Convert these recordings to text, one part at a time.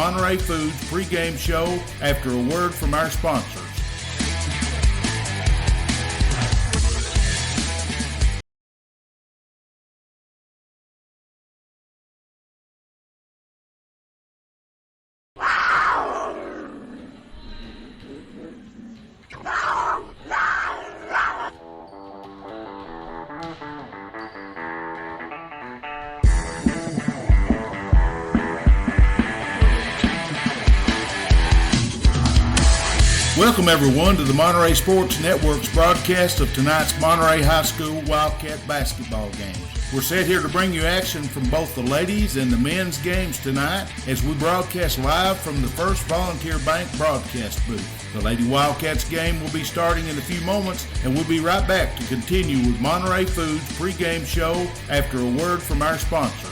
Monterey Foods pregame show after a word from our sponsors. Welcome everyone to the Monterey Sports Network's broadcast of tonight's Monterey High School Wildcat basketball games. We're set here to bring you action from both the ladies and the men's games tonight as we broadcast live from the First Volunteer Bank broadcast booth. The Lady Wildcats game will be starting in a few moments, and we'll be right back to continue with Monterey Foods pregame show after a word from our sponsors.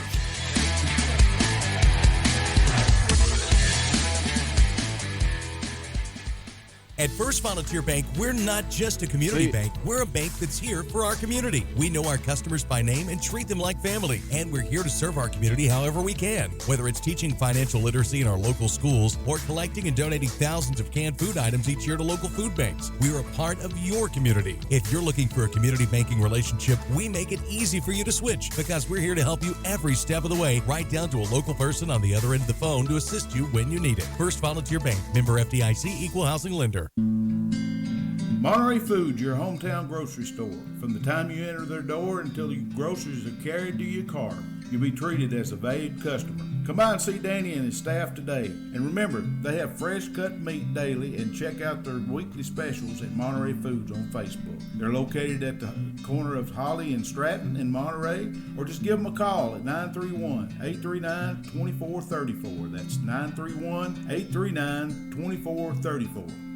At First Volunteer Bank, we're not just a community bank. We're a bank that's here for our community. We know our customers by name and treat them like family. And we're here to serve our community however we can. Whether it's teaching financial literacy in our local schools or collecting and donating thousands of canned food items each year to local food banks, we're a part of your community. If you're looking for a community banking relationship, we make it easy for you to switch because we're here to help you every step of the way, right down to a local person on the other end of the phone to assist you when you need it. First Volunteer Bank, member FDIC, equal housing lender. Monterey Foods, your hometown grocery store. From the time you enter their door until your groceries are carried to your car, you'll be treated as a valued customer. Come by and see Danny and his staff today. And remember, they have fresh cut meat daily, and check out their weekly specials at Monterey Foods on Facebook. They're located at the corner of Holly and Stratton in Monterey, or just give them a call at 931-839-2434. That's 931-839-2434.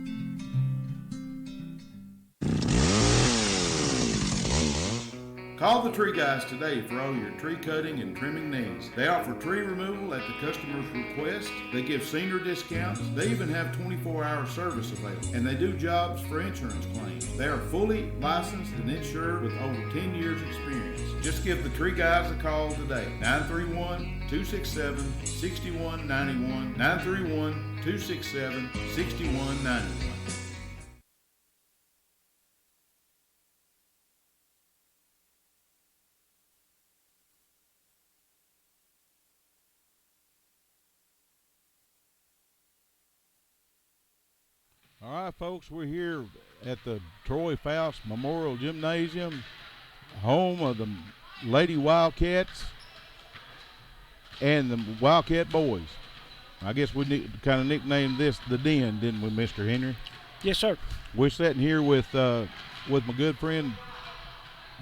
Call the Tree Guys today for all your tree cutting and trimming needs. They offer tree removal at the customer's request. They give senior discounts. They even have 24-hour service available. And they do jobs for insurance claims. They are fully licensed and insured with over 10 years experience. Just give the Tree Guys a call today. 931-267-6191. 931-267-6191. All right, folks, we're here at the Troy Foust Memorial Gymnasium, home of the Lady Wildcats and the Wildcat boys. I guess we kind of nicknamed this the Den, didn't we, Mr. Henry? Yes, sir. We're sitting here with my good friend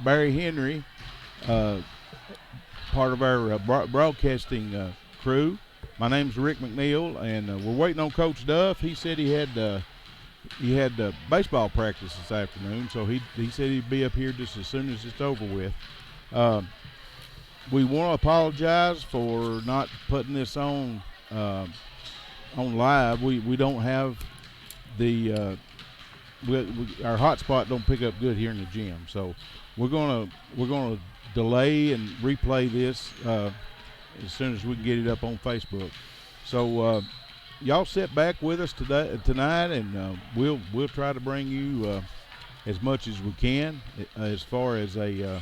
Barry Henry, part of our broadcasting crew. My name's Rick McNeil, and we're waiting on Coach Duff. He said he had baseball practice this afternoon, so he said he'd be up here just as soon as it's over with. We want to apologize for not putting this on live. We don't have the our hotspot don't pick up good here in the gym, so we're gonna delay and replay this as soon as we can get it up on Facebook. So y'all sit back with us tonight, and we'll try to bring you as much as we can as far as as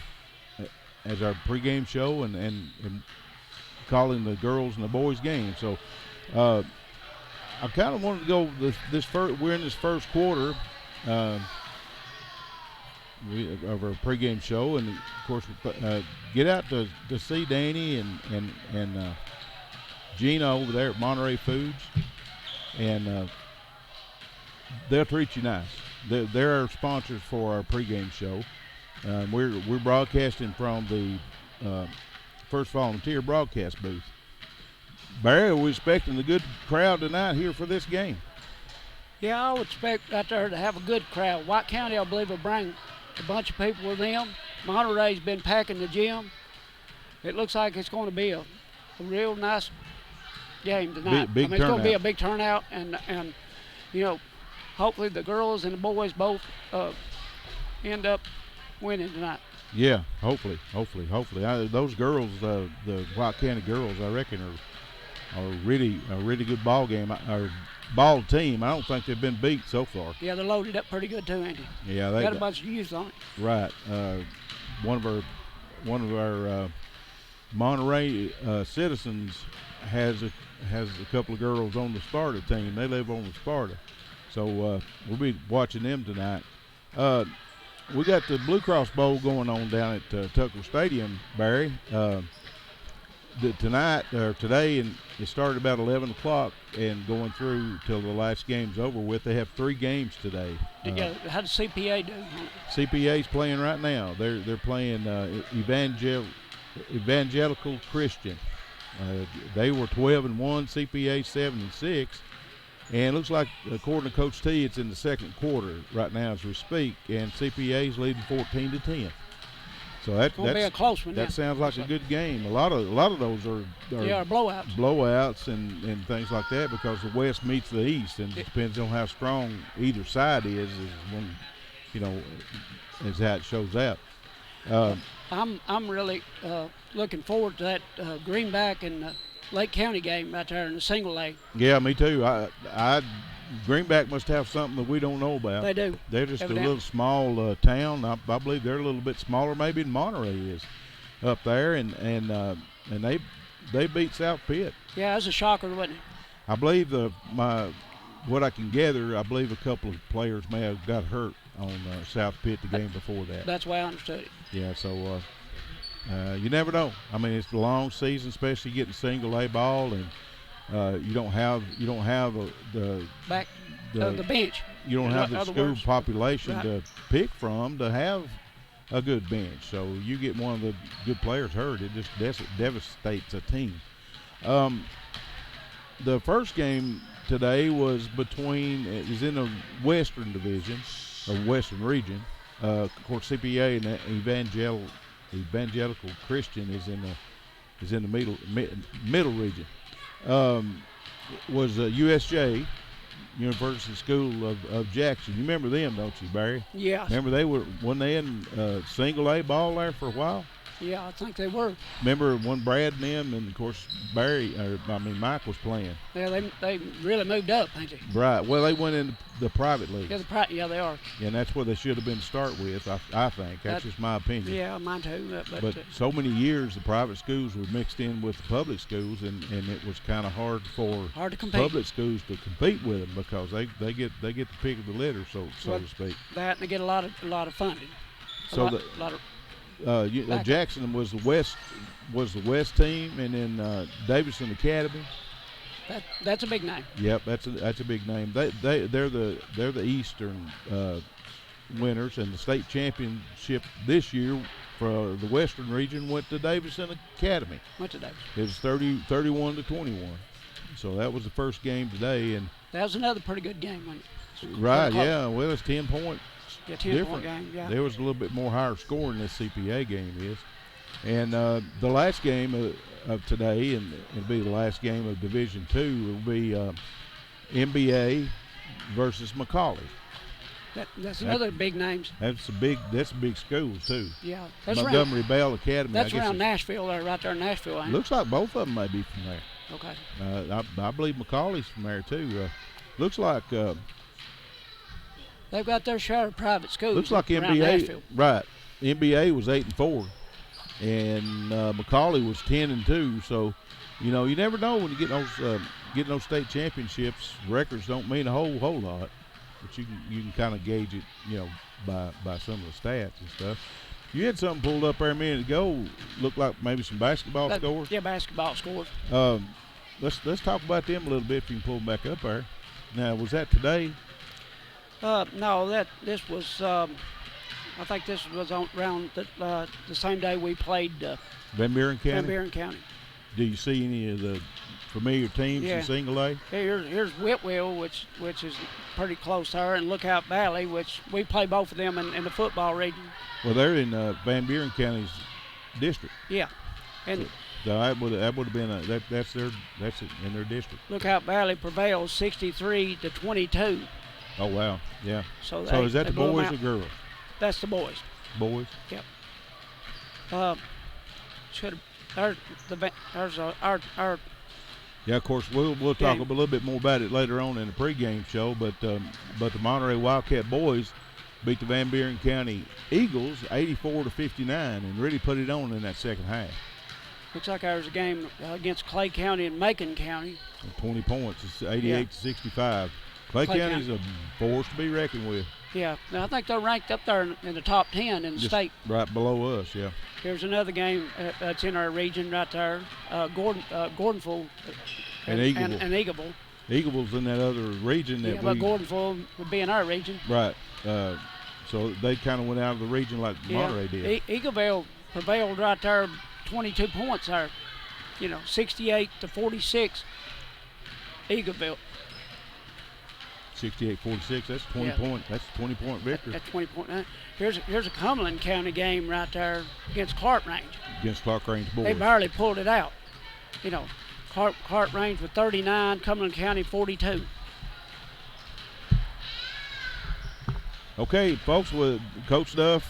our pregame show and calling the girls and the boys game. So I kind of wanted to go we're in this first quarter of our pregame show, and of course get out to see Danny and Gina over there at Monterey Foods, and they'll treat you nice. They're our sponsors for our pregame show. We're broadcasting from the First Volunteer broadcast booth. Barry, we're expecting a good crowd tonight here for this game. Yeah, I would expect out there to have a good crowd. White County, I believe, will bring a bunch of people with them. Monterey's been packing the gym. It looks like it's going to be a real nice game tonight. Big it's going to be a turnout. big turnout, and hopefully the girls and the boys both end up winning tonight. Yeah, hopefully. Those girls, the White County girls, I reckon a really good ball game or ball team. I don't think they've been beat so far. Yeah, they're loaded up pretty good too, ain't they? Yeah, they got a bunch of youth on it. Right. One of our Monterey citizens has a couple of girls on the Sparta team. They live on the Sparta, so we'll be watching them tonight. We got the Blue Cross Bowl going on down at Tucker Stadium, Barry. Today, and it started about 11 o'clock and going through till the last game's over with. They have 3 games today. How does CPA do? CPA's playing right now. They're playing Evangelical Christian. They were 12-1, CPA 7-6, and it looks like, according to Coach T, it's in the second quarter right now as we speak, and CPA's leading 14-10. So that's be a close one. That sounds like a good game. A lot of those are blowouts and things like that, because the West meets the East, and it depends on how strong either side is when, is how it shows out. I'm really looking forward to that Greenback and Lake County game right there in the single A. Yeah, me too. Greenback must have something that we don't know about. They do. They're just a little small town. I believe they're a little bit smaller maybe than Monterey is up there, and they beat South Pitt. Yeah, that's a shocker, wasn't it? I believe what I can gather, I believe a couple of players may have got hurt on South Pitt the game before that. That's why I understood it. Yeah, so you never know. I mean, it's a long season, especially getting single A ball, and you don't have the bench. You don't have the school population right. to pick from to have a good bench. So you get one of the good players hurt, it just devastates a team. The first game today was it was in the Western Division or Western Region. Of course, CPA and Evangelical Christian is in the middle region. Was USJ, University School of Jackson. You remember them, don't you, Barry? Yeah. Remember when they in single A ball there for a while? Yeah, I think they were. Remember when Brad and them, and of course Mike was playing. Yeah, they really moved up, ain't they? Right. Well, they went into the private league. Yeah, they are. And that's where they should have been to start with. I think that's just my opinion. Yeah, mine too. But so many years the private schools were mixed in with the public schools, and it was kind of hard for public schools to compete with them, because they get the pick of the litter, so to speak. That, and they get a lot of funding. Jackson was the West team, and then Davidson Academy. That's a big name. Yep, that's a big name. They're the Eastern winners, and the state championship this year for the Western region went to Davidson Academy. It was 31-21. So that was the first game today, and that was another pretty good game, wasn't it? Right, yeah. Well, it's 10 points. Yeah, 10-point game, yeah. There was a little bit more higher scoring this CPA game is. And the last game of today, and it'll be the last game of Division II, will be MBA versus McCauley. That's another big names. That's big schools too. Yeah, that's Montgomery Bell Academy. That's around Nashville, right there in Nashville. Ain't looks like both of them may be from there. Okay. I believe McCauley's from there too. Looks like. They've got their share of private schools. Looks like MBA, right? MBA was 8-4, and McCauley was 10-2. So, you never know when you get those state championships. Records don't mean a whole lot, but you can kind of gauge it, by some of the stats and stuff. You had something pulled up there a minute ago. Looked like maybe some basketball scores. Yeah, basketball scores. Let's talk about them a little bit if you can pull them back up there. Now, was that today? No, this was. I think this was around the same day we played Van Buren County. Van Buren County. Do you see any of the familiar teams in single A? Here's Whitwell, which is pretty close there, and Lookout Valley, which we play both of them in the football region. Well, they're in Van Buren County's district. Yeah, and so that would have been that's in their district. Lookout Valley prevails 63-22. Oh wow, yeah. So is that the boys or girls? That's the boys. Boys. Yep. There's our Yeah, of course, we'll talk a little bit more about it later on in the pregame show. But the Monterey Wildcat boys beat the Van Buren County Eagles 84-59 and really put it on in that second half. Looks like there was a game against Clay County and Macon County. 20 points. It's 88-65. Clay County's a force to be reckoned with. Yeah, now I think they're ranked up there in the top 10 in the state. Right below us, yeah. Here's another game that's in our region right there. Gordonville and Eagleville. And Eagleville. Eagleville's in that other region. But Gordonville would be in our region. Right. So they kind of went out of the region like Monterey did. Eagleville prevailed right there, 22 points there. 68-46. Eagleville. 68-46. That's 20 point. That's a 20-point victory. That's 20 point. Here's a Cumberland County game right there against Clark Range. Against Clark Range boys. They barely pulled it out. Clark Range with 39, Cumberland County 42. Okay, folks, with Coach Duff,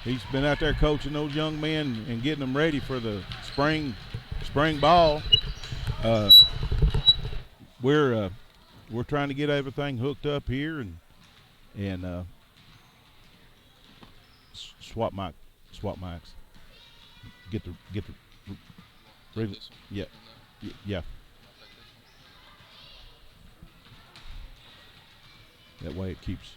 he's been out there coaching those young men and getting them ready for the spring ball. We're trying to get everything hooked up here and swap mics. Get the yeah. That way it keeps.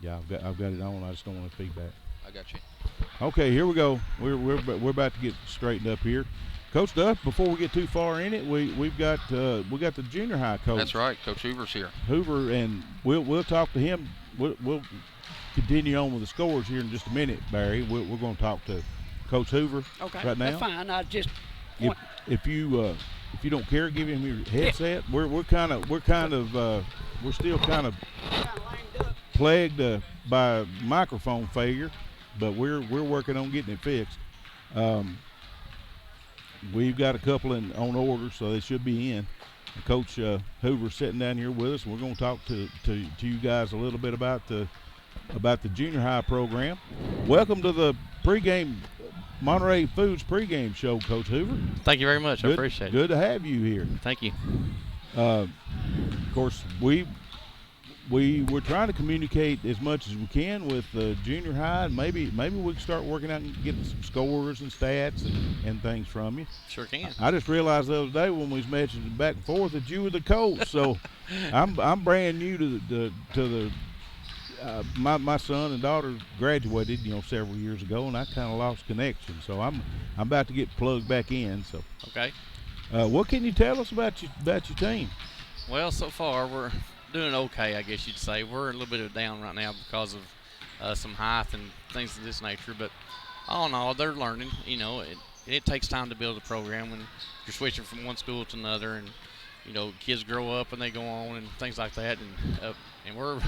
Yeah, I've got it on. I just don't want feedback. I got you. Okay, here we go. We're about to get straightened up here. Coach Duff, before we get too far in it, we've got the junior high coach. That's right, Coach Hoover's here. Hoover, and we'll talk to him. We'll continue on with the scores here in just a minute, Barry. We're going to talk to Coach Hoover right now. That's fine. I just if you don't care, give him your headset. We're still kind of plagued by microphone failure, but we're working on getting it fixed. We've got a couple on order, so they should be in. Coach Hoover's sitting down here with us. We're going to talk to you guys a little bit about the junior high program. Welcome to the pregame Monterey Foods pregame show, Coach Hoover. Thank you very much. I appreciate it. Good to have you here. Thank you. Of course, we're trying to communicate as much as we can with junior high, and maybe we can start working out and getting some scores and stats and things from you. Sure can. I just realized the other day when we was messaging back and forth that you were the coach, so I'm brand new to the. My son and daughter graduated, several years ago, and I kind of lost connection. So I'm about to get plugged back in. So okay. What can you tell us about your team? Well, so far we're doing okay, I guess you'd say. We're a little bit of down right now because of some height and things of this nature. But all in all, they're learning. It takes time to build a program when you're switching from one school to another, and kids grow up and they go on and things like that. And we're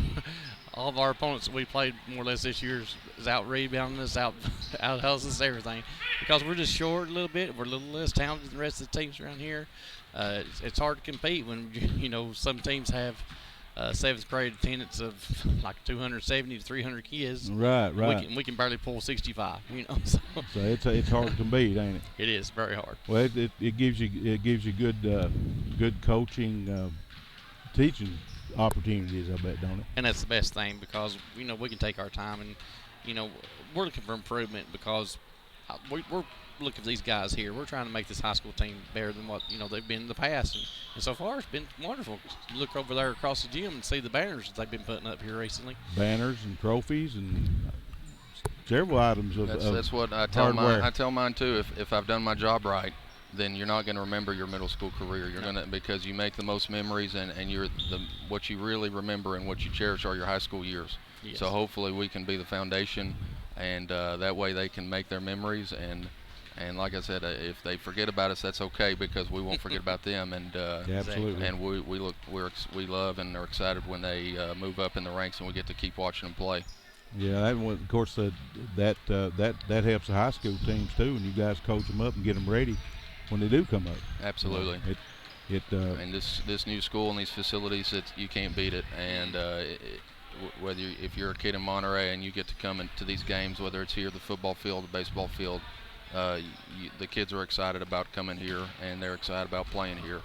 all of our opponents that we played more or less this year is out rebounding us, out hustling us, everything, because we're just short a little bit. We're a little less talented than the rest of the teams around here. It's hard to compete when some teams have seventh grade attendance of like 270 to 300 kids. Right. We can barely pull 65. So it's hard to compete, ain't it? It is very hard. Well, it gives you good coaching, teaching opportunities, I bet, don't it? And that's the best thing, because we can take our time, and we're looking for improvement, because we're looking at these guys here. We're trying to make this high school team better than what they've been in the past, and so far it's been wonderful. You look over there across the gym and see the banners that they've been putting up here recently. Banners and trophies and several items of that's what I tell mine. I tell mine too. If I've done my job right, then you're not going to remember your middle school career. You're going to, because you make the most memories, and what you really remember and what you cherish are your high school years. Yes. So hopefully we can be the foundation, and that way they can make their memories. And like I said, if they forget about us, that's okay, because we won't forget about them. And yeah, absolutely. And we love and are excited when they move up in the ranks and we get to keep watching them play. Yeah, of course that helps the high school teams too, and you guys coach them up and get them ready when they do come up. Absolutely. And this new school and these facilities, you can't beat it. And if you're a kid in Monterey and you get to come into these games, whether it's here, the football field, the baseball field, the kids are excited about coming here, and they're excited about playing here.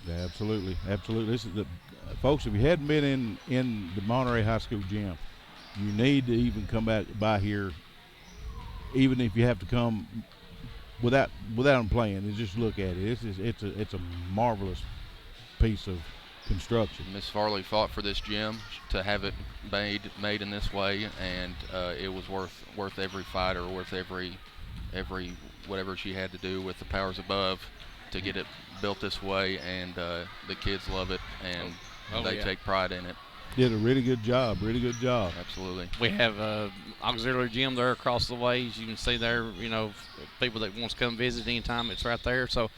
Yeah, absolutely. This is folks. If you hadn't been in the Monterey High School gym, you need to even come back by here, even if you have to come without them playing, and just look at it. It's a marvelous piece of construction. Miss Farley fought for this gym to have it made in this way, and it was worth every fight, or worth every whatever she had to do with the powers above to get it built this way, and the kids love it, and they take pride in it. Did a really good job. Absolutely. We have auxiliary gym there across the way. As you can see there, people that wants to come visit anytime, it's right there. So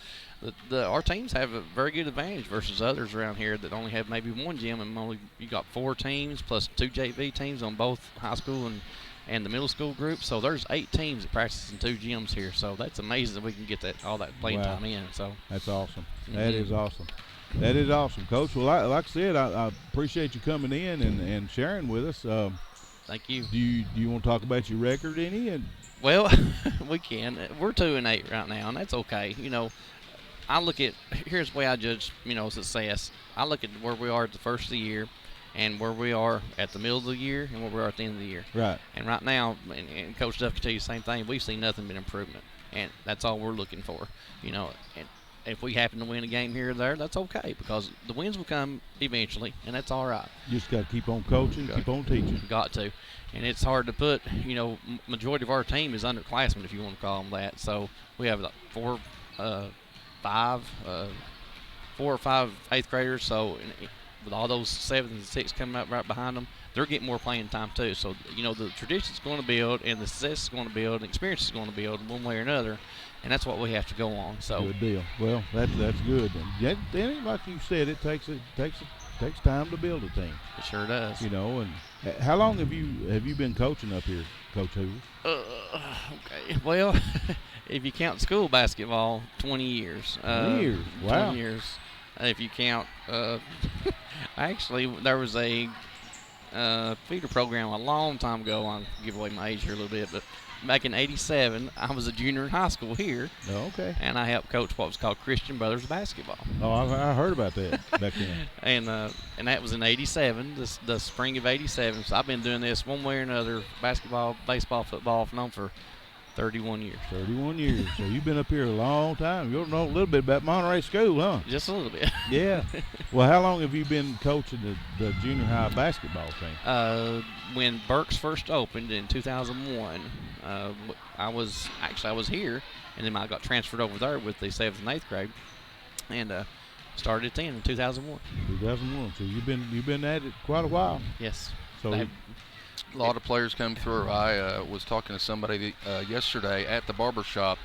our teams have a very good advantage versus others around here that only have maybe one gym, and you got 4 teams plus 2 JV teams on both high school and the middle school group. So there's 8 teams that practice in 2 gyms here. So that's amazing that we can get all that playing time in. So that's awesome. That is awesome. That is awesome, Coach. Well, like I said, I appreciate you coming in and sharing with us. Thank you. Do you want to talk about your record any? Well, we can. We're 2-8 right now, and that's okay. I look at, here's the way I judge, success. I look at where we are at the first of the year, and where we are at the middle of the year, and where we are at the end of the year. Right. And right now, and Coach Duff can tell you the same thing, we've seen nothing but improvement, and that's all we're looking for. And if we happen to win a game here or there, that's okay, because the wins will come eventually, and that's all right. You just got to keep on coaching, keep on teaching. Got to. And it's hard to put, majority of our team is underclassmen, if you want to call them that. So we have 4 or 5 8th graders. So with all those 7th and 6th coming up right behind them, they're getting more playing time too. So, the tradition's going to build, and the success is going to build, and the experience is going to build one way or another. And that's what we have to go on. So good deal. Well, that's good. And then, like you said, it takes time to build a team. It sure does. And how long have you been coaching up here, Coach Hoover? Okay. Well, if you count school basketball, 20 years. 20 years. Wow. 20 years. If you count, actually, there was a feeder program a long time ago. I'll give away my age here a little bit, but back in '87, I was a junior in high school here. Oh, okay. And I helped coach what was called Christian Brothers Basketball. Oh, I heard about that back then. And that was in '87, the spring of '87. So I've been doing this one way or another, basketball, baseball, football, off and on for 31 years. 31 years. So you've been up here a long time. You know a little bit about Monterey School, huh? Just a little bit. Yeah. Well, how long have you been coaching the junior high basketball team? When Burks first opened in 2001, I was here, and then I got transferred over there with the 7th and 8th grade, and started at 10 in 2001. 2001. So you've been at it quite a while. Yes. So a lot of players come through. I was talking to somebody yesterday at the barber shop.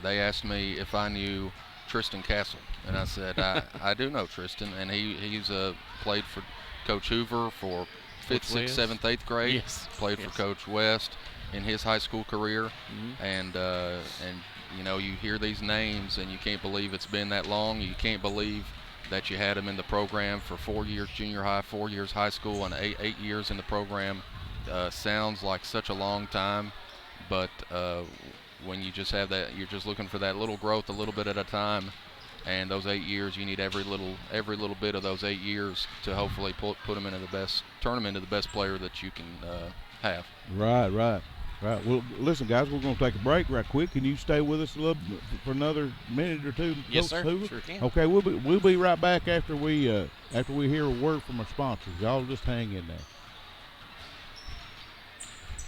They asked me if I knew Tristan Castle, and I said I do know Tristan, and he's played for Coach Hoover for 5th, 6th, 7th, 8th grade. Yes. Played for Coach West in his high school career, mm-hmm. and you hear these names and you can't believe it's been that long. You can't believe that you had him in the program for 4 years junior high, 4 years high school, and 8 years in the program. Sounds like such a long time, but when you just have that, you're just looking for that little growth a little bit at a time. And those 8 years, you need every little bit of those 8 years to hopefully turn them into the best player that you can have. Right. Well, listen, guys, we're going to take a break right quick. Can you stay with us a little for another minute or two? Yes, sir. Hoover? Sure can. Okay, we'll be right back after we hear a word from our sponsors. Y'all just hang in there.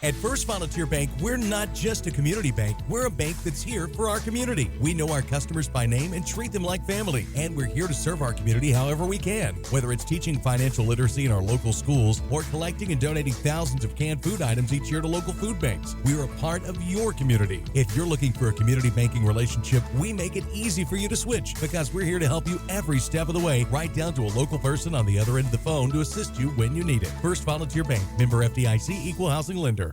At First Volunteer Bank, we're not just a community bank, we're a bank that's here for our community. We know our customers by name and treat them like family, and we're here to serve our community however we can. Whether it's teaching financial literacy in our local schools or collecting and donating thousands of canned food items each year to local food banks, we're a part of your community. If you're looking for a community banking relationship, we make it easy for you to switch because we're here to help you every step of the way, right down to a local person on the other end of the phone to assist you when you need it. First Volunteer Bank, member FDIC, equal housing lender.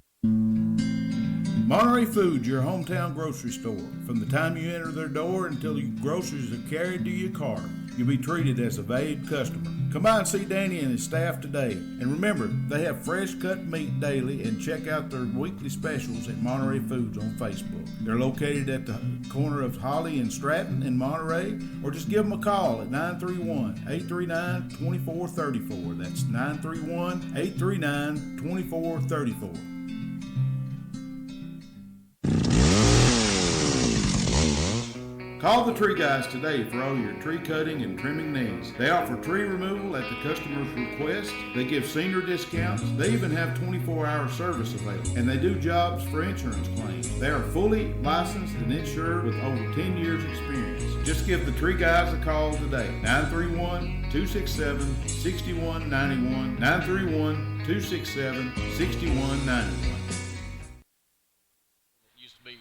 Monterey Foods, your hometown grocery store. From the time you enter their door until your groceries are carried to your car, you'll be treated as a valued customer. Come by and see Danny and his staff today. And remember, they have fresh cut meat daily, and check out their weekly specials at Monterey Foods on Facebook. They're located at the corner of Holly and Stratton in Monterey, or just give them a call at 931-839-2434. That's 931-839-2434. Call the Tree Guys today for all your tree cutting and trimming needs. They offer tree removal at the customer's request. They give senior discounts. They even have 24-hour service available. And they do jobs for insurance claims. They are fully licensed and insured with over 10 years experience. Just give the Tree Guys a call today. 931-267-6191. 931-267-6191. Used to be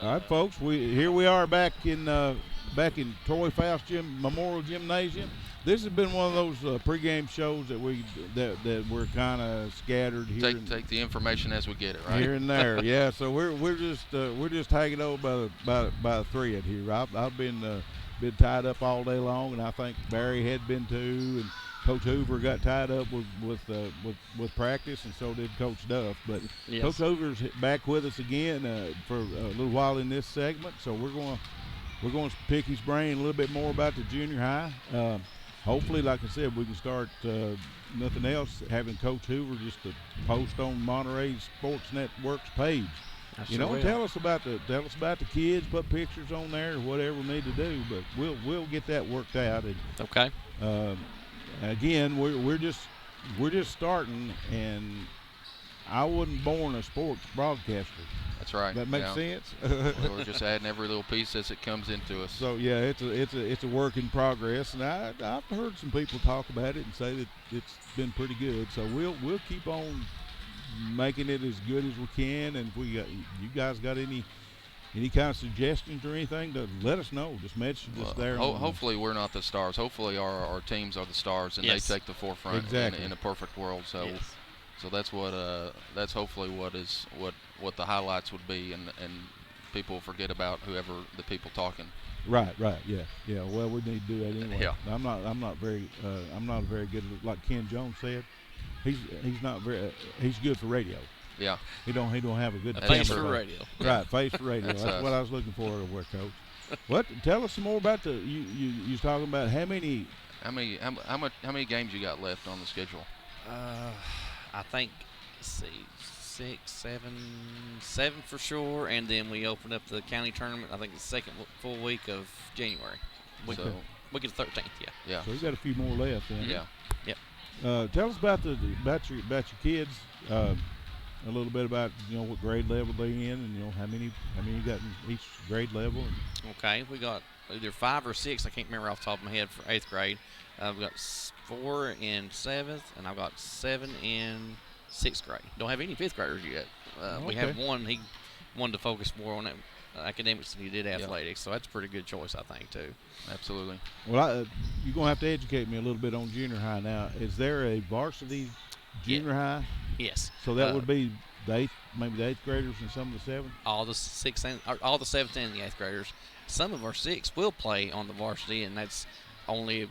all right, folks. We are back in Troy Foust Memorial Gymnasium. This has been one of those pregame shows that we're kind of scattered here. Take the information as we get it, right? Here and there, yeah. So we're just hanging over by the thread here. I've been tied up all day long, and I think Barry had been too, and Coach Hoover got tied up with practice, and so did Coach Duff. But yes. Coach Hoover's back with us again for a little while in this segment. So we're going to pick his brain a little bit more about the junior high. Hopefully, like I said, we can start nothing else having Coach Hoover just to post on Monterey Sports Network's page. Tell us about the kids, put pictures on there, or whatever we need to do. But we'll get that worked out. And, okay. Again, we're just starting, and I wasn't born a sports broadcaster. That's right. That makes sense. We're just adding every little piece as it comes into us. So yeah, it's a work in progress, and I've heard some people talk about it and say that it's been pretty good. So we'll keep on making it as good as we can, and if you guys got any kind of suggestions or anything, to let us know. Just message us there. Hopefully we're not the stars. Hopefully our teams are the stars, and yes. they take the forefront in a perfect world. So, yes. so that's that's hopefully what the highlights would be, and people forget about whoever the people talking. Right, yeah. Well, we need to do that anyway. Yeah. I'm not very good. Like Ken Jones said, he's not very. He's good for radio. Yeah. He don't have a good face for radio. Right, face for radio. That's what I was looking for over, Coach. What? Tell us some more about you was talking about how many games you got left on the schedule? I think, let's see, 6, 7 for sure, and then we open up the county tournament. I think the second full week of January. Week of 13th. Yeah. So we got a few more left. Then. Yeah. Yep. Tell us about your kids. A little bit about what grade level they're in, and how many you got in each grade level. Okay, we got either 5 or 6. I can't remember off the top of my head for 8th grade. I've got 4 in 7th, and I've got 7 in 6th grade. Don't have any 5th graders yet. We have one. He wanted to focus more on academics than he did athletics, so that's a pretty good choice, I think, too. Absolutely. Well, you're going to have to educate me a little bit on junior high now. Is there a varsity junior high? Yes. So that would be maybe the 8th graders and some of the 7th? All the 7th and the 8th graders. Some of our 6 will play on the varsity, and that's only if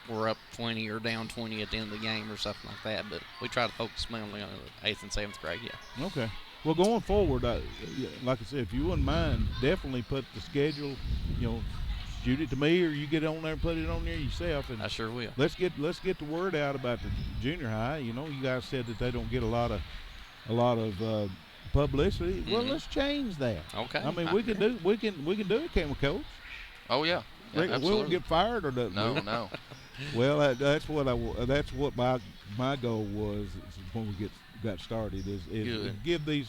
we're up 20 or down 20 at the end of the game or something like that. But we try to focus mainly on the 8th and 7th grade, yeah. Okay. Well, going forward, like I said, if you wouldn't mind, definitely put the schedule, shoot it to me, or you get on there and put it on there yourself. And I sure will. Let's get the word out about the junior high. You guys said that they don't get a lot of publicity. Mm-hmm. Well, let's change that. Okay. I mean, we can do it, can't we, Coach? Oh yeah. We won't get fired or nothing. No. Well, that's what my goal was when we got started is give these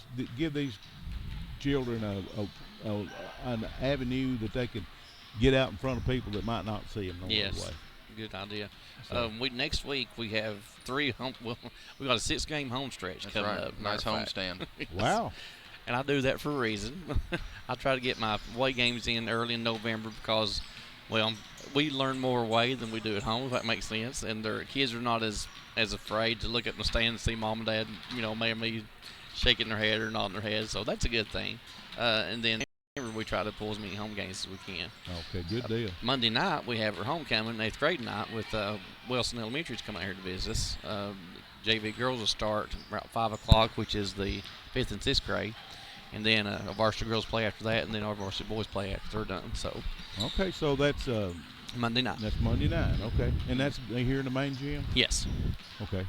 children an avenue that they can get out in front of people that might not see them no other way. Good idea. So, next week we have 3 home. Well, we got a 6-game home stretch coming up. Nice homestand. Wow. And I do that for a reason. I try to get my away games in early in November because, we learn more away than we do at home, if that makes sense. And their kids are not as afraid to look up in the stand and see mom and dad, me shaking their head or nodding their head, so that's a good thing. And then we try to pull as many home games as we can. Okay, good deal. Monday night we have our homecoming, 8th grade night, with Wilson Elementary's coming out here to visit us. JV girls will start about 5 o'clock, which is the 5th and 6th grade. And then our varsity girls play after that, and then our varsity boys play after they're done. So. Okay, so that's Monday night. That's Monday night. Okay, and that's here in the main gym. Yes. Okay.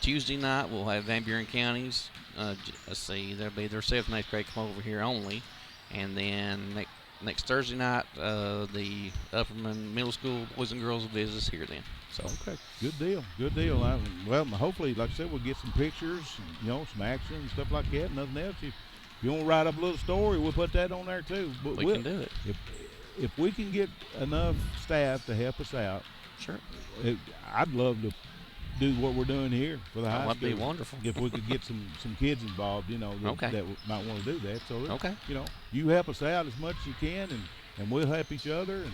Tuesday night we'll have Van Buren counties. Let's see, there'll be their 7th and 8th grade come over here only, and then next Thursday night the Upperman Middle School boys and girls will visit us here then. So. Okay, good deal, good deal. Well, hopefully, like I said, we'll get some pictures, some action and stuff like that. Nothing else. If you want to write up a little story, we'll put that on there too. But we can do it. If we can get enough staff to help us out, sure. I'd love to do what we're doing here for the high school. That'd be wonderful. If we could get some kids involved, that might want to do that. So, you help us out as much as you can, and we'll help each other. And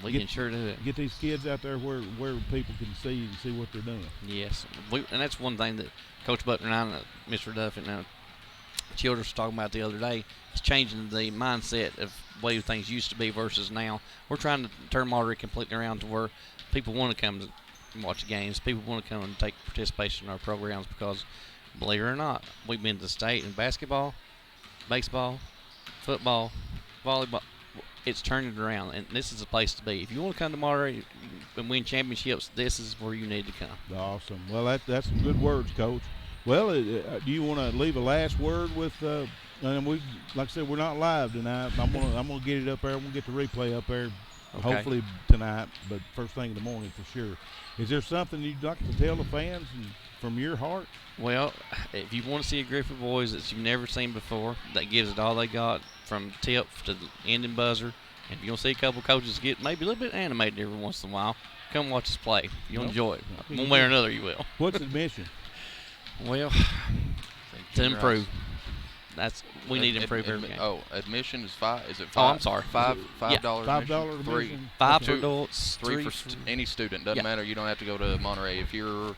we can sure do it. Get these kids out there where people can see what they're doing. Yes, and that's one thing that Coach Butler and I, Mr. Duff, and Childress was talking about the other day. It's changing the mindset of the way things used to be versus now. We're trying to turn Monterey completely around to where people want to come and watch games. People want to come and take participation in our programs because, believe it or not, we've been to the state in basketball, baseball, football, volleyball. It's turning it around, and this is the place to be. If you want to come to Monterey and win championships, this is where you need to come. Awesome. Well, that's some good words, Coach. Well, do you want to leave a last word with? And we, like I said, we're not live tonight. I'm gonna get it up there. I'm gonna get the replay up there, hopefully tonight, but first thing in the morning for sure. Is there something you'd like to tell the fans from your heart? Well, if you want to see a group of boys that you've never seen before, that gives it all they got from tip to the ending buzzer, and if you want to see a couple coaches get maybe a little bit animated every once in a while, come watch us play. You'll enjoy it. One way or another, you will. What's admission? Well, to improve. We need to improve every game. Oh, admission is $5. Is it $5? Oh, I'm sorry. $5 $5 admission. $5 for adults. Three for any student. Doesn't matter. You don't have to go to Monterey. If your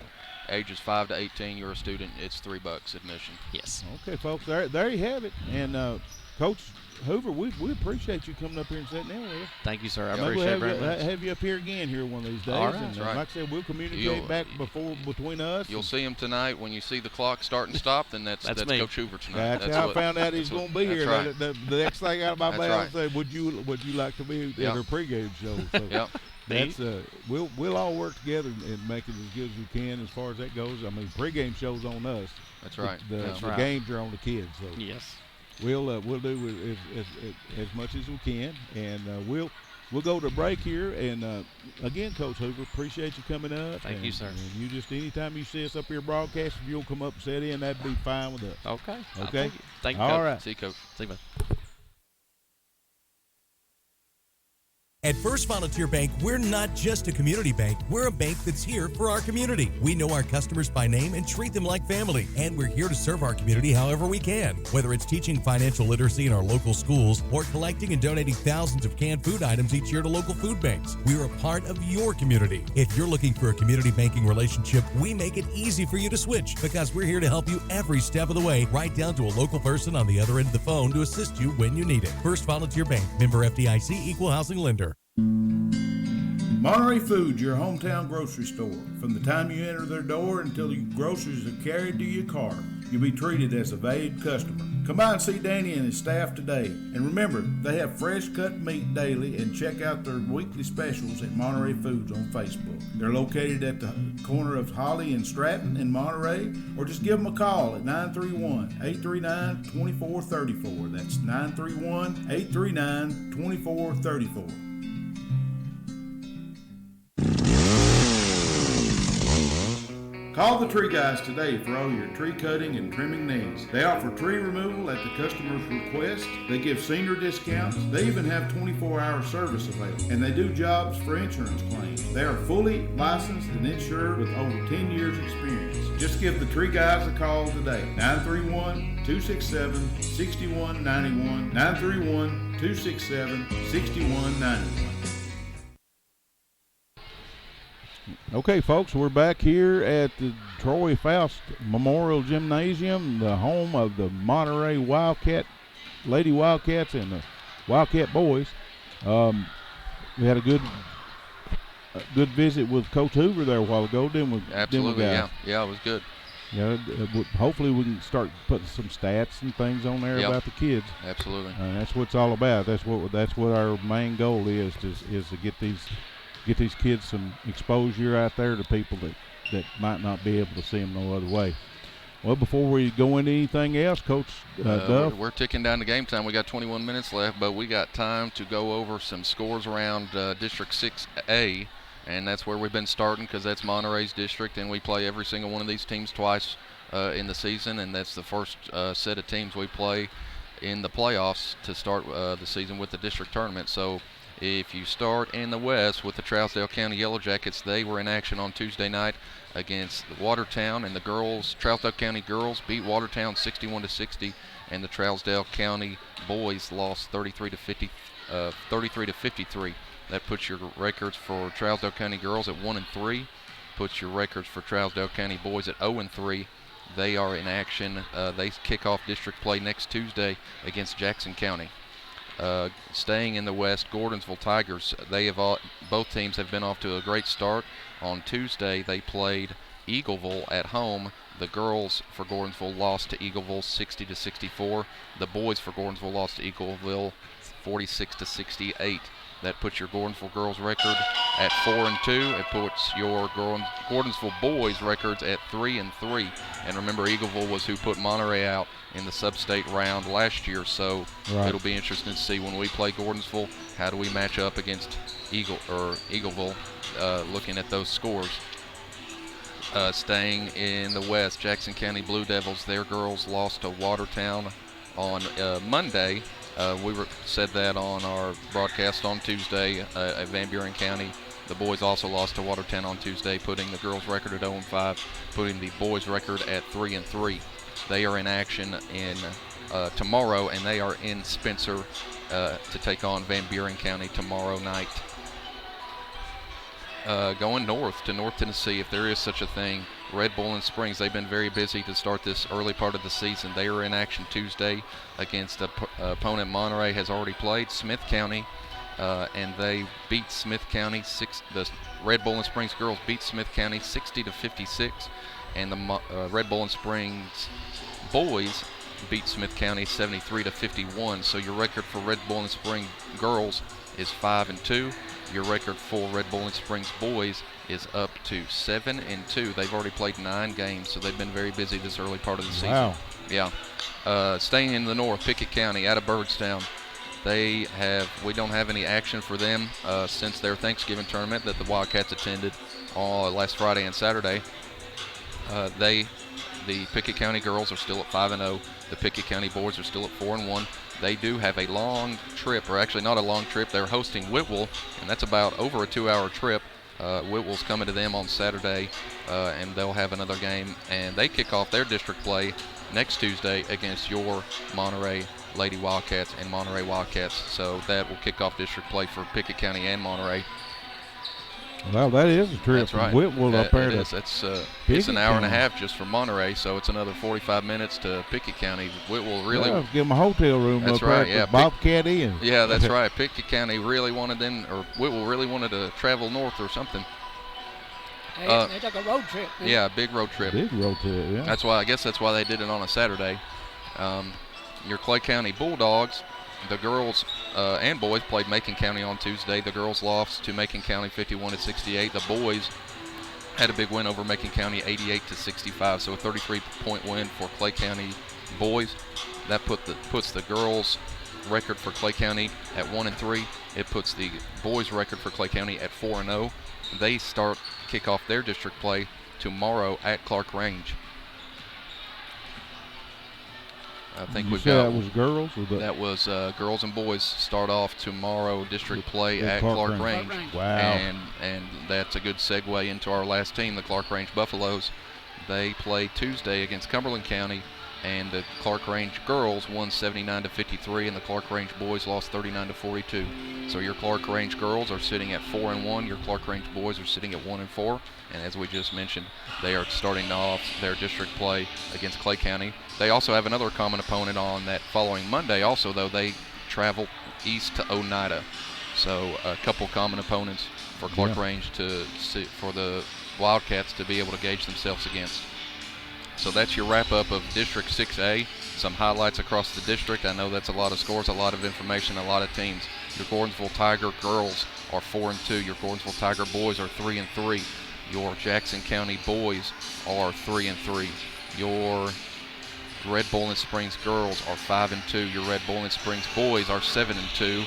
age is 5 to 18, you're a student. It's $3 admission. Yes. Okay, folks. There you have it. And Coach Hoover, we appreciate you coming up here and sitting in with us. Thank you, sir. I appreciate it very much. Have you up here again here one of these days. All right. And, right. Like I said, we'll communicate back between us. You'll see him tonight. When you see the clock start and stop, then that's Coach Hoover tonight. That's how I found out he's going to be here. Right. The next thing out of my mouth right. said, would you like to be at our pregame show? So that's we'll all work together and make it as good as we can as far as that goes. I mean, pregame show's on us. That's right. The games are on the kids. So yes. We'll do as much as we can, and we'll go to break here. And again, Coach Hoover, appreciate you coming up. Thank you, sir. And you just anytime you see us up here broadcast, if you'll come up and sit in, that'd be fine with us. Okay. Okay. Thank you. All Coach. right. See you, Coach. See you, bud. At First Volunteer Bank, we're not just a community bank, we're a bank that's here for our community. We know our customers by name and treat them like family, and we're here to serve our community however we can. Whether it's teaching financial literacy in our local schools or collecting and donating thousands of canned food items each year to local food banks, we're a part of your community. If you're looking for a community banking relationship, we make it easy for you to switch because we're here to help you every step of the way, right down to a local person on the other end of the phone to assist you when you need it. First Volunteer Bank, member FDIC, equal housing lender. Monterey Foods, your hometown grocery store. From the time you enter their door until your groceries are carried to your car, you'll be treated as a valued customer. Come by and see Danny and his staff today. And remember, they have fresh cut meat daily, and check out their weekly specials at Monterey Foods on Facebook. They're located at the corner of Holly and Stratton in Monterey, or just give them a call at 931-839-2434. That's 931-839-2434. Call the Tree Guys today for all your tree cutting and trimming needs. They offer tree removal at the customer's request. They give senior discounts. They even have 24-hour service available. And they do jobs for insurance claims. They are fully licensed and insured with over 10 years experience. Just give the Tree Guys a call today. 931-267-6191. 931-267-6191. Okay, folks, we're back here at the Troy Foust Memorial Gymnasium, the home of the Monterey Lady Wildcats and the Wildcat boys. We had a good visit with Coach Hoover there a while ago, didn't we? Absolutely, yeah, it was good. Yeah, hopefully we can start putting some stats and things on there about the kids. Absolutely. And that's what it's all about. That's what our main goal is to get these kids some exposure out there to people that might not be able to see them no other way. Well, before we go into anything else, Coach Duff. We're ticking down to game time. We got 21 minutes left, but we got time to go over some scores around District 6A. And that's where we've been starting because that's Monterey's district, and we play every single one of these teams twice in the season, and that's the first set of teams we play in the playoffs to start the season with the district tournament. So if you start in the West with the Trousdale County Yellow Jackets, they were in action on Tuesday night against Watertown, and the Trousdale County girls beat Watertown 61-60, and the Trousdale County boys lost 33 to 53. That puts your records for Trousdale County girls at 1-3. Puts your records for Trousdale County boys at 0-3. They are in action. They kick off district play next Tuesday against Jackson County. Staying in the West, Gordonsville Tigers. Both teams have been off to a great start. On Tuesday, they played Eagleville at home. The girls for Gordonsville lost to Eagleville 60-64. The boys for Gordonsville lost to Eagleville 46-68. That puts your Gordonsville girls record at 4-2. It puts your Gordonsville boys records at 3-3. And remember, Eagleville was who put Monterey out in the sub-state round last year. So it'll be interesting to see when we play Gordonsville, how do we match up against Eagleville, looking at those scores. Staying in the West, Jackson County Blue Devils, their girls lost to Watertown on Monday. We said that on our broadcast on Tuesday at Van Buren County. The boys also lost to Watertown on Tuesday, putting the girls' record at 0-5, putting the boys' record at 3-3. They are in action tomorrow, and they are in Spencer to take on Van Buren County tomorrow night. Going north to North Tennessee, if there is such a thing, Red Bull and Springs, they've been very busy to start this early part of the season. They are in action Tuesday against opponent Monterey has already played, Smith County, and they beat Smith County. The Red Bull and Springs girls beat Smith County 60-56, and the Red Bull and Springs boys beat Smith County 73-51. So your record for Red Bull and Springs girls is 5-2. Your record for Red Bull and Springs boys is up to 7-2. They've already played 9 games, so they've been very busy this early part of the season. Wow. Yeah. Staying in the north, Pickett County out of Byrdstown. We don't have any action for them since their Thanksgiving tournament that the Wildcats attended last Friday and Saturday. The Pickett County girls are still at 5-0. The Pickett County boys are still at 4-1. They do have a long trip, or actually not a long trip. They're hosting Whitwell, and that's about over a 2-hour trip. Whitwell's coming to them on Saturday, and they'll have another game. And they kick off their district play next Tuesday against your Monterey Lady Wildcats and Monterey Wildcats. So that will kick off district play for Pickett County and Monterey. Well, that is a trip. That's right. Whitwell up there. It's an hour and a half just from Monterey, so it's another 45 minutes to Pickett County. Whitwell really give them a hotel room up there. Yeah, Bobcat Inn. Yeah, that's right. Pickett County really wanted them, or Whitwell really wanted to travel north or something. They took a road trip. Yeah, big road trip. Big road trip. Yeah. I guess that's why they did it on a Saturday. Your Clay County Bulldogs. The girls and boys played Macon County on Tuesday. The girls lost to Macon County 51-68. The boys had a big win over Macon County 88-65. So a 33-point win for Clay County boys. That puts the girls' record for Clay County at 1-3. It puts the boys' record for Clay County at 4-0. They kick off their district play tomorrow at Clark Range. I think we've got. That was girls. That was girls and boys start off tomorrow district play at Clark Range. Wow. And that's a good segue into our last team, the Clark Range Buffaloes. They play Tuesday against Cumberland County. and the Clark Range girls won 79-53, and the Clark Range boys lost 39-42. So your Clark Range girls are sitting at 4-1. Your Clark Range boys are sitting at 1-4. And as we just mentioned, they are starting off their district play against Clay County. They also have another common opponent on that following Monday. Also, though, they travel east to Oneida. So a couple common opponents for Clark Range for the Wildcats to be able to gauge themselves against. So that's your wrap-up of District 6A. Some highlights across the district. I know that's a lot of scores, a lot of information, a lot of teams. Your Gordonsville Tiger girls are 4-2. Your Gordonsville Tiger boys are 3-3. Your Jackson County boys are 3-3. Your Red Bowling Springs girls are 5-2. Your Red Bowling Springs boys are 7-2.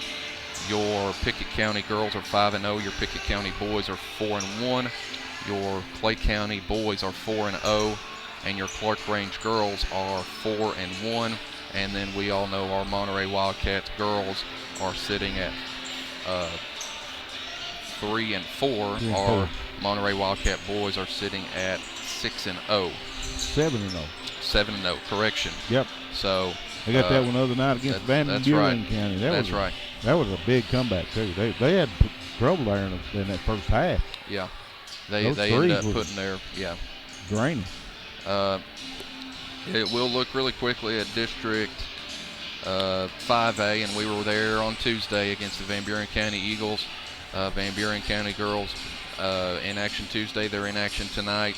Your Pickett County girls are 5-0. Your Pickett County boys are 4-1. Your Clay County boys are 4-0. And your Clark Range girls are 4-1. And then we all know our Monterey Wildcats girls are sitting at 3-4. Our Monterey Wildcat boys are sitting at 6-0. 7-0. 7-0. Correction. Yep. So they got that one the other night against Van Buren County. That's right. That was a big comeback too. They had trouble there in that first half. Yeah. They ended up putting their draining. It will look really quickly at District 5A, and we were there on Tuesday against the Van Buren County Eagles. Van Buren County girls in action Tuesday. They're in action tonight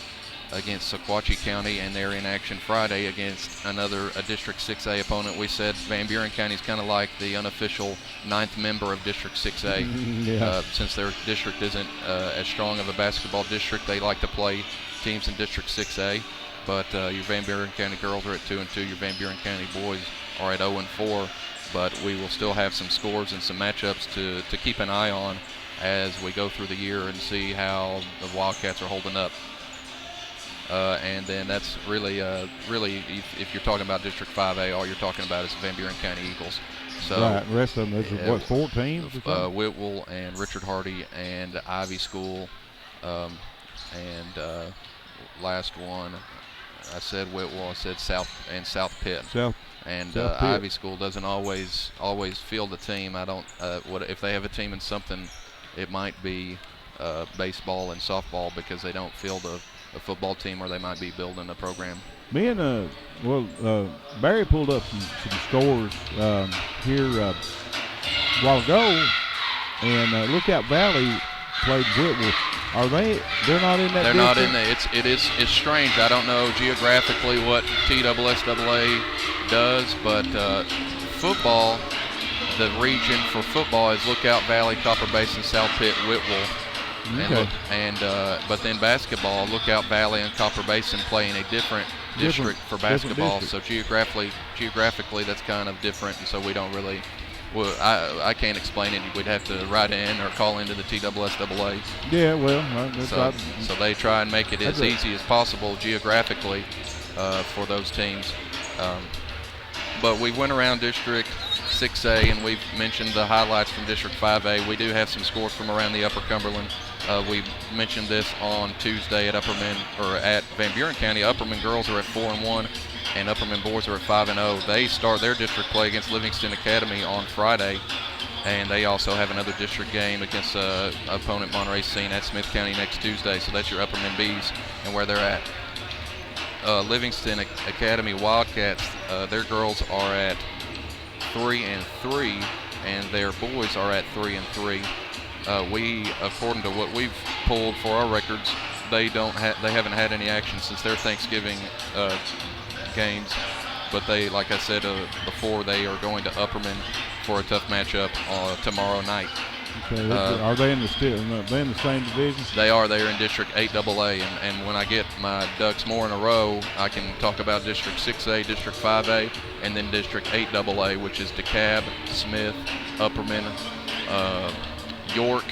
against Sequatchie County, and they're in action Friday against a District 6A opponent. We said Van Buren County is kind of like the unofficial 9th member of District 6A. Since their district isn't as strong of a basketball district, they like to play teams in District 6A. But your Van Buren County girls are at 2-2. Your Van Buren County boys are at 0-4. But we will still have some scores and some matchups to keep an eye on as we go through the year and see how the Wildcats are holding up. And then that's really if you're talking about District 5A, all you're talking about is the Van Buren County Eagles. So right, the rest of them, there's 4 teams? Whitwell and Richard Hardy and Ivy School, and last one, I said Whitwell, I said South Pitt. And South Pitt. Ivy School doesn't always field a team. I don't. If they have a team in something, it might be baseball and softball because they don't field a football team, or they might be building a program. Barry pulled up some scores here a while ago, and Lookout Valley played Whitwell. They're not in that? They're not in there. It's strange. I don't know geographically what TSSAA does, but football, the region for football is Lookout Valley, Copper Basin, South Pitt, Whitwell. Okay. But then basketball, Lookout Valley and Copper Basin play in a different district for basketball. So geographically, that's kind of different, and so we don't really. Well, I can't explain it. We'd have to write in or call into the TSSAA. Yeah, well, so they try and make it as easy as possible geographically for those teams. But we went around District 6A, and we've mentioned the highlights from District 5A. We do have some scores from around the Upper Cumberland. We mentioned this on Tuesday at at Van Buren County. Upperman girls are at 4-1, and Upperman boys are at 5-0. They start their district play against Livingston Academy on Friday, and they also have another district game against opponent Monterey Scene at Smith County next Tuesday. So that's your Upperman Bees and where they're at. Livingston Academy Wildcats, their girls are at 3-3, and their boys are at 3-3. According to what we've pulled for our records, they haven't had any action since their Thanksgiving games. But they, like I said before, they are going to Upperman for a tough matchup tomorrow night. Okay. Are they in the same division? They are. They are in District 8AA, and when I get my ducks more in a row, I can talk about District 6A, District 5A, and then District 8AA, which is DeKalb, Smith, Upperman, York,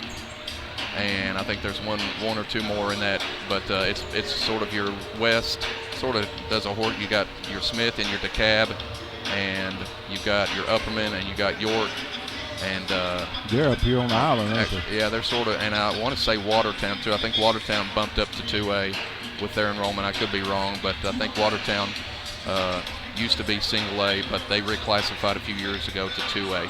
and I think there's one or two more in that. But it's sort of your west, sort of does a horde. You got your Smith and your DeKalb, and you've got your Upperman and you got York. And they're up here on the island, aren't they? Yeah, they're sort of, and I want to say Watertown too. I think Watertown bumped up to 2A with their enrollment. I could be wrong, but I think Watertown used to be single A, but they reclassified a few years ago to 2A.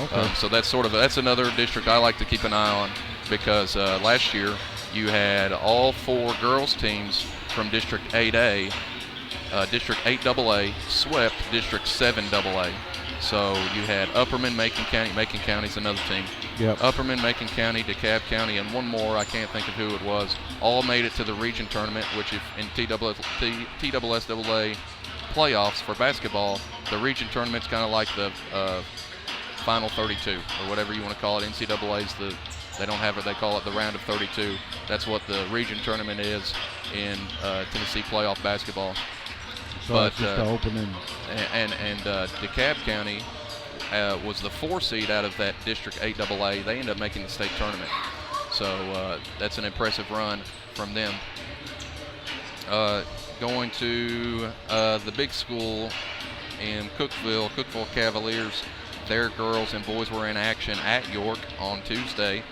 Okay. So that's another district I like to keep an eye on, because last year you had all 4 girls teams from District 8A, District 8AA swept District 7AA. So you had Upperman, Macon County. Macon County's another team. Yep. Upperman, Macon County, DeKalb County, and one more, I can't think of who it was, all made it to the region tournament, which if in TSSAA playoffs for basketball, the region tournament's kind of like the Final 32 or whatever you want to call it. NCAA's they don't have it, they call it the round of 32. That's what the region tournament is in Tennessee playoff basketball. So but it's just the opening. And DeKalb County was the 4 seed out of that District 8AA. They ended up making the state tournament. So that's an impressive run from them. Going to the big school in Cookeville Cavaliers. Their girls and boys were in action at York on Tuesday.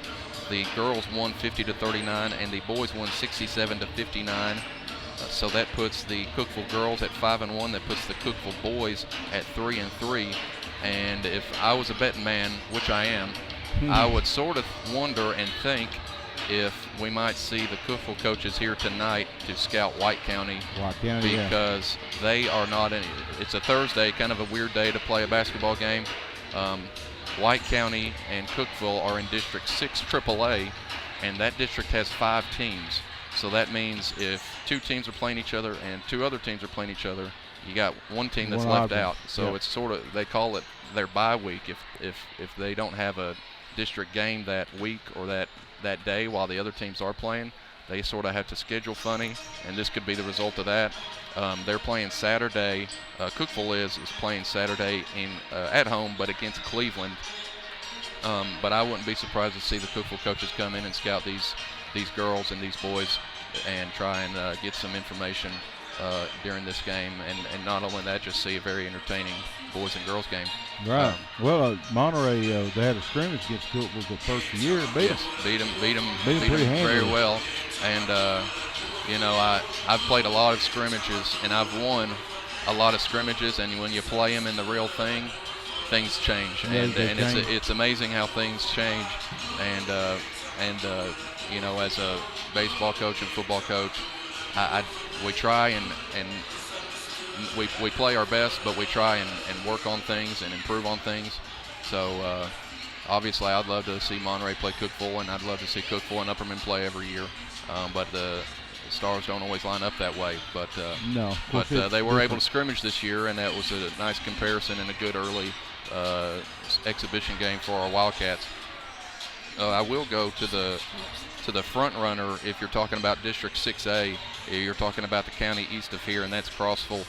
The girls won 50-39 and the boys won 67-59. So that puts the Cookeville girls at 5-1. That puts the Cookeville boys at 3-3. And if I was a betting man, which I am, I would sort of wonder and think if we might see the Cookeville coaches here tonight to scout White County, because they are not in. It's a Thursday, kind of a weird day to play a basketball game. White County and Cookeville are in District 6 AAA, and that district has 5 teams. So that means if 2 teams are playing each other and 2 other teams are playing each other, you got 1 team that's left out. So it's sort of, they call it their bye week. If they don't have a district game that week or that day while the other teams are playing, they sort of have to schedule funny, and this could be the result of that. They're playing Saturday. Cookeville is playing Saturday at home, but against Cleveland. But I wouldn't be surprised to see the Cookeville coaches come in and scout these girls and these boys and try and get some information during this game, and not only that, just see a very entertaining boys and girls game. Right. Monterey, they had a scrimmage against Cookeville the first year. Beat them very well. And I've played a lot of scrimmages, and I've won a lot of scrimmages. And when you play them in the real thing, things change. And it's amazing how things change. And as a baseball coach and football coach, we try and we play our best, but we try and work on things and improve on things. So obviously I'd love to see Monterey play Cookeville, and I'd love to see Cookeville and Upperman play every year. But the stars don't always line up that way. But they were able to scrimmage this year, and that was a nice comparison and a good early exhibition game for our Wildcats. I will go to the front runner. If you're talking about District 6A, you're talking about the county east of here, and that's Crossville,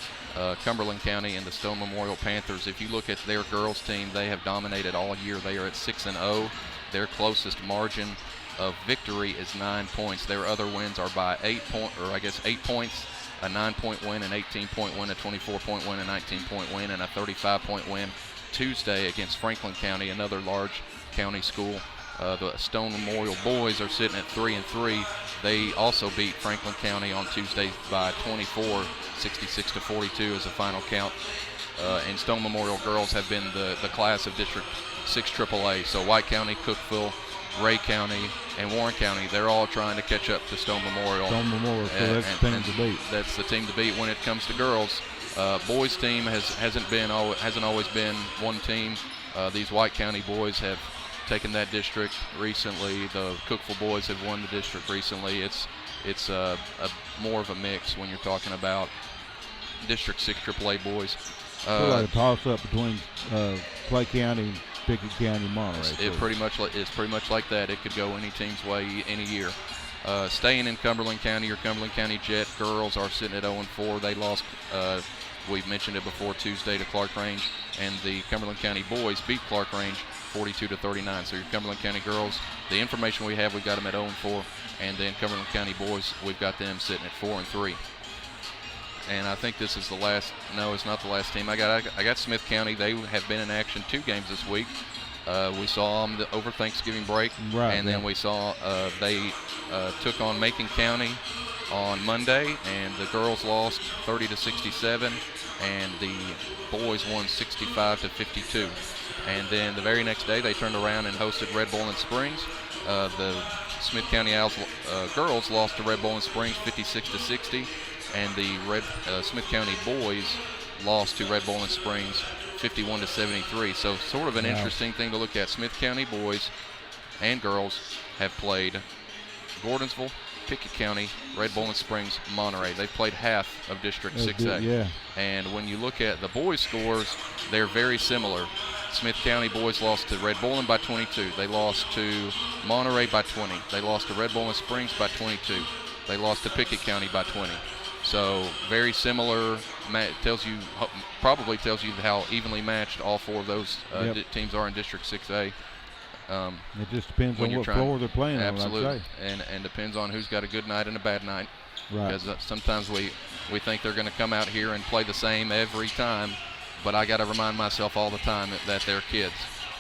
Cumberland County, and the Stone Memorial Panthers. If you look at their girls team, they have dominated all year. They are at 6-0. Their closest margin of victory is 9 points. Their other wins are by 8 points, a 9-point win, an 18-point win, a 24-point win, a 19-point win, and a 35-point win Tuesday against Franklin County, another large county school. The Stone Memorial boys are sitting at 3-3. They also beat Franklin County on Tuesday by 24, 66-42 as the final count. And Stone Memorial girls have been the class of District 6 AAA. So White County, Cookeville, Ray County, and Warren County, they're all trying to catch up to Stone Memorial. So that's the team to beat. That's the team to beat when it comes to girls. Boys team hasn't always been one team. These White County boys have taken that district recently. The Cookeville boys have won the district recently. It's a more of a mix when you're talking about District 6 AAA boys. Like a toss-up between Clay County, Pickett County, Monterey. It's pretty much like that. It could go any team's way any year. Staying in Cumberland County, your Cumberland County Jet girls are sitting at 0-4. They lost, we've mentioned it before, Tuesday to Clark Range, and the Cumberland County boys beat Clark Range 42-39. So your Cumberland County girls, the information we have, we've got them at 0-4, and then Cumberland County boys, we've got them sitting at 4-3. And I think this is the last. No, it's not the last team. I got Smith County. They have been in action 2 games this week. We saw them over Thanksgiving break, and then we saw they took on Macon County on Monday, and the girls lost 30-67. and the boys won 65-52. And then the very next day, they turned around and hosted Red Bowling Springs. The Smith County Owls girls lost to Red Bowling Springs 56-60, and the Smith County boys lost to Red Bowling Springs 51-73. So sort of an interesting thing to look at. Smith County boys and girls have played Gordonsville, Pickett County, Red Bowling Springs, Monterey. They've played half of District 6A. Yeah. And when you look at the boys' scores, they're very similar. Smith County boys lost to Red Bowling by 22. They lost to Monterey by 20. They lost to Red Bowling Springs by 22. They lost to Pickett County by 20. So very similar. Probably tells you how evenly matched all four of those teams are in District 6A. It just depends on what floor they're playing on. Absolutely, and depends on who's got a good night and a bad night. Right. Because sometimes we think they're going to come out here and play the same every time, but I got to remind myself all the time that they're kids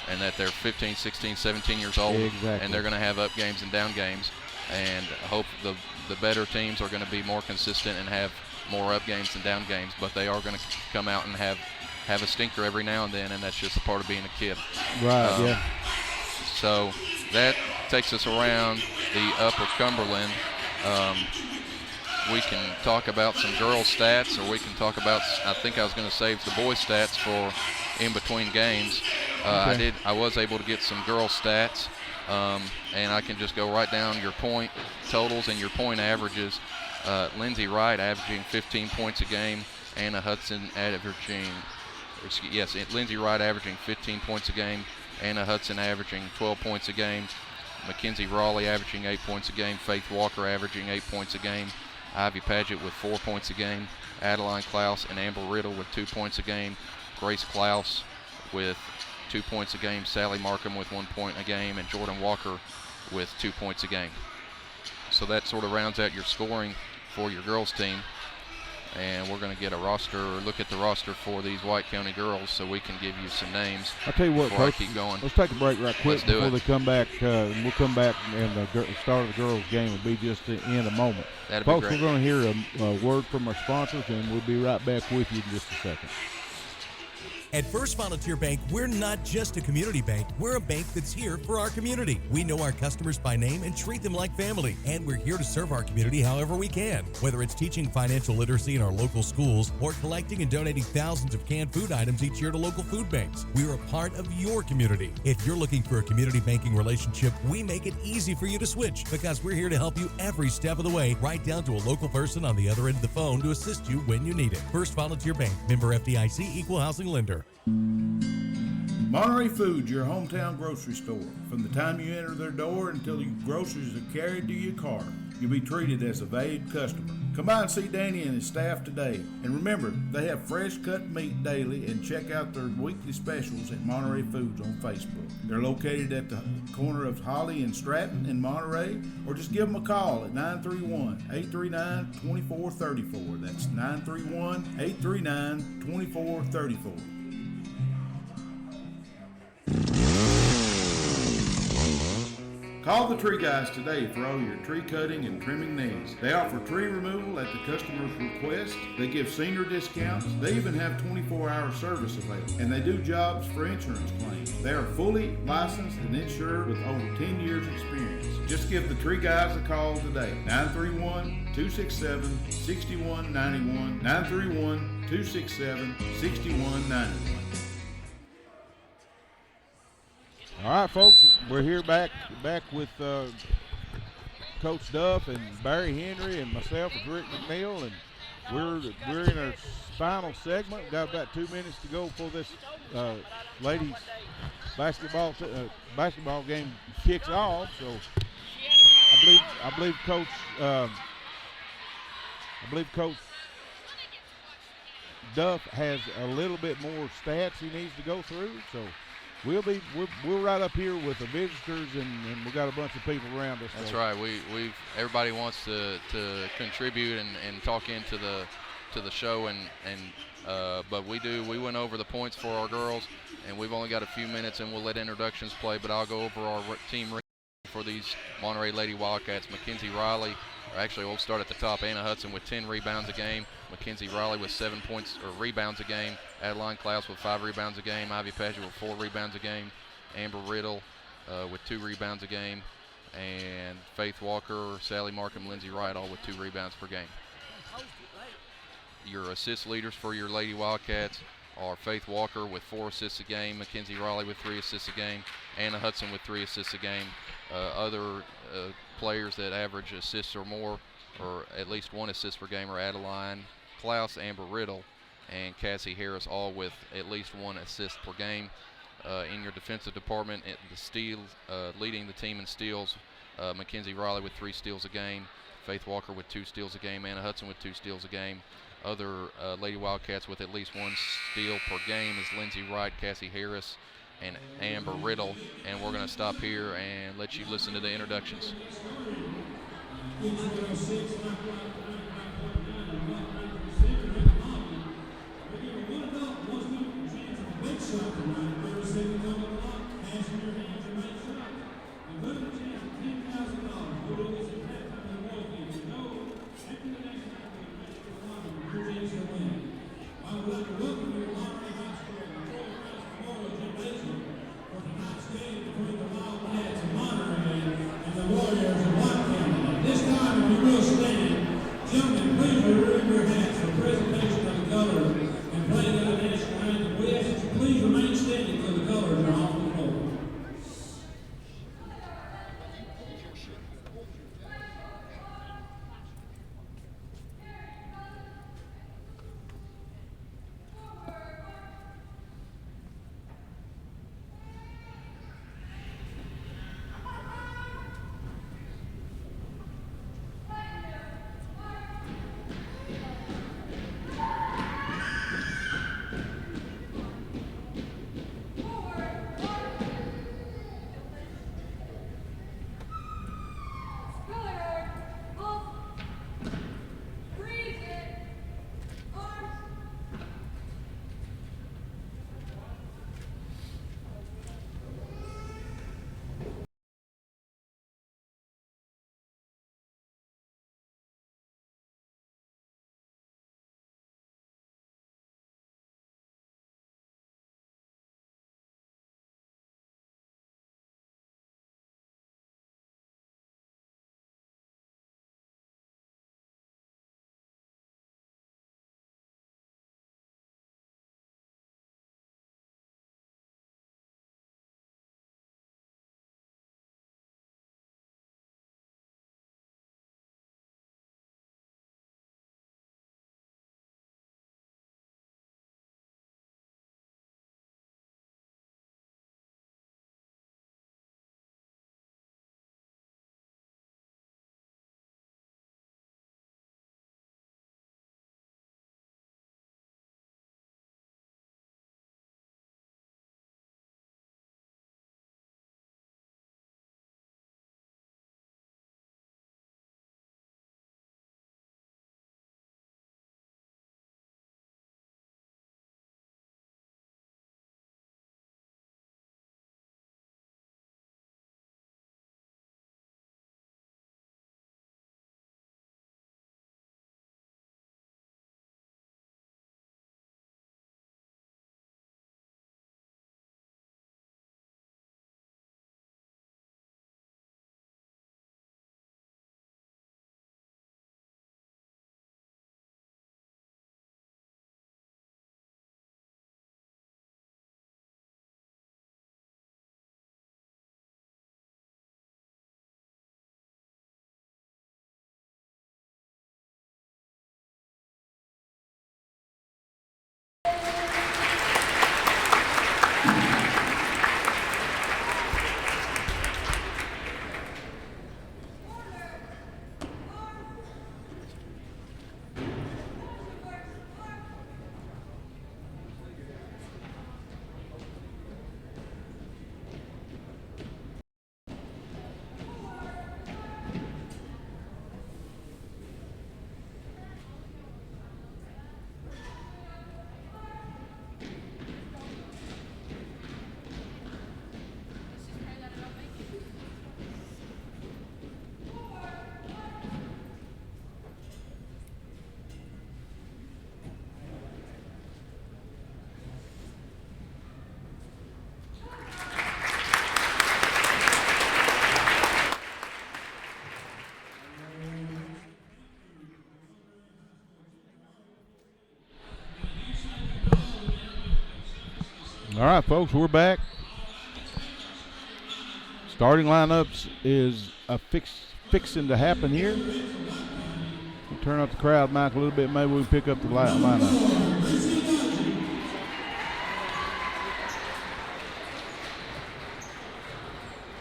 and that they're 15, 16, 17 years old, and they're going to have up games and down games. And I hope the better teams are going to be more consistent and have more up games and down games, but they are going to come out and have a stinker every now and then, and that's just a part of being a kid. Right. Yeah. So that takes us around the Upper Cumberland. We can talk about some girls' stats, or we can talk about, I think I was going to save the boys' stats for in between games. I was able to get some girls' stats, and I can just go right down your point totals and your point averages. Lindsay Wright averaging 15 points a game, Anna Hudson Lindsay Wright averaging 15 points a game, Anna Hudson averaging 12 points a game, Mackenzie Raleigh averaging 8 points a game, Faith Walker averaging 8 points a game, Ivy Paget with 4 points a game, Adeline Klaus and Amber Riddle with 2 points a game, Grace Klaus with 2 points a game, Sally Markham with 1 point a game, and Jordan Walker with 2 points a game. So that sort of rounds out your scoring for your girls team. And we're going to get a roster, or look at the roster for these White County girls, so we can give you some names. I'll tell you what, Coach, I keep going. Let's take a break right quick before they come back. We'll come back, and the start of the girls' game will be just in a moment. That'd Folks, be great. we're going to hear a word from our sponsors, and we'll be right back with you in just a second. At First Volunteer Bank, we're not just a community bank, we're a bank that's here for our community. We know our customers by name and treat them like family, and we're here to serve our community however we can. Whether it's teaching financial literacy in our local schools or collecting and donating thousands of canned food items each year to local food banks, we're a part of your community. If you're looking for a community banking relationship, we make it easy for you to switch, because we're here to help you every step of the way, right down to a local person on the other end of the phone to assist you when you need it. First Volunteer Bank, member FDIC, equal housing lender. Monterey Foods, your hometown grocery store. From the time you enter their door until your groceries are carried to your car, you'll be treated as a valued customer. Come by and see Danny and his staff today. And remember, they have fresh cut meat daily, and check out their weekly specials at Monterey Foods on Facebook. They're located at the corner of Holly and Stratton in Monterey, or just give them a call at 931-839-2434. That's 931-839-2434. Call the Tree Guys today for all your tree cutting and trimming needs. They offer tree removal at the customer's request. They give senior discounts. They even have 24-hour service available. And they do jobs for insurance claims. They are fully licensed and insured with over 10 years experience. Just give the Tree Guys a call today. 931-267-6191. 931-267-6191. All right, folks, we're here back with Coach Duff and Barry Henry and myself and Rick McNeil, and we're in our final segment. We've got about 2 minutes to go before this ladies basketball game kicks off. So I believe Coach Duff has a little bit more stats he needs to go through. So we're right up here with the visitors, and we got a bunch of people around us. That's right. Everybody wants to contribute and talk into the show, but we went over the points for our girls, and we've only got a few minutes, and we'll let introductions play. But I'll go over our team for these Monterey Lady Wildcats. Mackenzie Riley Actually, we'll start at the top. Anna Hudson with 10 rebounds a game. Mackenzie Riley with 7 points or rebounds a game. Adeline Klaus with 5 rebounds a game. Ivy Padgett with 4 rebounds a game. Amber Riddle with 2 rebounds a game. And Faith Walker, Sally Markham, Lindsay Wright all with 2 rebounds per game. Your assist leaders for your Lady Wildcats are Faith Walker with 4 assists a game, Mackenzie Riley with 3 assists a game, Anna Hudson with 3 assists a game. Other players that average assists or more, or at least 1 assist per game, are Adeline Klaus, Amber Riddle, and Cassie Harris, all with at least 1 assist per game. In your defensive department, the steals, leading the team in steals, Mackenzie Riley with 3 steals a game, Faith Walker with 2 steals a game, Anna Hudson with 2 steals a game. Other Lady Wildcats with at least 1 steal per game is Lindsay Wright, Cassie Harris, and Amber Riddle. And we're going to stop here and let you listen to the introductions. All right, folks, we're back. Starting lineups is fixing to happen here. We'll turn up the crowd mic a little bit. Maybe we can pick up the lineup.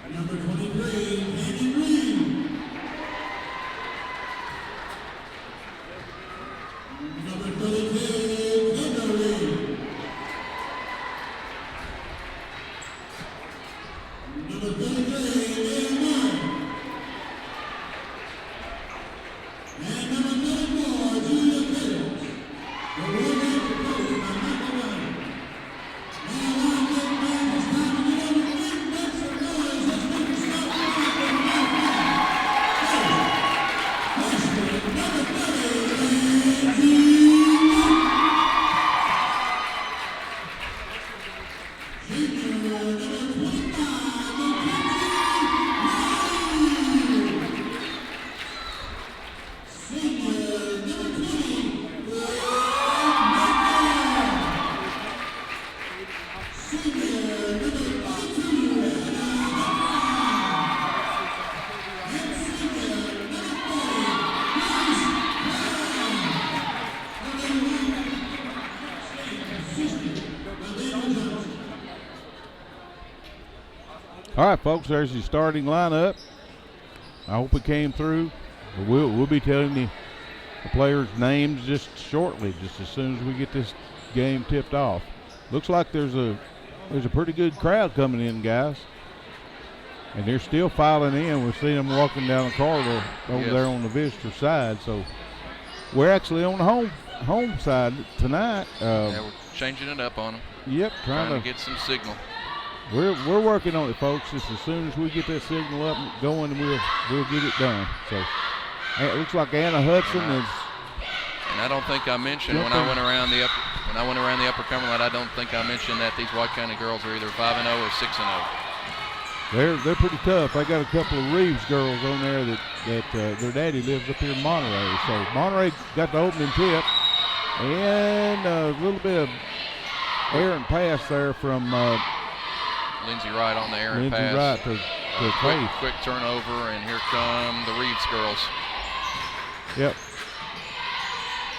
Number 23, Andy Reed. Number 32, Kendall Reed. Number 33, Ian Martin. And number 34, Julia Peters. The women proposed by Michael Ryan. Now on this man, it's time to get on the feet. Make some noise. Let's make it start with number 30, Lindsay Martin. Senior number 25, Senior number 20, Senior number 32, and senior number 40, All right, folks, there's your starting lineup. I hope it came through. We'll be telling you the players' names just shortly, just as soon as we get this game tipped off. Looks like there's a pretty good crowd coming in, guys. And they're still filing in. We're seeing them walking down the corridor over there on the visitor side. So we're actually on the home side tonight. Yeah, we're changing it up on them. Yep, Trying to get some signal. We're working on it, folks. Just as soon as we get that signal up and going, we'll get it done. So it looks like Anna Hudson is. And I don't think I mentioned when I went around the upper Cumberland, I don't think I mentioned that these White County girls are either 5-0 or 6-0. They're pretty tough. They got a couple of Reeves girls on there that their daddy lives up here in Monterey. So Monterey got the opening tip, and a little bit of errant pass there from Lindsay Wright on the errant pass. Lindsay Wright to Faith. Quick turnover, and here come the Reeves girls. Yep.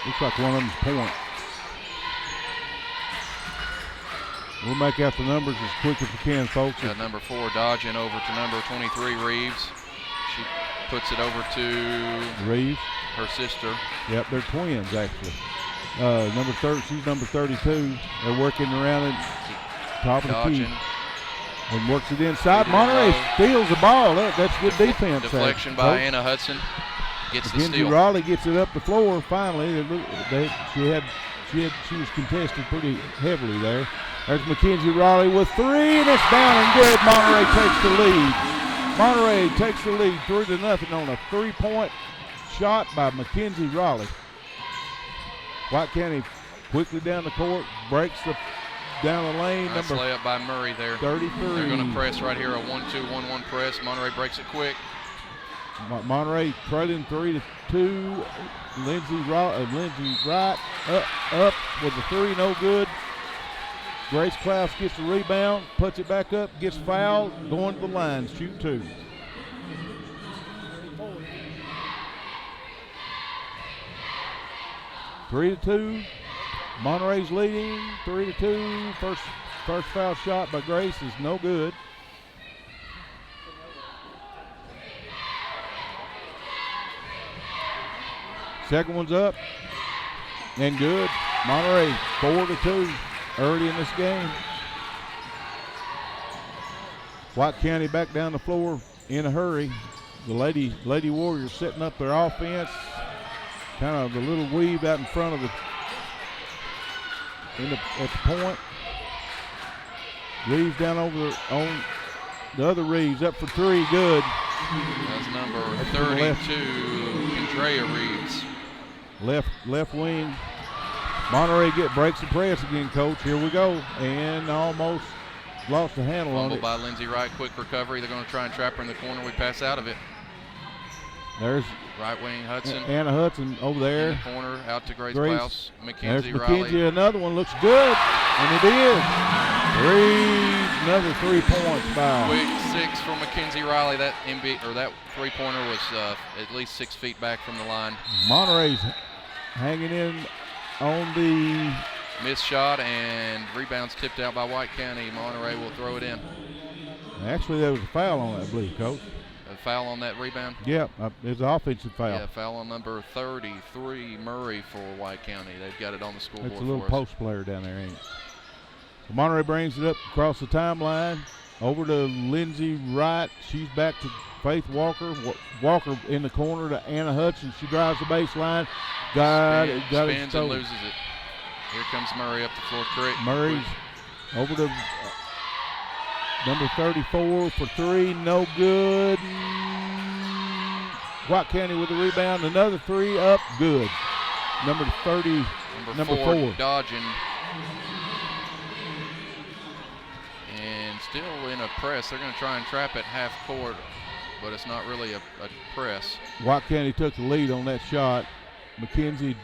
Looks like one of them's point. We'll make out the numbers as quick as we can, folks. Got number 4 dodging over to number 23, Reeves. She puts it over to Reeves, her sister. Yep, they're twins actually. She's number 32. They're working around at top of the key. And works it inside. Monterey steals the ball. That's good defense. Deflection by Anna Hudson. Gets the steal. Raleigh gets it up the floor finally. She was contested pretty heavily there. There's Mackenzie Raleigh with 3, and it's down and good. Monterey takes the lead. Monterey takes the lead 3-0 on a 3-point shot by Mackenzie Raleigh. White County quickly down the court, breaks down the lane. Nice layup by Murray there. 33. They're going to press right here, a 1-2-1-1 press. Monterey breaks it quick. Monterey trailing 3-2. Lindsay Wright up with the 3, no good. Grace Klaus gets the rebound, puts it back up, gets fouled, going to the line, shoot 2. Three to 2. Monterey's leading 3-2. First foul shot by Grace is no good. Second one's up and good. Monterey 4-2 early in this game. White County back down the floor in a hurry. The Lady Warriors setting up their offense. Kind of a little weave out in front of at the point. Reeves down on the other Reeves up for 3, good. That's number 32, Kendra Reeves. Left wing. Monterey breaks the press again, coach. Here we go. And almost lost the handle on it. By Lindsay Wright, quick recovery. They're going to try and trap her in the corner. We pass out of it. There's right wing Hudson. Anna Hudson over there. In the corner, out to Grace Klaus. Mackenzie Riley. Another one looks good, and it is. Another 3 points by. Quick 6 from Mackenzie Riley. That that 3-pointer was at least 6 feet back from the line. Monterey's hanging in on the missed shot, and rebounds tipped out by White County. Monterey will throw it in. Actually, there was a foul on that, I believe, Coach. A foul on that rebound? Yeah, it's an offensive foul. Yeah, foul on number 33, Murray, for White County. They've got it on the scoreboard. It's a little for us. post player down there, ain't it? So Monterey brings it up across the timeline, over to Lindsey Wright. She's back to Faith Walker. Walker in the corner to Anna Hudson. She drives the baseline. Got it spins stolen. and loses it. Here comes Murray up the floor. Correct. Murray's over to number 34 for 3. No good. White County with the rebound. Another 3 up. Good. Number 30. Number 4. Dodging. And still in a press. They're going to try and trap at half court, but it's not really a press. White County took the lead on that shot. McKenzie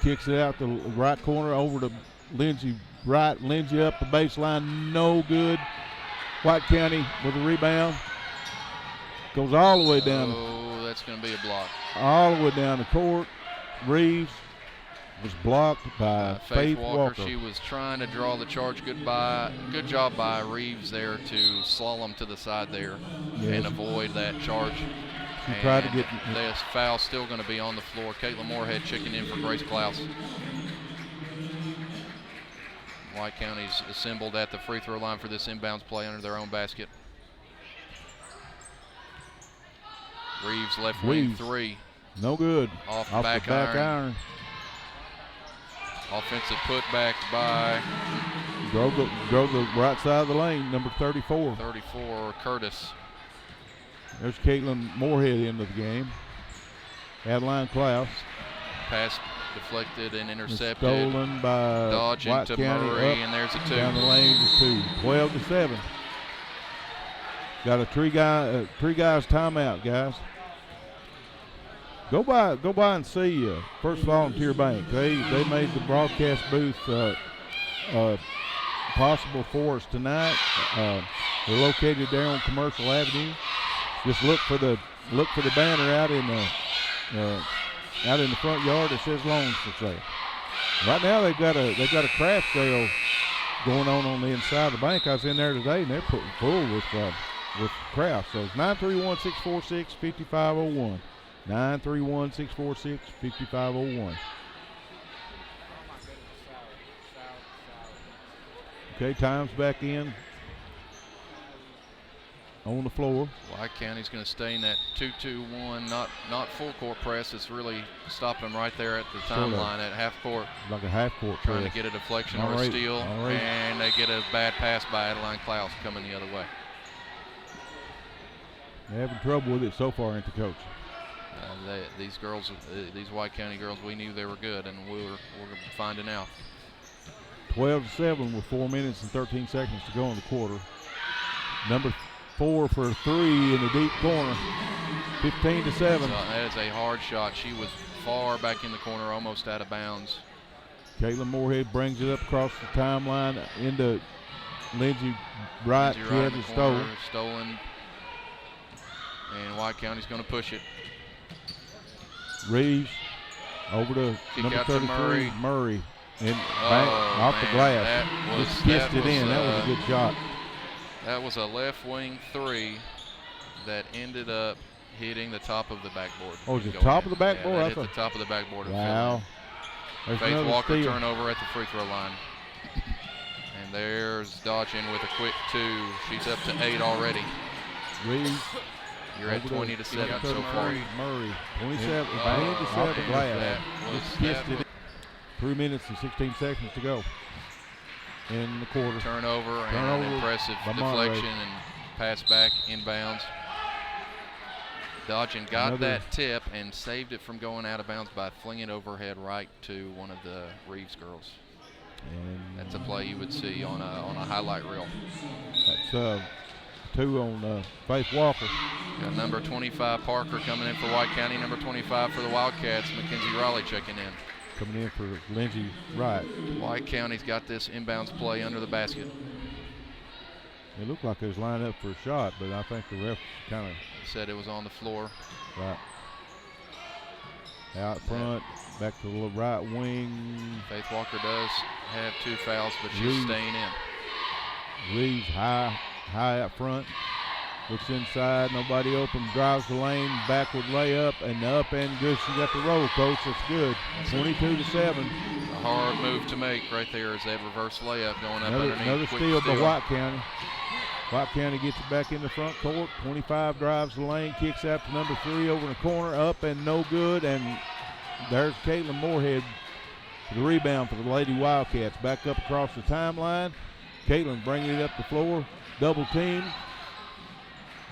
kicks it out the right corner over to Lindsey Wright. Lindsey up the baseline, no good. White County with a rebound. Goes all the way down. Oh, that's going to be a block. All the way down the court. Reeves was blocked by Faith Walker. She was trying to draw the charge. Good job by Reeves there to slalom to the side there and avoid that charge. She tried to get this foul still going to be on the floor. Caitlin Moorhead checking in for Grace Klaus. White County's assembled at the free throw line for this inbounds play under their own basket. Reeves left wing 3. No good. Off the back iron. Offensive putback by. Drove the right side of the lane, number 34. 34, Curtis. There's Caitlin Moorhead into the game. Adeline Klaus. Pass deflected and intercepted. Stolen by Dodging White to County Murray, up, and there's a 2. Down the lane to 2. 12-7. Got a three guys timeout, guys. Go by and see First Volunteer Bank. They made the broadcast booth possible for us tonight. They're located there on Commercial Avenue. Just look for the banner out in the front yard that says loans for sale. Right now they've got a craft sale going on the inside of the bank. I was in there today and they're full with crafts. So it's 931-646-5501. 931-646-5501. Okay, time's back in on the floor. White County's going to stay in that 2-2-1, not full court press. It's really stopping them right there at the timeline at half court. Like a half court trying press. to get a deflection or a steal, and they get a bad pass by Adeline Klaus coming the other way. They're having trouble with it so far, ain't the coach? These girls, these White County girls, we knew they were good, and we're finding out. 12-7 with 4 minutes and 13 seconds to go in the quarter. Number 4 for 3 in the deep corner. 15-7. That is a hard shot. She was far back in the corner, almost out of bounds. Caitlin Moorhead brings it up across the timeline into Lindsey Wright. She has it stolen. And White County's going to push it. Reeves over to Kick number out 33, to Murray. And off the glass. Just kissed it in. That was a good shot. That was a left wing 3 that ended up hitting the top of the backboard. Oh, was it top of the backboard? Yeah, hit the top of the backboard. Wow. Faith Walker turnover at the free throw line. And there's Dodgen with a quick 2. She's up to 8 already. Reeves. You're at 20-7 so far. Murray, 27 off the glass. Just kissed it. 3 minutes and 16 seconds to go in the quarter. Turnover and an impressive deflection and pass back inbounds. Dodgen got that tip and saved it from going out of bounds by flinging overhead right to one of the Reeves girls. And that's a play you would see on a highlight reel. That's 2 on Faith Walker. Got number 25 Parker coming in for White County. Number 25 for the Wildcats, Mackenzie Raleigh checking in. coming in for Lindsey Wright. White County's got this inbounds play under the basket. It looked like it was lined up for a shot, but I think the ref kind of said it was on the floor. Right. Out front, back to the right wing. Faith Walker does have 2 fouls, but she's staying in. Reeves high out front. Looks inside, nobody open, drives the lane, backward layup, and up and good. She got the roll, coach. That's good. 22-7. A hard move to make right there is that reverse layup going up underneath. Another steal by White County. White County gets it back in the front court. 25 drives the lane, kicks out to number 3 over in the corner, up and no good. And there's Caitlin Moorhead for the rebound for the Lady Wildcats. Back up across the timeline. Caitlin bringing it up the floor, double teamed,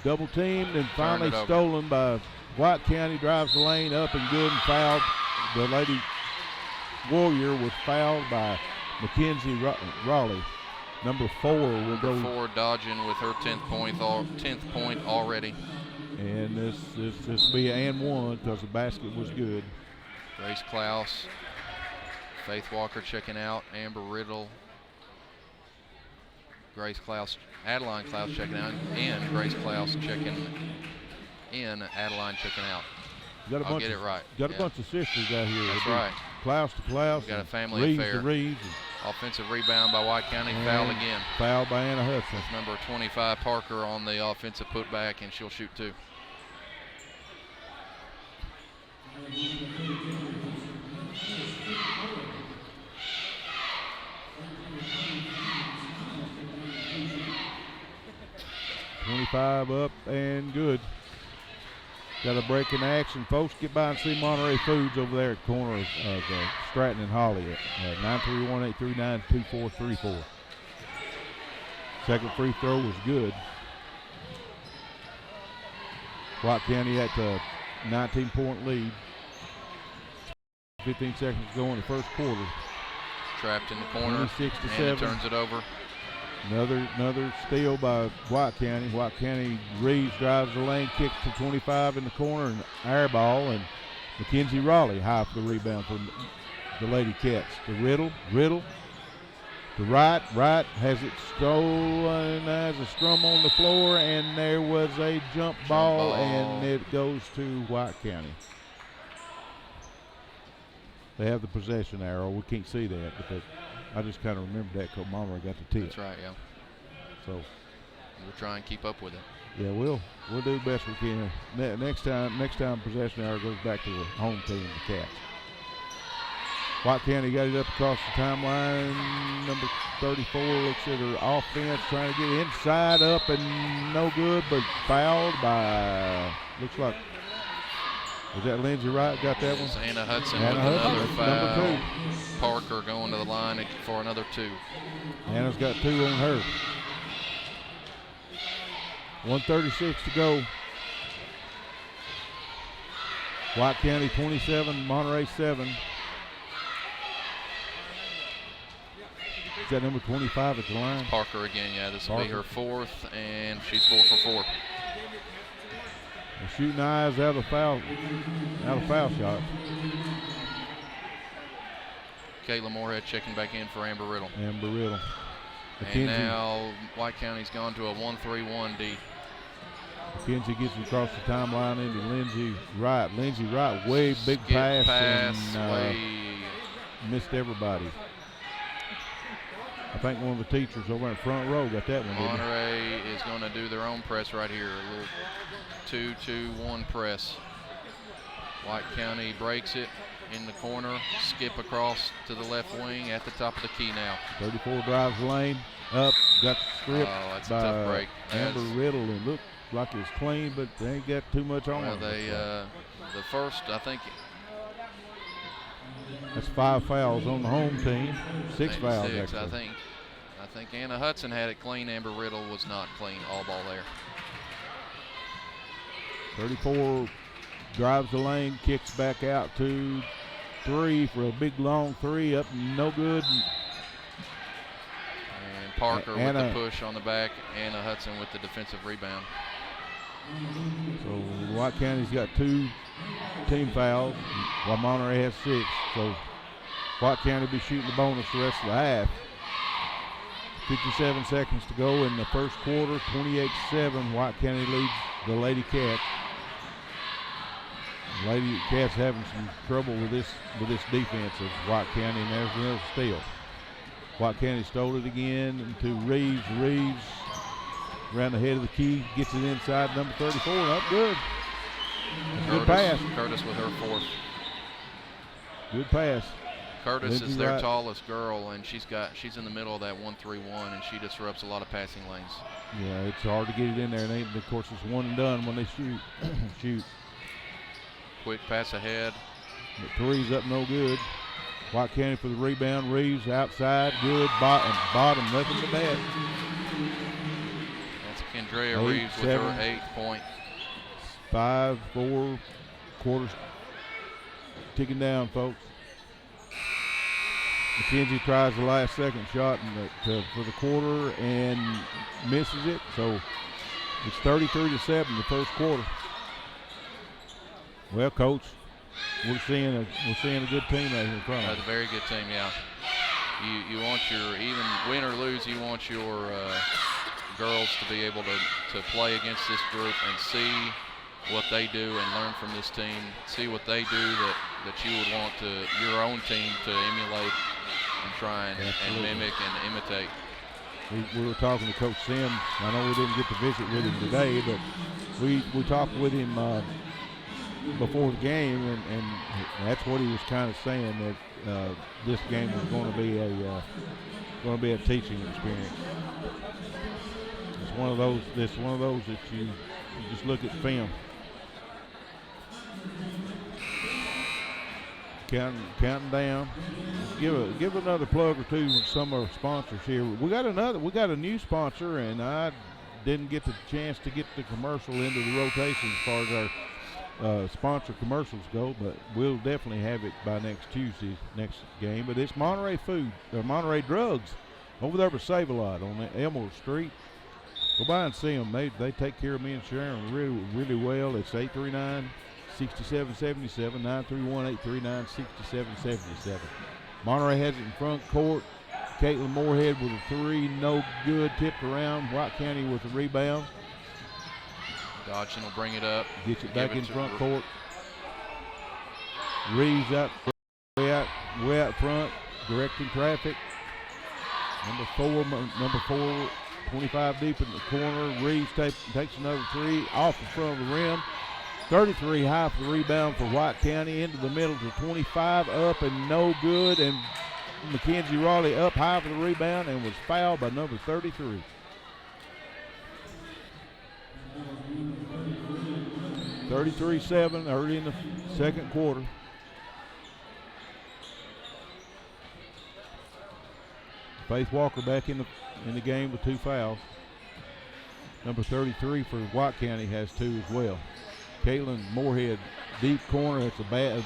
and finally stolen by White County. Drives the lane, up and good, and fouled. The Lady Warrior was fouled by Mackenzie Raleigh. Number 4 will go. Number 4 dodging with her 10th point already. And this will be an and one because the basket was good. Grace Klaus, Faith Walker checking out, Amber Riddle, Grace Klaus, Adeline Klaus checking out, and Grace Klaus checking in, Adeline checking out. I'll get it right. Got a bunch of sisters out here. That's right. Klaus to Klaus. Got a family Reeves affair. to Reeves. Offensive rebound by White County, foul again. Foul by Anna Hudson. That's number 25 Parker on the offensive putback, and she'll shoot 2. $25 up and good. Got a break in action. Folks, get by and see Monterey Foods over there at the corner of Stratton and Holly at 931-839-2434. Second free throw was good. White County had a 19-point lead. 15 seconds to go in the first quarter. Trapped in the corner. 26-7. Turns it over. Another steal by White County. White County Reeves drives the lane, kicks to 25 in the corner, and air ball. And Mackenzie Raleigh high for the rebound for the Lady Cats. To Riddle. To Wright has it stolen. There's a scrum on the floor, and there was a jump ball, and it goes to White County. They have the possession arrow. We can't see that, but I just kind of remember that because Mama got the tip. That's right, yeah. So we'll try and keep up with it. Yeah, we'll do the best we can. Next time possession arrow goes back to the home team, the Cats. White County got it up across the timeline. Number 34 looks at her offense, trying to get inside, up and no good, but fouled by, looks like, was that Lindsey Wright got that one? Anna Hudson with another foul. Number 2. Parker going to the line for another 2. Anna's got 2 on her. 1:36 to go. White County 27, Monterey 7. Is that number 25 at the line? It's Parker again, yeah. This will be her 4th, and she's 4 for 4. The shooting eyes out of foul shot. Caitlin Moorhead checking back in for Amber Riddle. Mackenzie, and now White County's gone to a 1-3-1 D. Mackenzie gets across the timeline into Lindsey Wright. Lindsey Wright, way big Skip pass and missed everybody. I think one of the teachers over in front row got that one. Monterey is going to do their own press right here. A little 2-2-1 press. White County breaks it in the corner, skip across to the left wing at the top of the key now. 34 drives the lane, up, got stripped that's by a tough break. Amber Riddle, and looked like it was clean, but they ain't got too much on it. The first, I think. That's 5 fouls on the home team, 6 fouls actually. I think Anna Hudson had it clean. Amber Riddle was not clean. All ball there. 34 drives the lane, kicks back out to 3 for a big long 3, up no good. And Parker with the push on the back. Anna Hudson with the defensive rebound. So White County's got 2 team fouls, while Monterey has 6. So White County will be shooting the bonus the rest of the half. 57 seconds to go in the first quarter. 28-7. White County leads the Lady Cats. Lady Cats having some trouble with this defense of White County, and there's another steal. White County stole it again to Reeves. Reeves around the head of the key, gets it inside number 34, and up good. Good pass. Curtis with her fourth. Good pass. Curtis is their tallest girl, and she's in the middle of that 1-3-1, and she disrupts a lot of passing lanes. Yeah, it's hard to get it in there, and of course it's one and done when they shoot. Quick pass ahead. The three's up, no good. White County for the rebound. Reeves outside, good. Bottom, nothing but bad. That's Kendrea Reeves with her 8th point. 5-4 quarters ticking down, folks. McKenzie tries the last second shot for the quarter and misses it. So it's 33-7 the first quarter. Well, Coach, we're seeing a good team right here in front of us. That's a very good team, yeah. You want even win or lose, you want your girls to be able to play against this group and see what they do and learn from this team. See what they do that you would want your own team to emulate and try and mimic and imitate. We were talking to Coach Sims. I know we didn't get to visit with him today, but we talked with him before the game, and that's what he was kind of saying, that this game was going to be a teaching experience. It's one of those that you just look at film. Counting down. Give another plug or two to some of our sponsors here. We got a new sponsor, and I didn't get the chance to get the commercial into the rotation as far as our sponsor commercials go, but we'll definitely have it by next game. But it's Monterey Monterey Drugs over there by Save-A-Lot on Elmore Street. Go by and see them. They take care of me and Sharon really, really well. It's 839-6777, 931-839-6777. Monterey has it in front court. Caitlin Moorhead with a three, no good, tipped around. White County with a rebound. Dodson will bring it up. Gets it back in front court. Reeves way out front, directing traffic. Number four, 25 deep in the corner. Reeves takes another three off the front of the rim. 33 high for the rebound for White County, into the middle to 25, up and no good. And Mackenzie Raleigh up high for the rebound and was fouled by number 33. (33-7) early in the second quarter. Faith Walker back in the game with 2 fouls. Number 33 for White County has 2 as well. Caitlin Moorhead, deep corner. It's a bad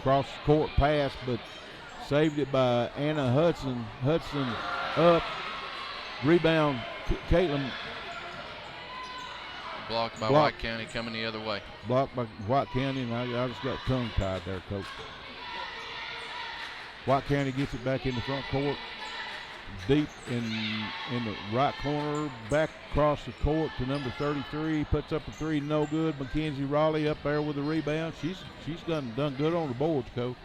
cross court pass, but saved it by Anna Hudson. Hudson up, rebound. Caitlin. Blocked by White County, coming the other way. Blocked by White County, and I just got tongue-tied there, Coach. White County gets it back in the front court. Deep in the right corner, back across the court to number 33. Puts up a three, no good. Mackenzie Raleigh up there with the rebound. She's done good on the boards, Coach.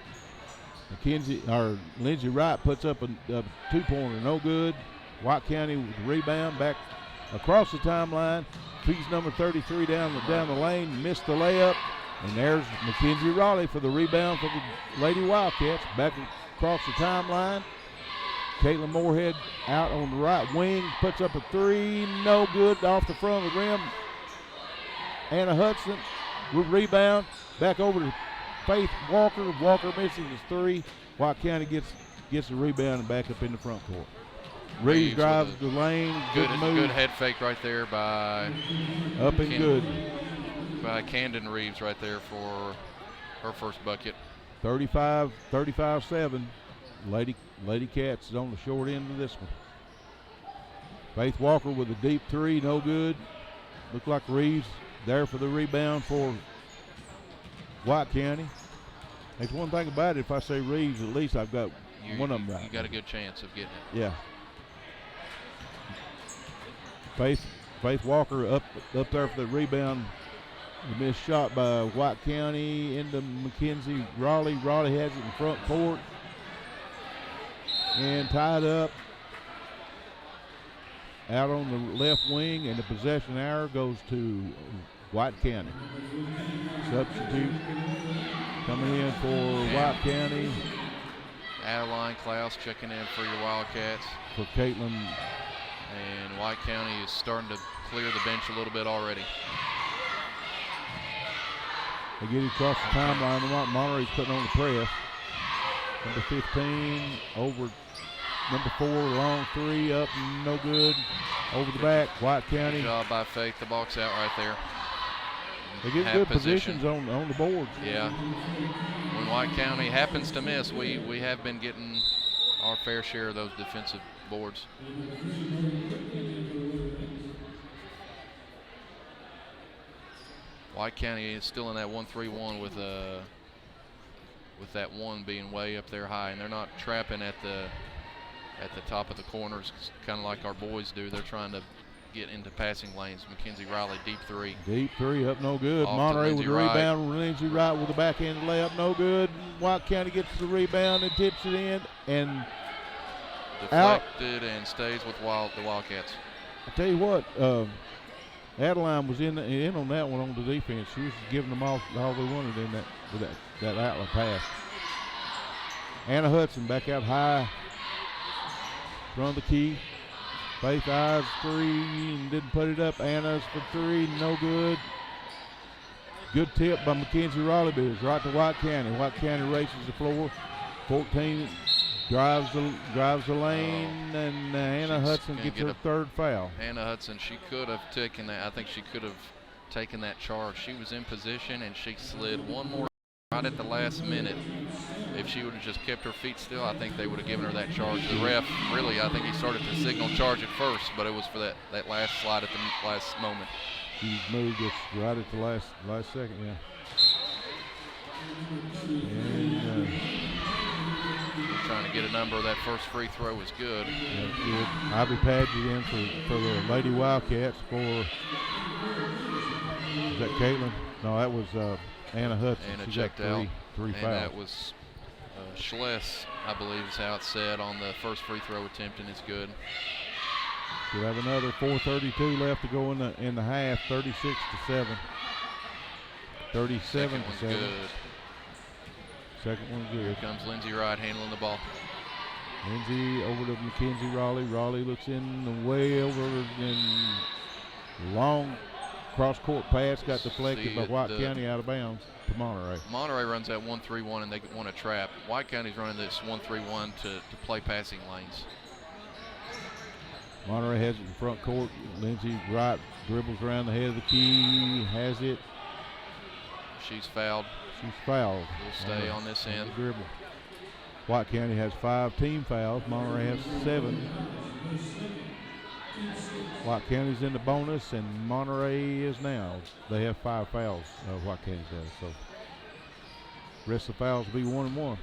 Lindsey Wright puts up a 2-pointer, no good. White County with the rebound, back across the timeline. Feeds number 33 down the lane, missed the layup, and there's Mackenzie Raleigh for the rebound for the Lady Wildcats. Back across the timeline. Caitlin Moorhead out on the right wing, puts up a three, no good, off the front of the rim. Anna Hudson with rebound, back over to Faith Walker. Walker misses his three. White County gets the rebound and back up in the front court. Reeves drives the lane. Good move. Good head fake right there by Camden Reeves right there for her first bucket. 35-7. Lady Cats is on the short end of this one. Faith Walker with a deep three, no good. Looked like Reeves there for the rebound for White County. There's one thing about it. If I say Reeves, at least I've got one of them right. You got a good chance of getting it. Yeah. Faith Walker up there for the rebound. The missed shot by White County into McKenzie Raleigh. Raleigh has it in front court. And tied up. Out on the left wing, and the possession arrow goes to White County. Substitute coming in for White County. Adeline Klaus checking in for your Wildcats. For Caitlin. And White County is starting to clear the bench a little bit already. They get it across the timeline. Monterey's putting on the press. Number 15 over number 4, long three up, no good. Over the back, White County. Good job by Faith. The box out right there. They get good positions on the boards. Yeah. When White County happens to miss, we have been getting our fair share of those defensive boards. White County is still in that 1-3-1 with that one being way up there high, and they're not trapping at the top of the corners, kind of like our boys do. They're trying to get into passing lanes. Mackenzie Riley, deep three. Deep three, up no good. Off Monterey with the Wright. rebound. Lindsey Wright with the backhand layup, no good. White County gets the rebound and tips it in, and deflected and stays with the Wildcats. I tell you what, Adeline was in on that one on the defense. She was giving them all they wanted in that outlet pass. Anna Hudson back out high. Run the key. Faith eyes three and didn't put it up. Anna's for three, no good. Good tip by Mackenzie Raleigh, but it's right to White County. White County races the floor. 14 drives the lane, and Anna Hudson gets her third foul. Anna Hudson, she could have taken that. I think she could have taken that charge. She was in position, and she slid one more right at the last minute. If she would have just kept her feet still, I think they would have given her that charge. The ref, really, I think he started to signal charge at first, but it was for that last slide at the last moment. She moved us right at the last second, yeah. And trying to get a number. That first free throw was good. That's good. Ivy Padgett in for the Lady Wildcats for, is that Caitlin? No, that was Anna Hudson. Anna she checked got three and fouls. that was Schless, I believe is how it said on the first free throw attempt, and it's good. We'll have another 4:32 left to go in the half. 36-7. 37-7. Good. Second one good. Here comes Lindsey Wright handling the ball. Lindsey over to Mackenzie Raleigh. Raleigh looks in way over and long cross-court pass got deflected by White County out of bounds to Monterey. Monterey runs that 1-3-1 and they want to trap. White County's running this 1-3-1 to play passing lanes. Monterey has it in front court. Lindsey Wright dribbles around the head of the key, has it. She's fouled. She's fouled. We'll stay on this end. Dribble. White County has 5 team fouls. Monterey has 7. White County's in the bonus, and Monterey is now. They have 5 fouls. White County does. So, rest of the fouls will be 1-1.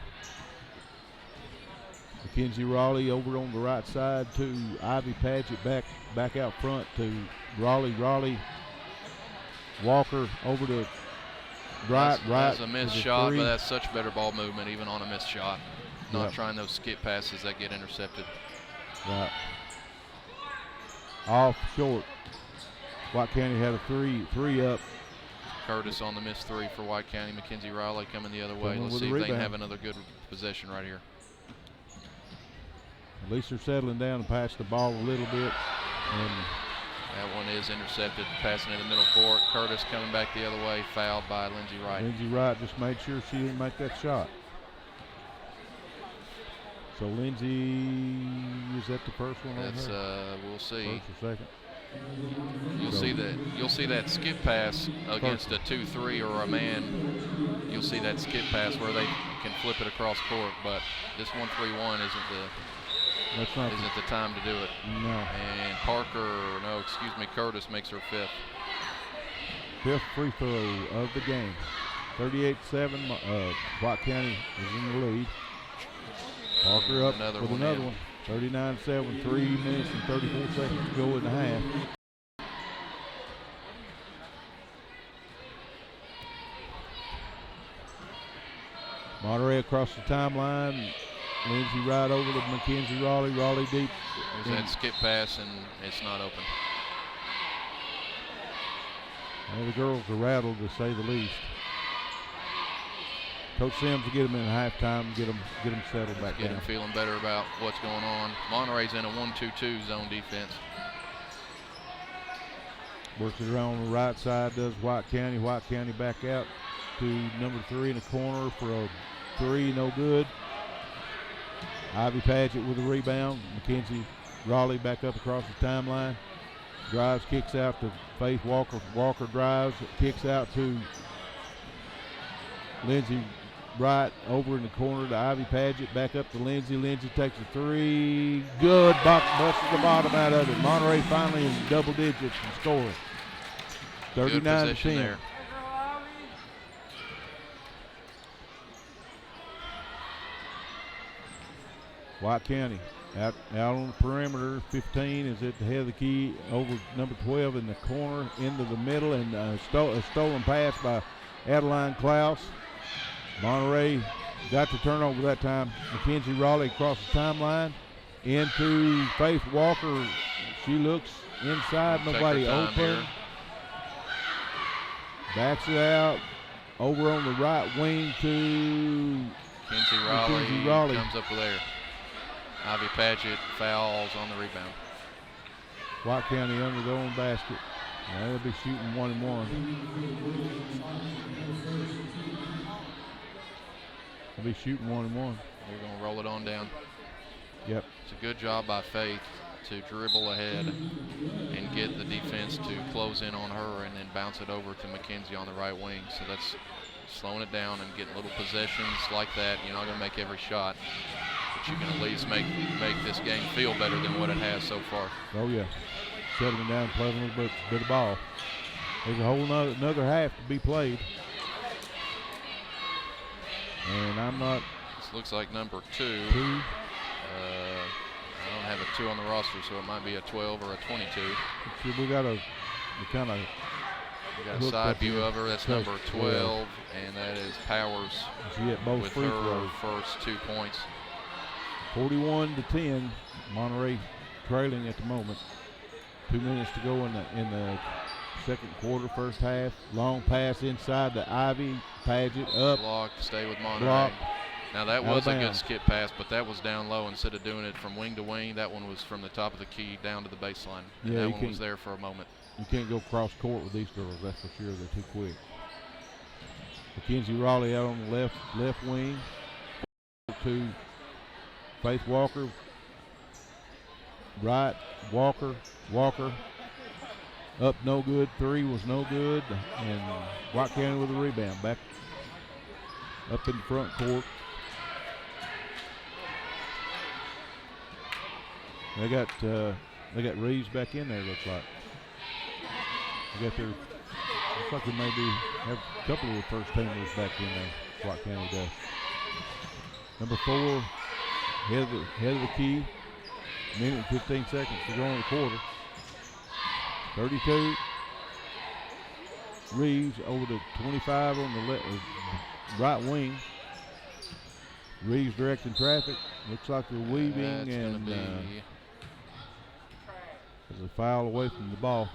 Mackenzie Raleigh over on the right side to Ivy Padgett back out front to Raleigh. Raleigh. Walker over to right. That's a missed shot, but that's such better ball movement even on a missed shot. Not trying those skip passes that get intercepted. Right. Off short. White County had a three up. Curtis on the missed three for White County. Mackenzie Raleigh coming the other way. Let's see if they can have another good possession right here. At least they're settling down and pass the ball a little bit. And that one is intercepted, passing in the middle court. Curtis coming back the other way, fouled by Lindsey Wright. Lindsey Wright just made sure she didn't make that shot. So Lindsey, is that the first one on her? We'll see. First or second? You'll see that skip pass against a 2-3 or a man. You'll see that skip pass where they can flip it across court, but this 1-3-1 isn't the time to do it. No. And Curtis makes her 5th. 5th free throw of the game. 38-7. White County is in the lead. Parker up with another one. 39-7, 3 minutes and 34 seconds to go in the half. Monterey across the timeline. Lindsay right over to Mackenzie Raleigh. Raleigh deep. There's that skip pass, and it's not open. Well, the girls are rattled, to say the least. Coach Sims will get them in halftime, get them settled back Get down. them feeling better about what's going on. Monterey's in a 1-2-2 zone defense. Works it around on the right side, does White County. White County back out to number 3 in the corner for a 3, no good. Ivy Paget with a rebound. Mackenzie Raleigh back up across the timeline. Drives, kicks out to Faith Walker. Walker drives, kicks out to Lindsay Wright over in the corner to Ivy Paget. Back up to Lindsay. Lindsay takes a 3. Good. Busted the bottom out of it. Monterey finally in double digits and scoring. 39-10. There. White County out on the perimeter. 15 is at the head of the key over number 12 in the corner into the middle, and a stolen pass by Adeline Klaus. Monterey got the turnover that time. Mackenzie Raleigh across the timeline into Faith Walker. She looks inside, nobody open. Here. Backs it out over on the right wing to Mackenzie Raleigh comes up with there. Ivy Paget fouls on the rebound. White County under their own basket. Now they'll be shooting 1-1. They'll be shooting 1-1. They're going to roll it on down. Yep. It's a good job by Faith to dribble ahead and get the defense to close in on her and then bounce it over to Mackenzie on the right wing. So that's slowing it down and getting little possessions like that. You're not going to make every shot, but you can at least make this game feel better than what it has so far. Oh, yeah. Settling down, playing a little bit of ball. There's a whole another half to be played. And I'm not. This looks like number 2. I don't have a 2 on the roster, so it might be a 12 or a 22. We got a side view of her. That's number 12, and that is Powers both with free her throws. first 2 points. 41-10. Monterey trailing at the moment. 2 minutes to go in the second quarter, first half. Long pass inside to Ivy Paget up. Block, stay with Monterey. Block. Now that was a good skip pass, but that was down low instead of doing it from wing to wing. That one was from the top of the key down to the baseline. And Yeah, that one was there for a moment. You can't go cross court with these girls, that's for sure. They're too quick. Mackenzie Raleigh out on the left wing to Faith Walker. Right, Walker. Up, no good. 3 was no good. And White County with a rebound. Back up in the front court. They got Reeves back in there, looks like. They got their, looks like they maybe have a couple of the first teamers back in there. White County does. Number 4, head of the key. Minute and 15 seconds to go in the quarter. 32. Reeves over to 25 on the right wing. Reeves directing traffic. Looks like they're weaving, and there's a foul away from the ball.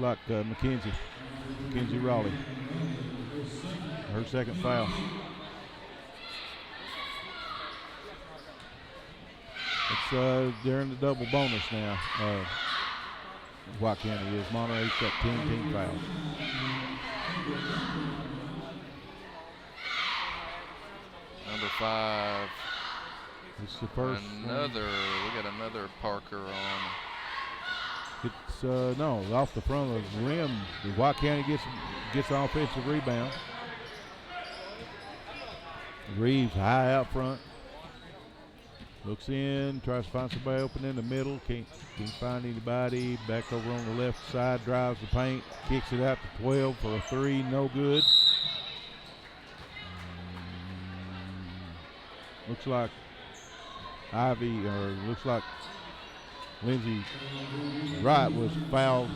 Looks like Mackenzie Raleigh. Her second foul. It's they're in the double bonus now. White County is. Monterey's got 10 team fouls. Number 5. It's the first. We got another Parker on. It's no, off the front of the rim. The White County gets the offensive rebound. Reeves high out front. Looks in, tries to find somebody open in the middle. Can't find anybody. Back over on the left side, drives the paint, kicks it out to 12 for a 3, no good. looks like Ivy, or looks like Lindsey Wright was fouled.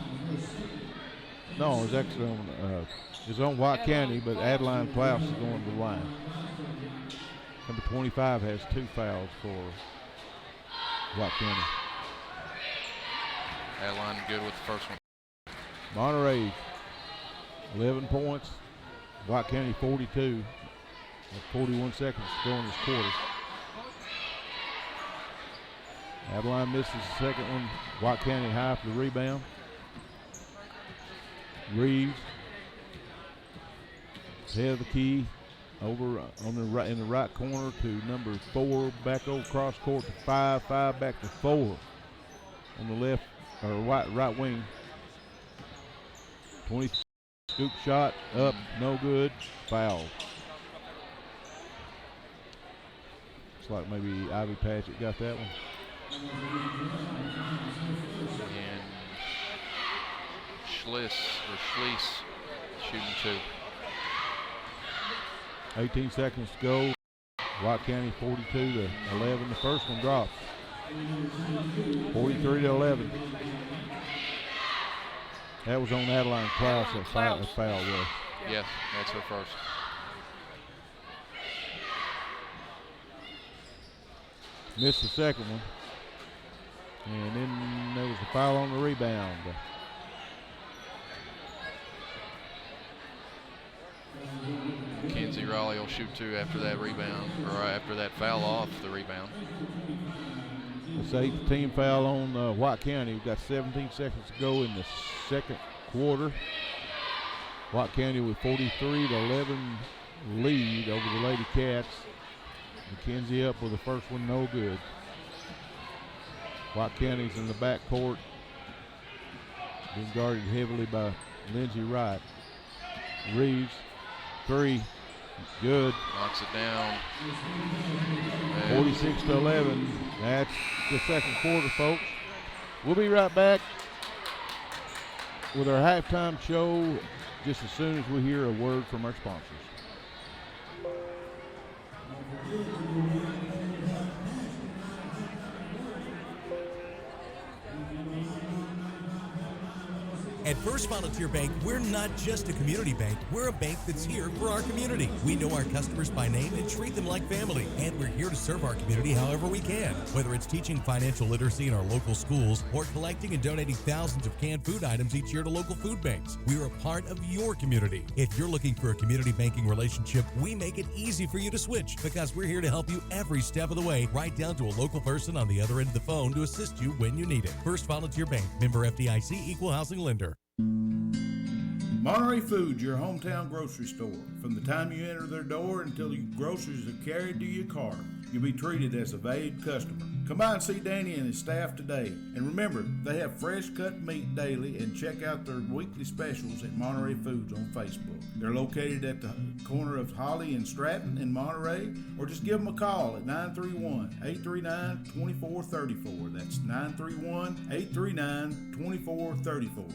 No, it was actually on, it's on White County, but Adeline Foust is going to the line. Number 25 has 2 fouls for White County. Adeline good with the first one. Monterey, 11 points. White County 42. 41 seconds to go in this quarter. Adeline misses the second one. White County high for the rebound. Reeves, head of the key, over on the right in the right corner to number 4, back over cross court to 5, 5 back to 4 on the left or right wing. 20 scoop shot up, no good, foul. Looks like maybe Ivy Patchett got that one. And Schliess shooting 2. 18 seconds to go. White County 42 to 11. The first one drops. 43 to 11. That was on Adeline Klaus. That foul was. Yes, that's her first. Missed the second one. And then there was a foul on the rebound. Kenzie Raleigh will shoot 2 after that rebound, or after that foul off the rebound. It's the 8th team foul on White County. We've got 17 seconds to go in the second quarter. White County with 43 to 11 lead over the Lady Cats. McKenzie up with the first one, no good. White County's in the back court, being guarded heavily by Lindsey Wright. Reeves, 3, good. Knocks it down. 46 to 11. That's the second quarter, folks. We'll be right back with our halftime show just as soon as we hear a word from our sponsors. At First Volunteer Bank, we're not just a community bank, we're a bank that's here for our community. We know our customers by name and treat them like family, and we're here to serve our community however we can. Whether it's teaching financial literacy in our local schools or collecting and donating thousands of canned food items each year to local food banks, we're a part of your community. If you're looking for a community banking relationship, we make it easy for you to switch because we're here to help you every step of the way, right down to a local person on the other end of the phone to assist you when you need it. First Volunteer Bank, member FDIC, equal housing lender. Monterey Foods, your hometown grocery store. From the time you enter their door until your groceries are carried to your car, you'll be treated as a valued customer. Come by and see Danny and his staff today. And remember, they have fresh cut meat daily, and check out their weekly specials at Monterey Foods on Facebook. They're located at the corner of Holly and Stratton in Monterey, or just give them a call at 931-839-2434. That's 931-839-2434.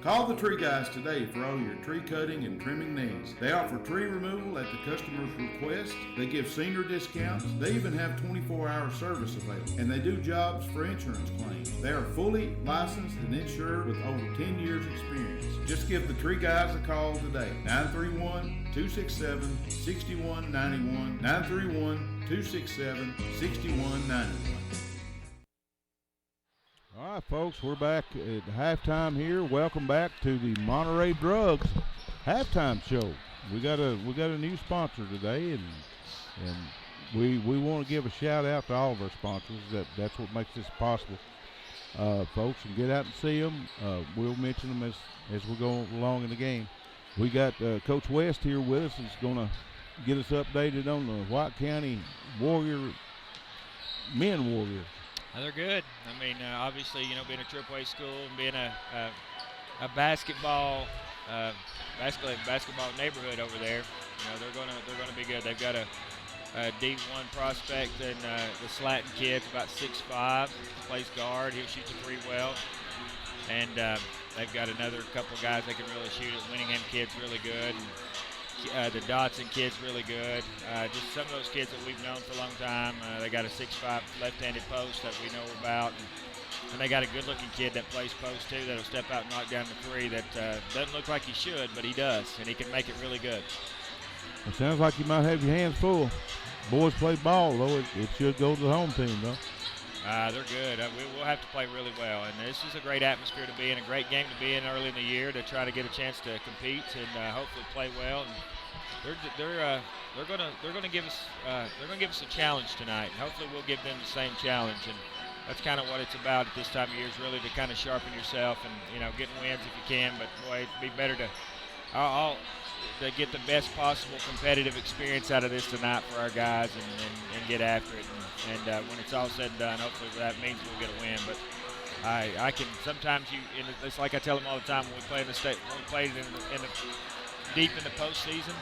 Call the Tree Guys today for all your tree cutting and trimming needs. They offer tree removal at the customer's request. They give senior discounts. They even have 24-hour service available. And they do jobs for insurance claims. They are fully licensed and insured with over 10 years experience. Just give the Tree Guys a call today. 931-267-6191. 931-267-6191. All right, folks, we're back at halftime here. Welcome back to the Monterey Drugs halftime show. We got a new sponsor today, and we want to give a shout out to all of our sponsors. That's what makes this possible, folks. And get out and see them. We'll mention them as we go along in the game. We got Coach West here with us. He's going to get us updated on the White County men Warriors. They're good. I mean, obviously, being a AAA school and being a basketball neighborhood over there, they're gonna be good. They've got a D1 prospect and the Slatton kid, about 6'5", plays guard. He'll shoot the three well, and they've got another couple of guys that can really shoot it. Winningham kid's really good. And, the Dotson kid's really good. Just some of those kids that we've known for a long time. They got a 6'5" left-handed post that we know about. And they got a good-looking kid that plays post, too, that'll step out and knock down the three that doesn't look like he should, but he does, and he can make it really good. It sounds like you might have your hands full. Boys play ball, though. It should go to the home team, though. They're good. We'll have to play really well, and this is a great atmosphere to be in, a great game to be in early in the year to try to get a chance to compete and hopefully play well. And they're going to give us a challenge tonight. Hopefully, we'll give them the same challenge, and that's kind of what it's about at this time of year, is really to kind of sharpen yourself and getting wins if you can. But boy, it'd be better to get the best possible competitive experience out of this tonight for our guys and get after it. And when it's all said and done, hopefully that means we'll get a win. But I can sometimes it's like I tell them all the time when we play in the state, when we played deep in the postseason,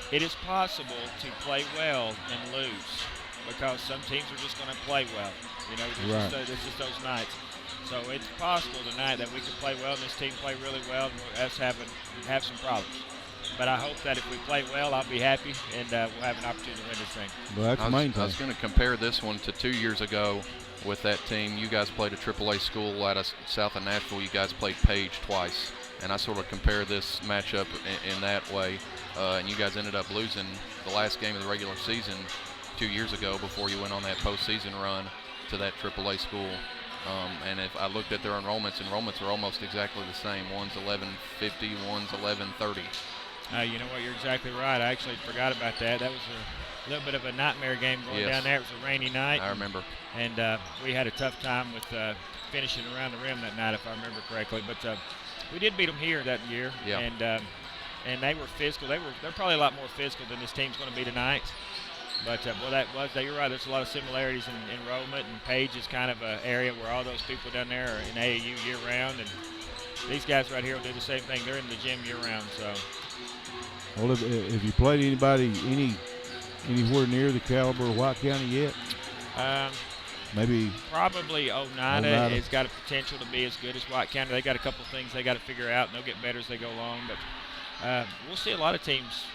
it is possible to play well and lose because some teams are just going to play well. It's just those nights. So it's possible tonight that we can play well and this team play really well and us have some problems. But I hope that if we play well, I'll be happy and we'll have an opportunity to win this thing. Well, that's the main thing. I was going to compare this one to 2 years ago with that team. You guys played a AAA school out of south of Nashville. You guys played Page twice. And I sort of compare this matchup in that way. And you guys ended up losing the last game of the regular season 2 years ago before you went on that postseason run to that AAA school. And if I looked at their enrollments are almost exactly the same. One's 1150, one's 1130. You know what? You're exactly right. I actually forgot about that. That was a little bit of a nightmare game going down there. It was a rainy night. I remember. And we had a tough time with finishing around the rim that night, if I remember correctly. But we did beat them here that year. Yeah. And they were physical. They're probably a lot more physical than this team's going to be tonight. But you're right. There's a lot of similarities in enrollment, and Page is kind of an area where all those people down there are in AAU year-round, and these guys right here will do the same thing. They're in the gym year-round. So, well, have you played anybody anywhere near the caliber of White County yet? Maybe probably Oneida has got a potential to be as good as White County. They got a couple things they got to figure out, and they'll get better as they go along. But we'll see a lot of teams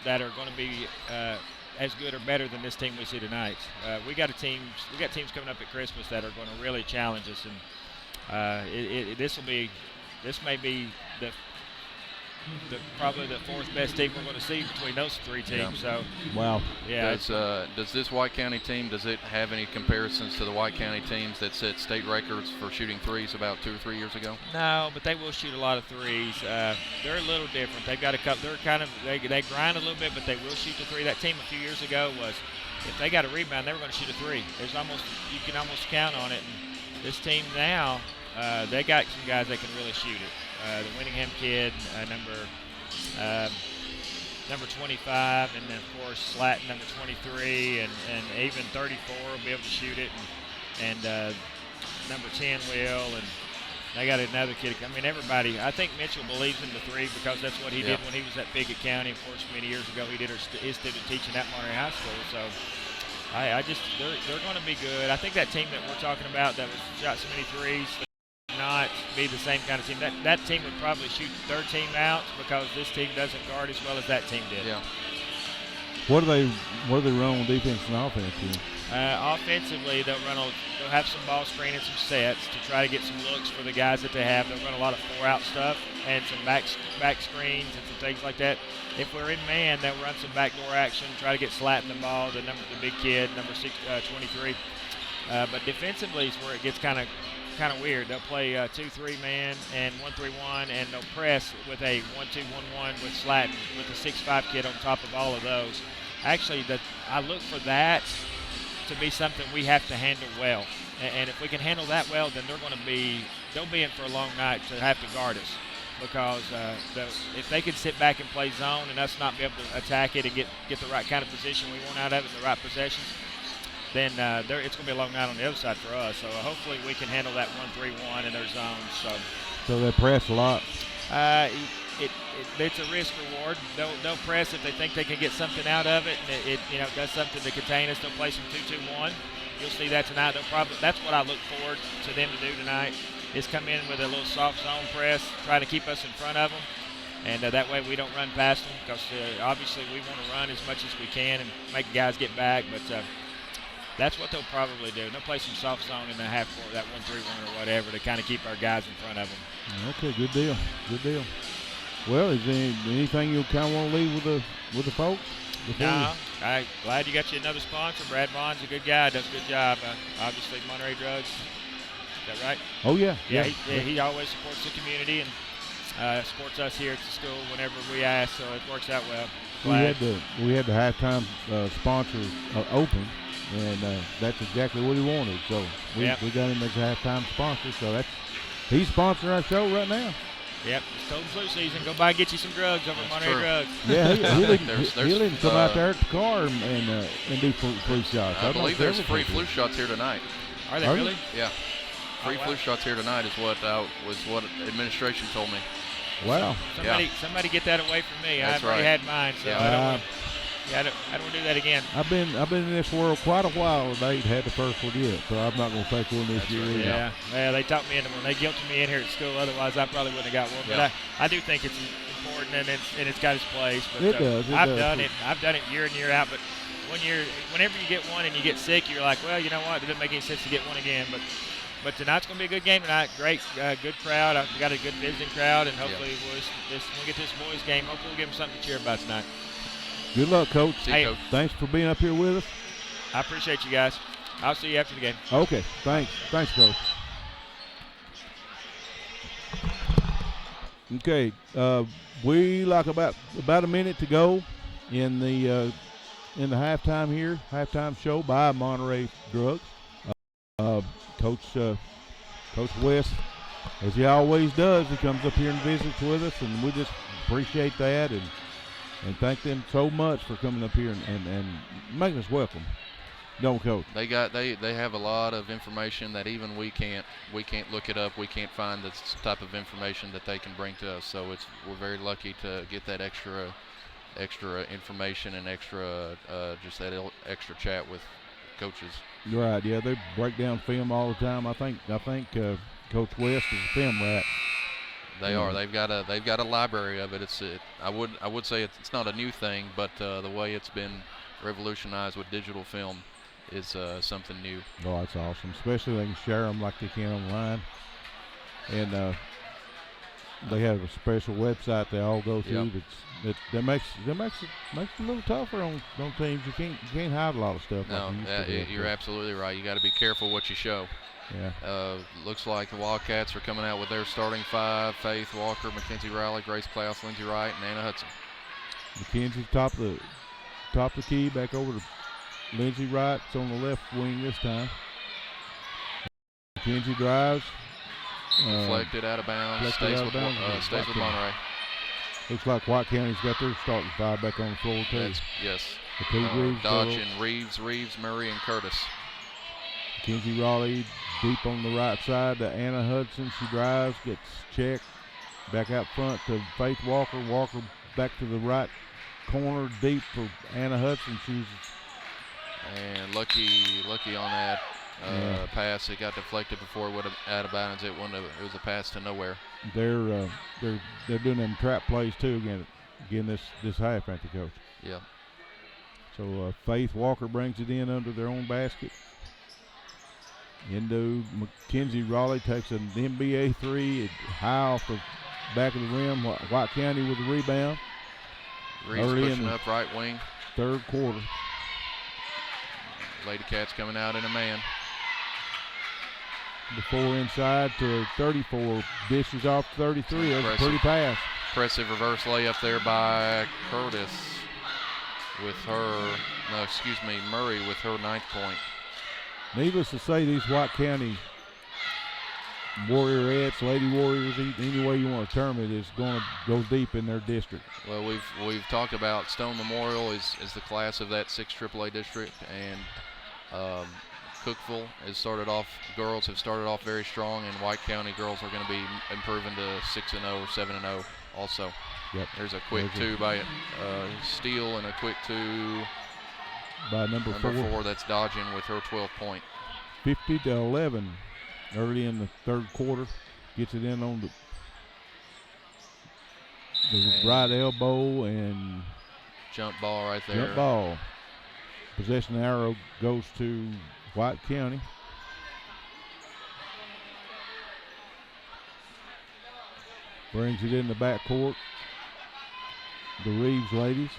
that are going to be as good or better than this team we see tonight. We got teams coming up at Christmas that are going to really challenge us, and this may be probably the fourth best team we're going to see between those three teams. Yeah. So wow. Yeah. Does this White County team, does it have any comparisons to the White County teams that set state records for shooting threes about 2 or 3 years ago? No, but they will shoot a lot of threes. They're a little different. They've got a couple. They grind a little bit, but they will shoot the three. That team a few years ago was, if they got a rebound, they were going to shoot a three. You can almost count on it. And this team now, they got some guys that can really shoot it. The Winningham kid, number 25, and then of course Slatton, number 23, and even 34 will be able to shoot it, and number 10 will, and they got another kid. I mean, everybody. I think Mitchell believes in the three because that's what he did when he was at Piggott County. Of course, many years ago he did his student teaching at Monterey High School. So they're going to be good. I think that team that we're talking about that was shot so many threes. Not be the same kind of team. That team would probably shoot their team out because this team doesn't guard as well as that team did. Yeah. What do they run on defense and offense? Offensively, they'll have some ball screen and some sets to try to get some looks for the guys that they have. They'll run a lot of 4-out stuff and some back screens and some things like that. If we're in man, they'll run some backdoor action, try to get Slatton the ball, the big kid, number 23. But defensively is where it gets kind of weird. They'll play 2-3 man and 1-3-1, and they'll press with a 1-2-1-1 with Slatton with a 6'5" kid on top of all of those. Actually, I look for that to be something we have to handle well. And if we can handle that well, then they'll be in for a long night to have to guard us. Because if they can sit back and play zone and us not be able to attack it and get the right kind of position we want out of it, the right possessions, then it's going to be a long night on the other side for us. So hopefully we can handle that 1-3-1 in their zones. So they press a lot. It's a risk reward. They'll press if they think they can get something out of it, and it does something to contain us. They'll play some 2-2-1. You'll see that tonight. That's what I look forward to them to do tonight. is come in with a little soft zone press, try to keep us in front of them. And that way we don't run past them, because obviously we want to run as much as we can and make guys get back. But that's what they'll probably do. They'll play some soft zone in the half court, that 1-3-1 or whatever, to kind of keep our guys in front of them. Okay, good deal. Good deal. Well, is there anything you kind of want to leave with the folks? No, I'm glad you got you another sponsor. Brad Vaughn's a good guy, does a good job. Obviously, Monterey Drugs. Is that right? Oh, yeah. Yeah, he always supports the community and supports us here at the school whenever we ask, so it works out well. We had the halftime sponsor open, and that's exactly what he wanted. So we got him as a halftime sponsor. So he's sponsoring our show right now. Yep, it's cold flu season. Go by and get you some drugs over at Monterey Drugs. Yeah, he'll even come out there at the car and do flu shots. I believe there's free flu shots here tonight. Are they really? Yeah. Free flu shots here tonight is what administration told me. Wow. Somebody get that away from me. That's I've already had mine, so I don't want to do that again. I've been in this world quite a while. They ain't had the first one yet, so I'm not going to take one this year. Right. Yeah. Well, they talked me into one. They guilted me in here at school. Otherwise, I probably wouldn't have got one. But I do think it's important, and it's got its place. But it does. I've done it. I've done it year in, year out. But whenever you get one and you get sick, you're like, well, you know what? It doesn't make any sense to get one again. But tonight's going to be a good game tonight. Great, good crowd. We got a good visiting crowd, and hopefully we'll get this boys game. Hopefully we'll give them something to cheer about tonight. Good luck, Coach. Coach. Thanks for being up here with us. I appreciate you guys. I'll see you after the game. Okay, thanks, Coach. Okay, we like about a minute to go in the halftime show by Monterey Drugs. Coach West, as he always does, he comes up here and visits with us, and we just appreciate that and thank them so much for coming up here and making us welcome. Don't Coach? They have a lot of information that even we can't look it up. We can't find this type of information that they can bring to us. So we're very lucky to get that extra information and extra chat with coaches. Right, yeah, they break down film all the time. I think Coach West is a film rat. They are. They've got a library of it. I would say it's not a new thing, but the way it's been revolutionized with digital film is something new. Oh, that's awesome. Especially they can share them like they can online, and they have a special website they all go to. Yep. That makes it a little tougher on teams. You can't hide a lot of stuff. No, you're absolutely right. You got to be careful what you show. Yeah. Looks like the Wildcats are coming out with their starting five: Faith Walker, Mackenzie Riley, Grace Klaus, Lindsey Wright, and Anna Hudson. Mackenzie top the key, back over to Lindsey Wright. It's on the left wing this time. Mackenzie drives. Deflected out of bounds. Stays with Monterey. Looks like White County's got their starting five back on the floor too. Yes. The two Dodge and Reeves, Murray, and Curtis. Mackenzie Raleigh deep on the right side to Anna Hudson. She drives, gets checked. Back out front to Faith Walker. Walker back to the right corner, deep for Anna Hudson. And lucky on that pass. It got deflected before it would have out of bounds. It was a pass to nowhere. They're doing them trap plays too again this half, ain't they, Coach? Yeah. So Faith Walker brings it in under their own basket. Into Mackenzie Raleigh takes an NBA three high off the back of the rim. White County with the rebound. Reeves pushing up right wing. Third quarter. Lady Cats coming out in a man. The 4 inside to 34. Dishes off 33. That's a pretty pass. Impressive reverse layup there by Curtis Murray with her 9th point. Needless to say, these White County Warriorettes, Lady Warriors, any way you want to term it, is going to go deep in their district. Well, we've talked about Stone Memorial is the class of that 6 AAA district, and Cookeville girls have started off very strong, and White County girls are going to be improving to 6-0 or 7-0 also. Yep. There's a quick two by Steele and a quick two by number 4. That's Dodgen with her 12th point. 50-11. early in the third quarter. Gets it in on the right elbow and jump ball right there. Jump ball. Possession arrow goes to White County. Brings it in the backcourt. The Reeves ladies.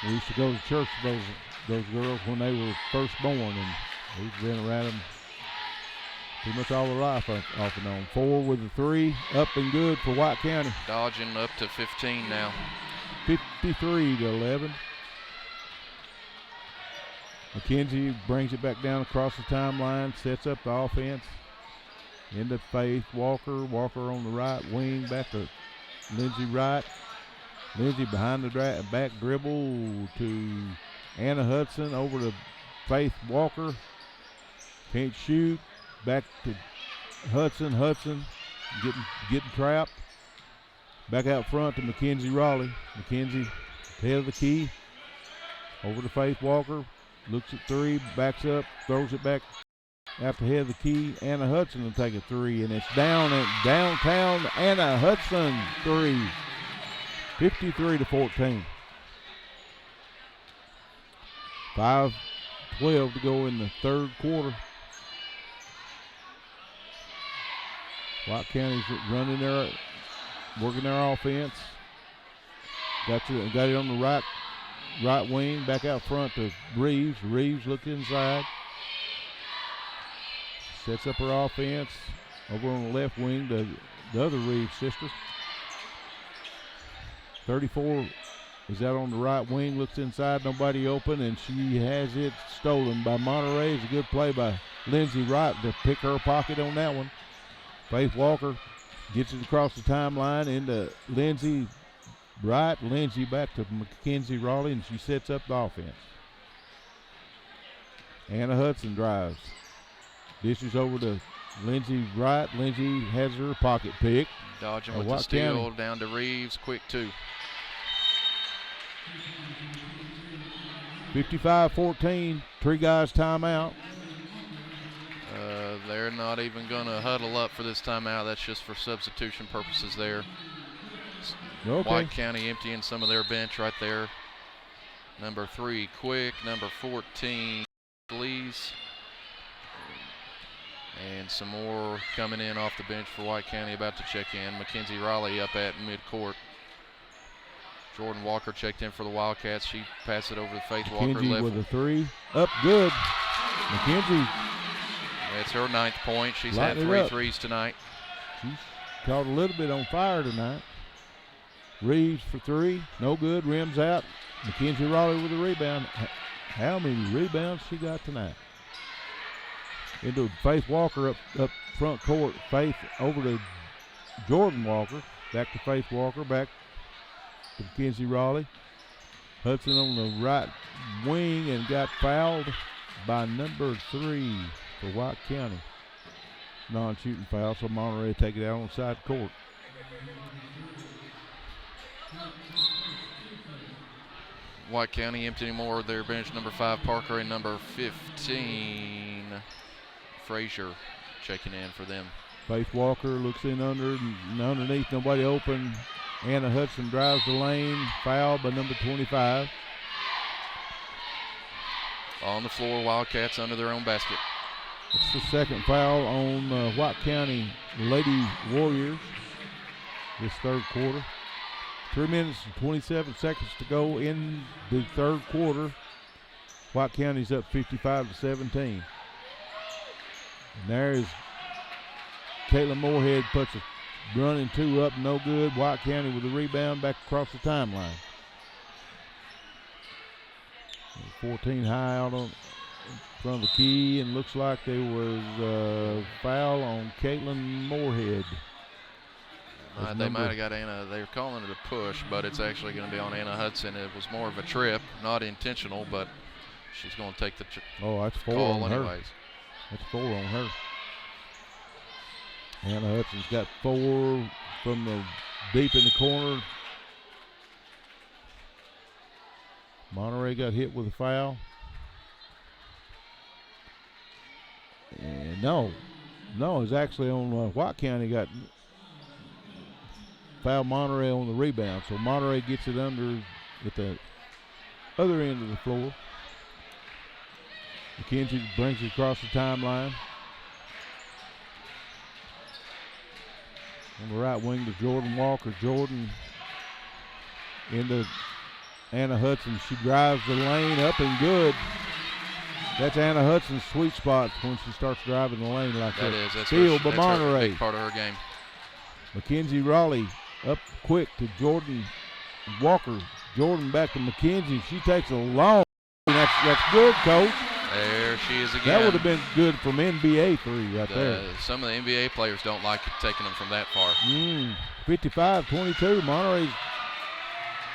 We used to go to church with those girls when they were first born, and we've been around them pretty much all their life off and on. 4 with the 3, up and good for White County. Dodging up to 15 now. 53-11. McKenzie brings it back down across the timeline, sets up the offense. Into Faith Walker. Walker on the right wing, back to Lindsey Wright. Lindsey behind the back dribble to Anna Hudson, over to Faith Walker. Can't shoot. Back to Hudson. Hudson getting trapped. Back out front to Mackenzie Raleigh. Mackenzie head of the key. Over to Faith Walker. Looks at 3, backs up, throws it back after head of the key. Anna Hudson will take a 3, and it's down at downtown. Anna Hudson 3. 53-14. 5:12 to go in the third quarter. White County's running their, working their offense. Got it on the right wing, back out front to Reeves. Reeves look inside. Sets up her offense. Over on the left wing to the other Reeves sister. 34 is out on the right wing, looks inside, nobody open, and she has it stolen by Monterey. It's a good play by Lindsey Wright to pick her pocket on that one. Faith Walker gets it across the timeline into Lindsey Wright. Lindsey back to Mackenzie Raleigh, and she sets up the offense. Anna Hudson drives. Dishes over to Lindsey Wright. Lindsey has her pocket pick. Dodging with the steal down to Reeves. Quick 2. 55-14. 3 guys timeout. They're not even going to huddle up for this timeout. That's just for substitution purposes there. Okay. White County emptying some of their bench right there. Number 3, Quick. Number 14, Lees. And some more coming in off the bench for White County about to check in. Mackenzie Raleigh up at midcourt. Jordan Walker checked in for the Wildcats. She passed it over to Faith Walker. McKenzie with a 3. Up good. McKenzie. It's her 9th point. She's had 3 threes tonight. She's caught a little bit on fire tonight. Reeves for 3. No good. Rims out. Mackenzie Raleigh with a rebound. How many rebounds she got tonight? Into Faith Walker up front court. Faith over to Jordan Walker. Back to Faith Walker. Back to Mackenzie Raleigh. Hudson on the right wing and got fouled by number 3 for White County. Non-shooting foul, so Monterey take it out on the side court. White County emptying more of their bench. Number 5, Parker, and number 15, Frazier, checking in for them. Faith Walker looks in underneath, nobody open. Anna Hudson drives the lane, fouled by number 25. On the floor, Wildcats under their own basket. It's the second foul on White County Lady Warriors this third quarter. 3 minutes and 27 seconds to go in the third quarter. White County's up 55-17. And there is Caitlin Moorhead, puts a running 2 up, no good. White County with a rebound back across the timeline. 14 high out on front of the key, and looks like there was a foul on Caitlin Moorhead. They might have got Anna. They were calling it a push, but it's actually going to be on Anna Hudson. It was more of a trip, not intentional, but she's going to take the that's 4 call on her. anyways. That's 4 on her. Anna Hudson's got 4 from the deep in the corner. Monterey got hit with a foul. No, it's actually on White County got foul Monterey on the rebound. So Monterey gets it under at the other end of the floor. McKenzie brings it across the timeline. On the right wing to Jordan Walker. Jordan into Anna Hudson. She drives the lane up and good. That's Anna Hudson's sweet spot when she starts driving the lane like that. That's Steal by that's Monterey. big part of her game. Mackenzie Raleigh up quick to Jordan Walker. Jordan back to Mackenzie. She takes a long. That's good, Coach. There she is again. That would have been good from NBA three right there. Some of the NBA players don't like taking them from that far. 55-22. Monterey's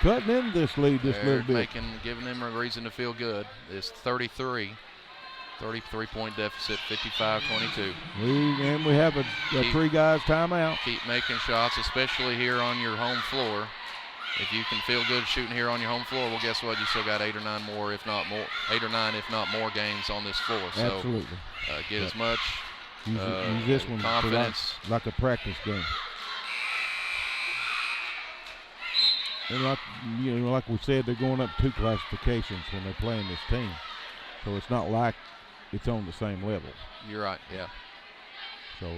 cutting into this lead just a little bit. Giving them a reason to feel good. It's 33-point deficit, 55-22. And we have a three guys timeout. Keep making shots, especially here on your home floor. If you can feel good shooting here on your home floor, well, guess what? You still got 8 or 9 more, if not more games on this floor. So absolutely. Get as much use this one confidence. Like a practice game. And like we said, they're going up 2 classifications when they're playing this team. So it's not like it's on the same level. You're right, yeah. So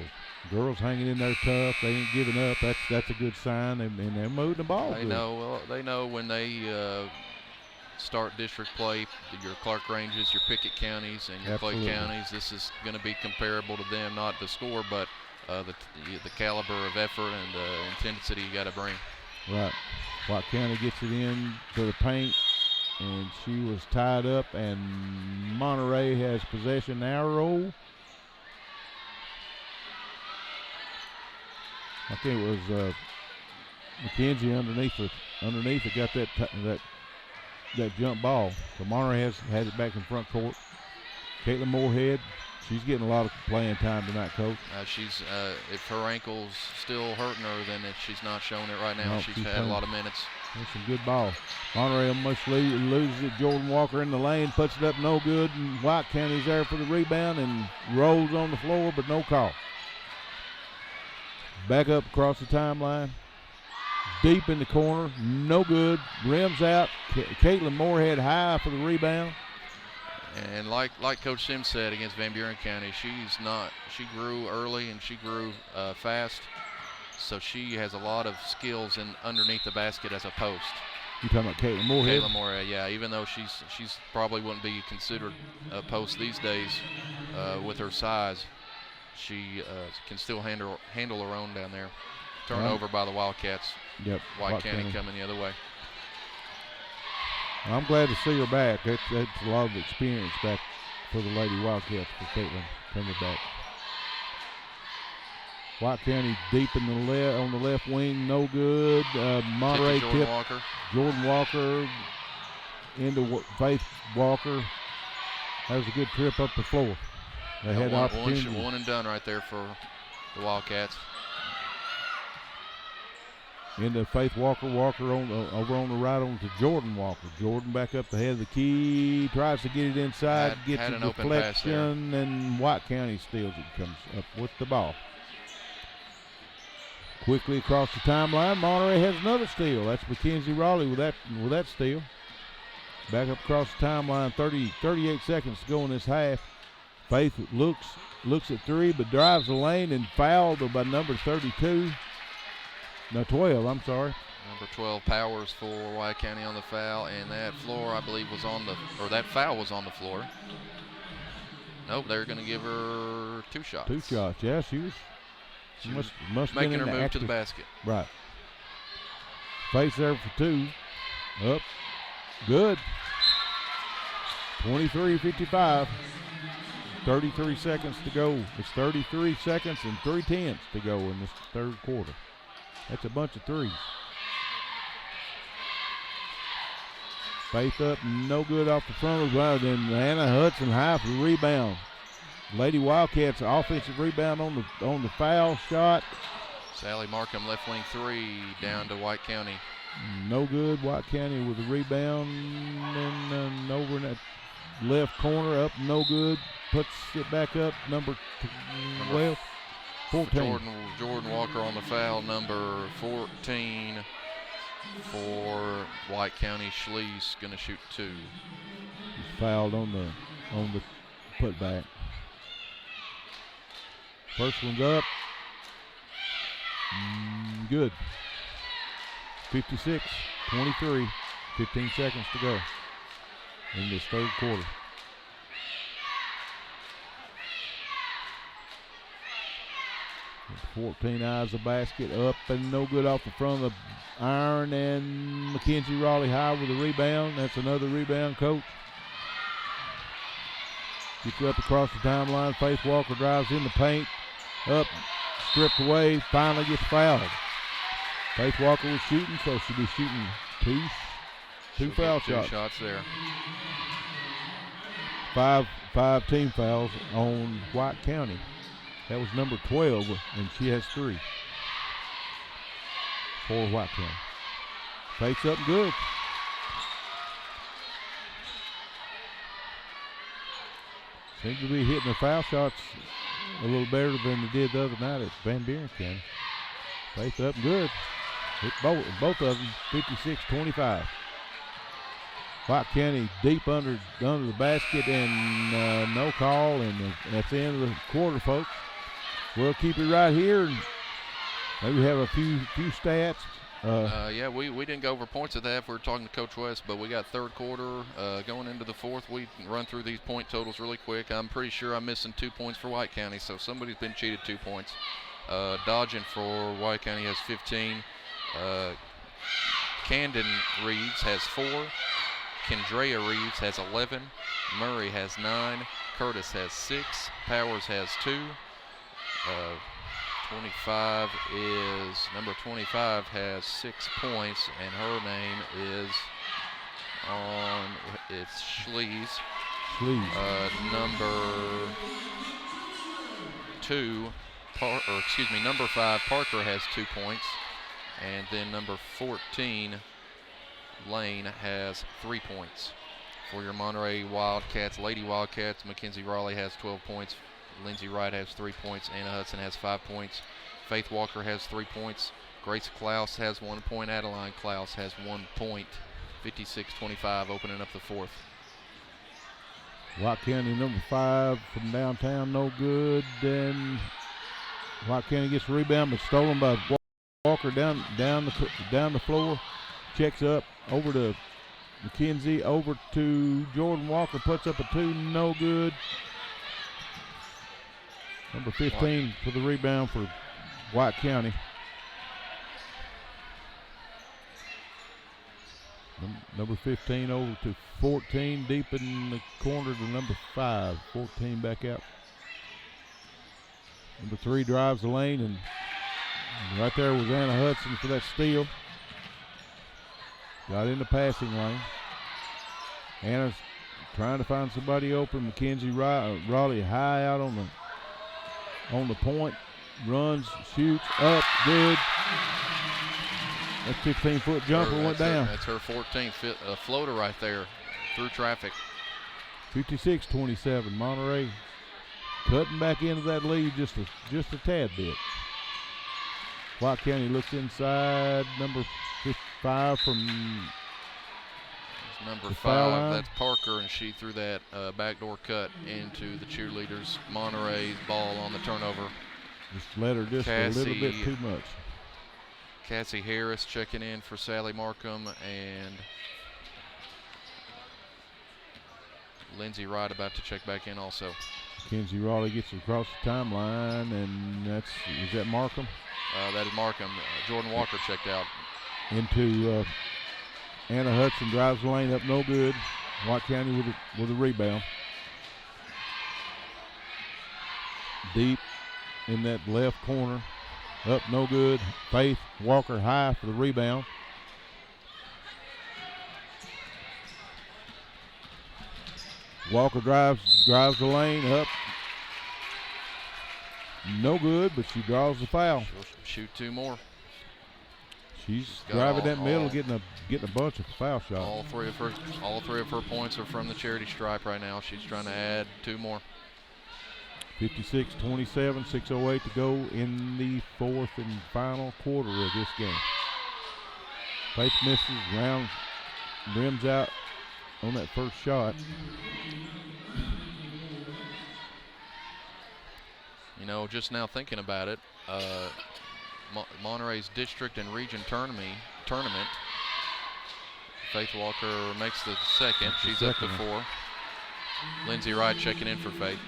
girls hanging in there tough. They ain't giving up. That's a good sign, and they're moving the ball. They know when they start district play, your Clark Ranges, your Pickett counties, and your Absolutely. Clay counties. This is going to be comparable to them, not the score, but the caliber of effort and intensity you got to bring. Right. White County gets it in to the paint, and she was tied up, and Monterey has possession arrow. I think it was McKenzie underneath it got that jump ball. So Monterey has it back in front court. Caitlin Moorhead, she's getting a lot of playing time tonight, Coach. She's if her ankle's still hurting her, then she's not showing it right now. No, she's had a lot of minutes. That's some good ball. Monterey almost loses it. Jordan Walker in the lane, puts it up, no good. And White County's there for the rebound and rolls on the floor, but no call. Back up across the timeline. Deep in the corner, no good. Rims out. Caitlin Moorhead high for the rebound. And like Coach Sims said against Van Buren County, she grew early and she grew fast. So she has a lot of skills in underneath the basket as a post. You talking about Caitlin Moorhead? Caitlin Moorhead, yeah. Even though she's probably wouldn't be considered a post these days with her size, she can still handle her own down there. Turnover by the Wildcats. Yep. White County coming the other way. I'm glad to see her back. That's a lot of experience back for the Lady Wildcats for Caitlin coming back. White County deep in on the left wing, no good. Monterey tip. Jordan Walker into Faith Walker. That was a good trip up the floor. They had opportunity. One and done right there for the Wildcats. Into Faith Walker. Walker over on the right on to Jordan Walker. Jordan back up the head of the key. Tries to get it inside. Gets a deflection, and White County steals it. Comes up with the ball. Quickly across the timeline, Monterey has another steal. That's Mackenzie Raleigh with that steal. Back up across the timeline, 38 seconds to go in this half. Faith looks at three, but drives the lane and fouled by number 32. No, 12, I'm sorry. Number 12 Powers for White County on the foul, and that floor, I believe, that foul was on the floor. Nope, they're going to give her 2 shots. 2 shots, yeah, she must making her move to the basket. Right. Faith there for 2. Up. Good. 23-55. 33 seconds to go. It's 33 seconds and 3/10 to go in this third quarter. That's a bunch of threes. Faith up, no good off the front of the ground. Then Anna Hudson high for the rebound. Lady Wildcats offensive rebound on the foul shot. Sally Markham left wing 3 down to White County. No good. White County with the rebound and over in that left corner up, no good. puts it back up. Number 12, 14. Jordan Walker on the foul, number 14 for White County. Schlees going to shoot 2. He's fouled on the putback. First one's up. Good. 56-23. 15 seconds to go in this third quarter. With 14 eyes the basket, up and no good off the front of the iron, and Mackenzie Raleigh high with a rebound. That's another rebound, coach. Gets up across the timeline. Faith Walker drives in the paint. Up, stripped away, finally gets fouled. Faith Walker was shooting, so she'll be shooting two foul shots. 2 shots there. Five team fouls on White County. That was number 12, and she has 3 for White County. Faith's up and good. Seems to be hitting the foul shots a little better than they did the other night at Van Buren County. Faith up and good. Hit both of them, 56-25. White County deep under the basket, and no call, and that's the end of the quarter, folks. We'll keep it right here, and maybe have a few stats. Yeah, we didn't go over points of that if we were talking to Coach West, but we got third quarter going into the fourth. We can run through these point totals really quick. I'm pretty sure I'm missing 2 points for White County, so somebody's been cheated 2 points. Dodging for White County has 15. Camden Reeves has 4. Kendrea Reeves has 11. Murray has 9. Curtis has 6. Powers has 2. 25 is number 25 has 6 points, and her name is it's Schlees. Number 2, number 5 Parker has 2 points, and then number 14 Lane has 3 points. For your Monterey Wildcats, Lady Wildcats, Mackenzie Raleigh has 12 points. Lindsay Wright has 3 points. Anna Hudson has 5 points. Faith Walker has 3 points. Grace Klaus has 1 point. Adeline Klaus has 1 point. 56-25, opening up the fourth. White County number 5 from downtown, no good. Then White County gets a rebound, but stolen by Walker down the floor. Checks up over to McKenzie, over to Jordan Walker, puts up a 2, no good. Number 15 for the rebound for White County. Number 15 over to 14, deep in the corner to number 5. 14 back out. Number 3 drives the lane, and right there was Anna Hudson for that steal. Got in the passing lane. Anna's trying to find somebody open. Mackenzie Raleigh high out on the point. Runs, shoots, up, good. That 15-foot jumper went down. That's her 14th floater right there through traffic. 56-27. Monterey cutting back into that lead just a tad bit. White County looks inside. Number 5 from number 5. That's Parker, and she threw that backdoor cut into the cheerleaders. Monterey's ball on the turnover. Just let her a little bit too much. Cassie Harris checking in for Sally Markham, and Lindsay Wright about to check back in also. Mackenzie Raleigh gets across the timeline, and is that Markham? That is Markham. Jordan Walker checked out. Into Anna Hudson, drives the lane up, no good. White County with a rebound. Deep in that left corner. Up, no good. Faith Walker high for the rebound. Walker drives the lane up. No good, but she draws the foul. She'll shoot 2 more. She's driving that middle, getting a bunch of foul shots. All three of her points are from the charity stripe right now. She's trying to add 2 more. 56-27, 6:08 to go in the fourth and final quarter of this game. Faith misses, rims out on that first shot. You know, just now thinking about it, Monterey's district and region tournament, Faith Walker makes the second. She's up to 4. Lindsay Wright checking in for Faith.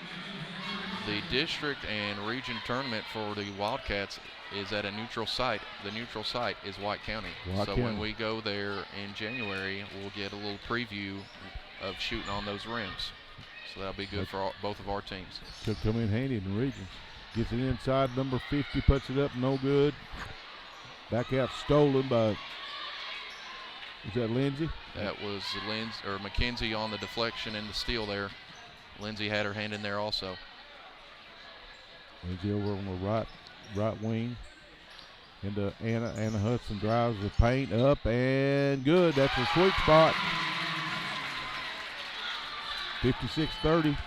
The district and region tournament for the Wildcats is at a neutral site. The neutral site is White County. When we go there in January, we'll get a little preview of shooting on those rims. So that'll be good for both of our teams. Could come in handy in the regions. Gets it inside, number 50, puts it up, no good. Back out, stolen by, is that Lindsay? That was Mackenzie on the deflection and the steal there. Lindsay had her hand in there also. Lindsay over on the right wing. Into Anna. Anna Hudson drives the paint up and good. That's a sweet spot. 56-30.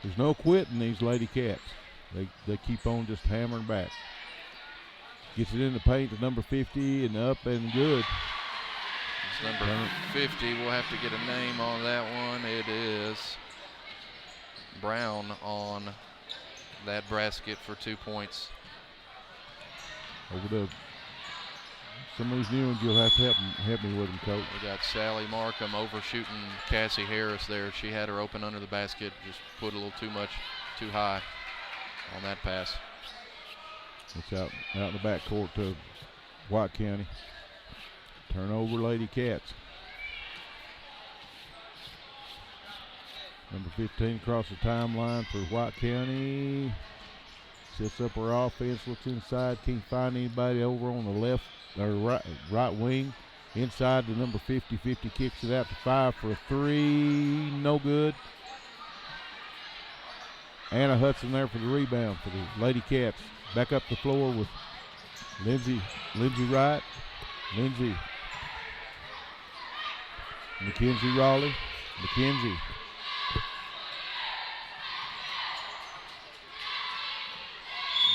There's no quitting these Lady Cats. They keep on just hammering back. Gets it in the paint to number 50 and up and good. It's number 50. We'll have to get a name on that one. It is Brown on that basket for 2 points. Over to some of these new ones, you'll have to help me with them, Coach. We got Sally Markham overshooting Cassie Harris there. She had her open under the basket, just put a little too high on that pass. It's out in the back court to White County. Turnover, Lady Cats. Number 15 across the timeline for White County. Sets up her offense, looks inside, can't find anybody over on the left or right wing. Inside to number 50. 50 kicks it out to 5 for a 3. No good. Anna Hudson there for the rebound for the Lady Cats. Back up the floor with Lindsay Wright. Lindsay. Mackenzie Raleigh. Mackenzie.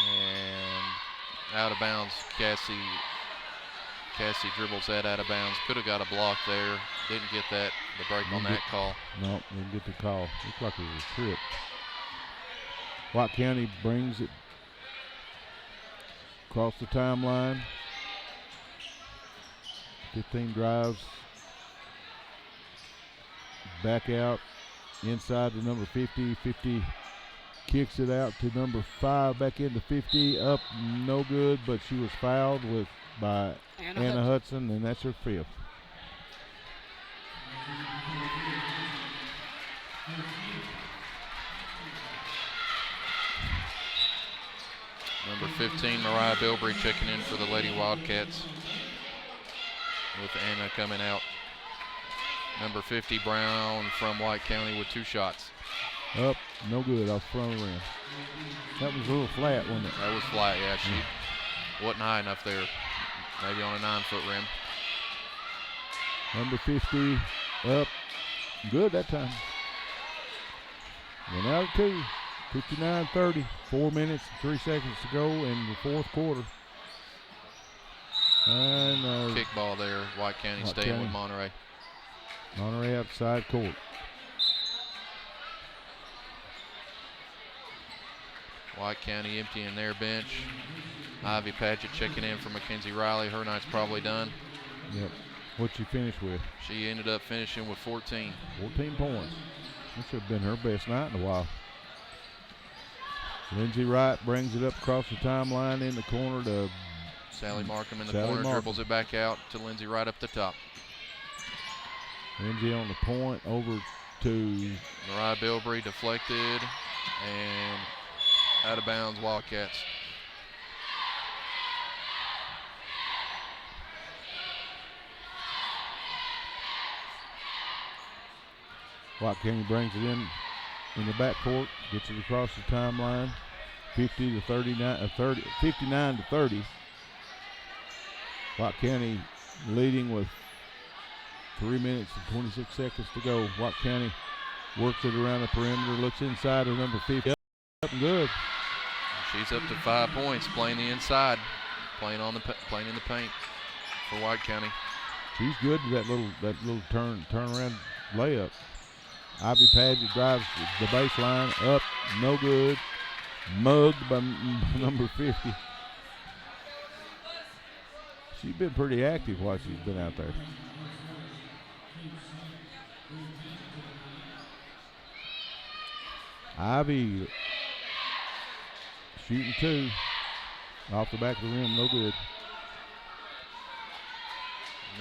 And out of bounds, Cassie dribbles that out of bounds. Could have got a block there. Didn't get the break on that call. No, didn't get the call. Looked like it was a trip. White County brings it across the timeline. 15 drives. Back out. Inside to number 50. 50 kicks it out to number 5. Back into 50. Up, no good, but she was fouled by Anna Hudson, and that's her 5th. Number 15, Mariah Bilbrey checking in for the Lady Wildcats with Anna coming out. Number 50, Brown from White County with 2 shots. Up, no good, off front of the rim. That was a little flat, wasn't it? That was flat, yeah. She wasn't high enough there. Maybe on a 9-foot rim. Number 50, up, good that time. Went out of 2. 59-30, 4 minutes and 3 seconds to go in the fourth quarter. And kick ball there. White County staying with Monterey. Monterey outside court. White County emptying their bench. Ivy Patchett checking in for Mackenzie Riley. Her night's probably done. Yep. What'd she finish with? She ended up finishing with 14. 14 points. This should have been her best night in a while. Lindsay Wright brings it up across the timeline in the corner to Sally Markham in the corner, dribbles it back out to Lindsay right up the top. Lindsay on the point, over to Mariah Bilbrey, deflected, and out of bounds, Wildcats. White County brings it in the backcourt, gets it across the timeline, 59 to 30. White County leading with 3 minutes and 26 seconds to go. Watt County works it around the perimeter, looks inside to number 50. Up and good. She's up to 5 points, playing the inside, playing in the paint for White County. She's good to that little turnaround layup. Ivy Paget drives the baseline up, no good. Mugged by number 50. She's been pretty active while she's been out there. Ivy shooting 2 off the back of the rim, no good.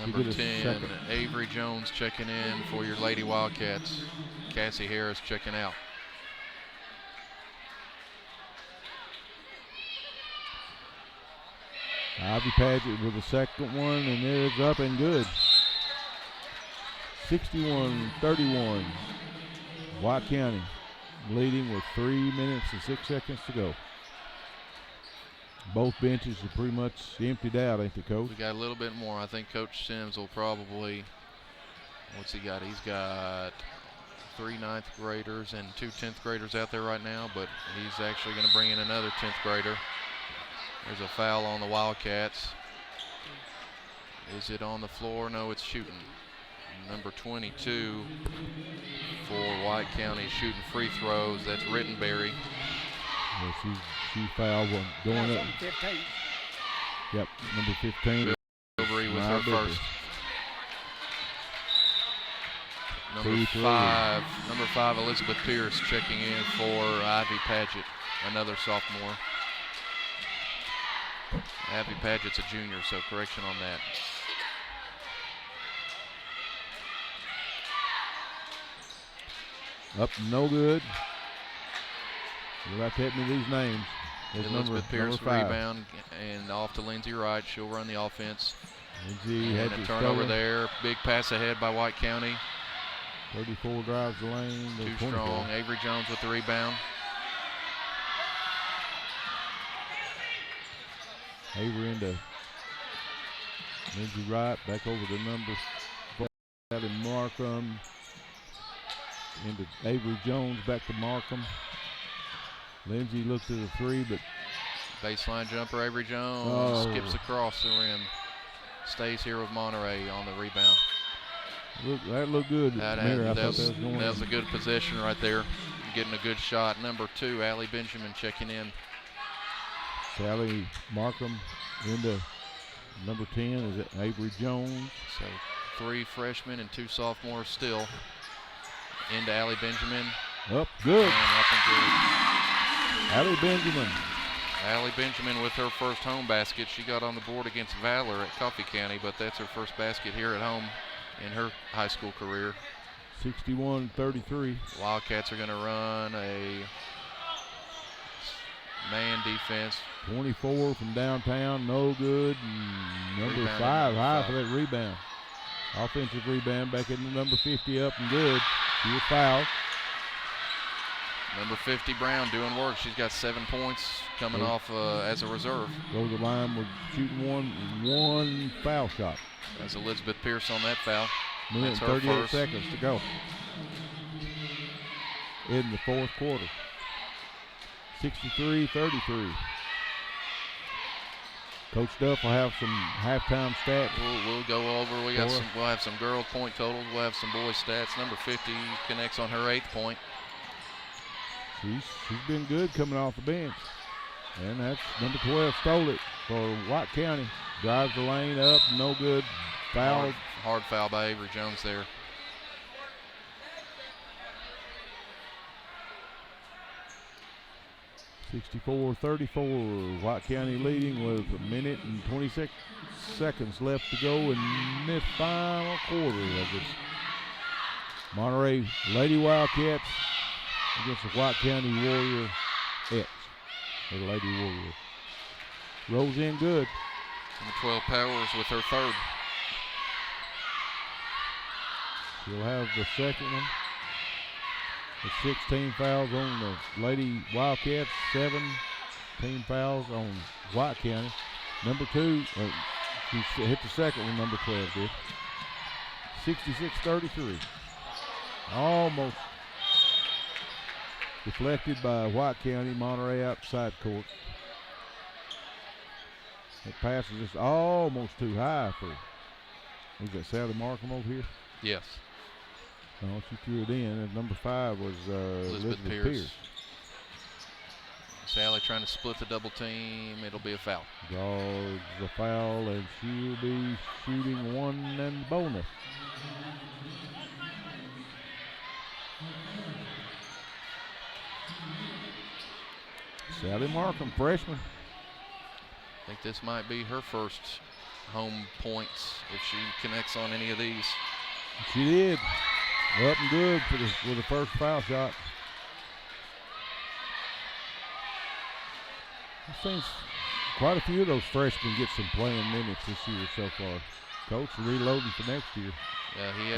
Number 10, Avery Jones checking in for your Lady Wildcats. Cassie Harris checking out. Ivy Paget with the second one, and it is up and good. 61-31. White County leading with 3 minutes and 6 seconds to go. Both benches are pretty much emptied out, ain't they, Coach? We got a little bit more. I think Coach Sims will probably, what's he got? He's got 3 9th graders and 2 10th graders out there right now, but he's actually going to bring in another 10th grader. There's a foul on the Wildcats. Is it on the floor? No, it's shooting. Number 22 for White County shooting free throws. That's Rittenberry. Yeah, she fouled one going up. 15. Yep, number 15. Bilberry with her first. Number five, Elizabeth Pierce checking in for Ivy Paget, another sophomore. Ivy Paget's a junior, so correction on that. Up, no good. You'll have to help me these names. There's Elizabeth Pierce number 5. Rebound and off to Lindsay Wright. She'll run the offense. Lindsay had and a to turnover stolen. there. Big pass ahead by White County. 34 drives the lane. Too strong. Avery Jones with the rebound. Avery into Lindsay Wright. Back over to number 4. Markham. Into Avery Jones. Back to Markham. Lindsay looks at the 3, but baseline jumper, Avery Jones skips across the rim. Stays here with Monterey on the rebound. That looked good. That was a good possession right there. Getting a good shot. Number 2, Allie Benjamin checking in. Sally Markham into number 10 is it Avery Jones. So 3 freshmen and 2 sophomores still. Into Allie Benjamin. Up good. And up and good. Allie Benjamin. Allie Benjamin with her first home basket. She got on the board against Valor at Coffee County, but that's her first basket here at home in her high school career. 61-33. Wildcats are going to run a man defense. 24 from downtown, no good. Number Rebound 5 high for that rebound. Offensive rebound back into number 50 up and good. She was fouled. Number 50, Brown, doing work. She's got 7 points coming off as a reserve. Goes the line with shooting one foul shot. That's Elizabeth Pierce on that foul. Minute 38 seconds to go in the 4th quarter. 63-33. Coach Duff will have some halftime stats. We'll go over. We'll have some girl point totals. We'll have some boys stats. Number 50 connects on her 8th point. She's been good coming off the bench. And that's number 12 stole it for White County. Drives the lane up, no good. Foul. Hard foul by Avery Jones there. (64-34). White County leading with a minute and 26 seconds left to go in this final quarter of this Monterey Lady Wildcats against the White County Warrior-ettes, or the Lady Warrior. Rolls in good. Number 12 Powers with her 3rd. She'll have the second one. The 16 fouls on the Lady Wildcats, 17 fouls on White County. Number 2, she hit the second one, number 12 did. 66-33. Almost deflected by White County. Monterey outside court. That pass is just almost too high for, was that Sally Markham over here? Yes. No, she threw it in, and number 5 was Elizabeth Pierce. Sally trying to split the double team. It'll be a foul. Draws the foul, and she'll be shooting one and bonus. Sally Markham, freshman. I think this might be her first home points if she connects on any of these. She did. Up and good with the first foul shot. I think quite a few of those freshmen get some playing minutes this year so far. Coach reloading for next year. Yeah, he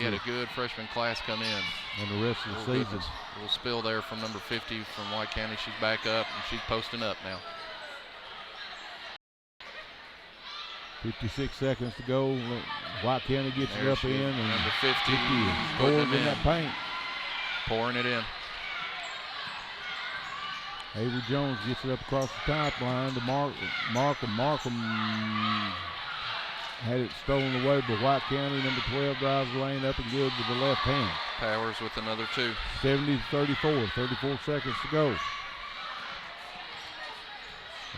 had a good freshman class come in. And the rest of the season. A little spill there from number 50 from White County. She's back up, and she's posting up now. 56 seconds to go. White County gets it up in. And number 50 scores in that paint. Pouring it in. Avery Jones gets it up across the top line to Markham. Markham had it stolen away by White County. Number 12 drives the lane up and good with the left hand. Powers with another 2. 70-34. 34 seconds to go.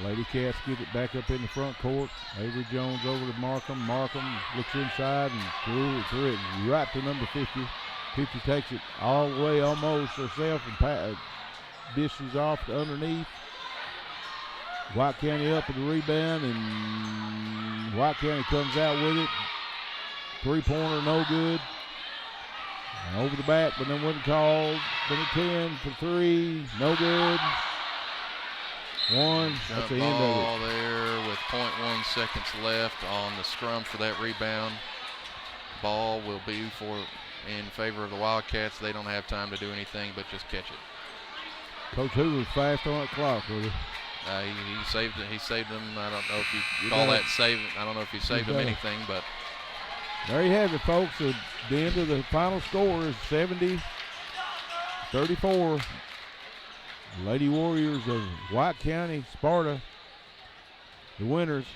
Lady Cats get it back up in the front court. Avery Jones over to Markham. Markham looks inside and threw it right to number 50. 50 takes it all the way almost herself and dishes off to underneath. White County up with the rebound, and White County comes out with it. Three-pointer, no good. And over the back, but then wasn't called. Then a 10 for 3, no good. One, that's the end of it. Ball there with 0.1 seconds left on the scrum for that rebound. Ball will be in favor of the Wildcats. They don't have time to do anything but just catch it. Coach Hoover was fast on that clock, was he? He saved it. He saved them. I don't know if you call that saving. I don't know if you saved them anything, but there you have it, folks. The end of the final score is 70-34. Lady Warriors of White County, Sparta, the winners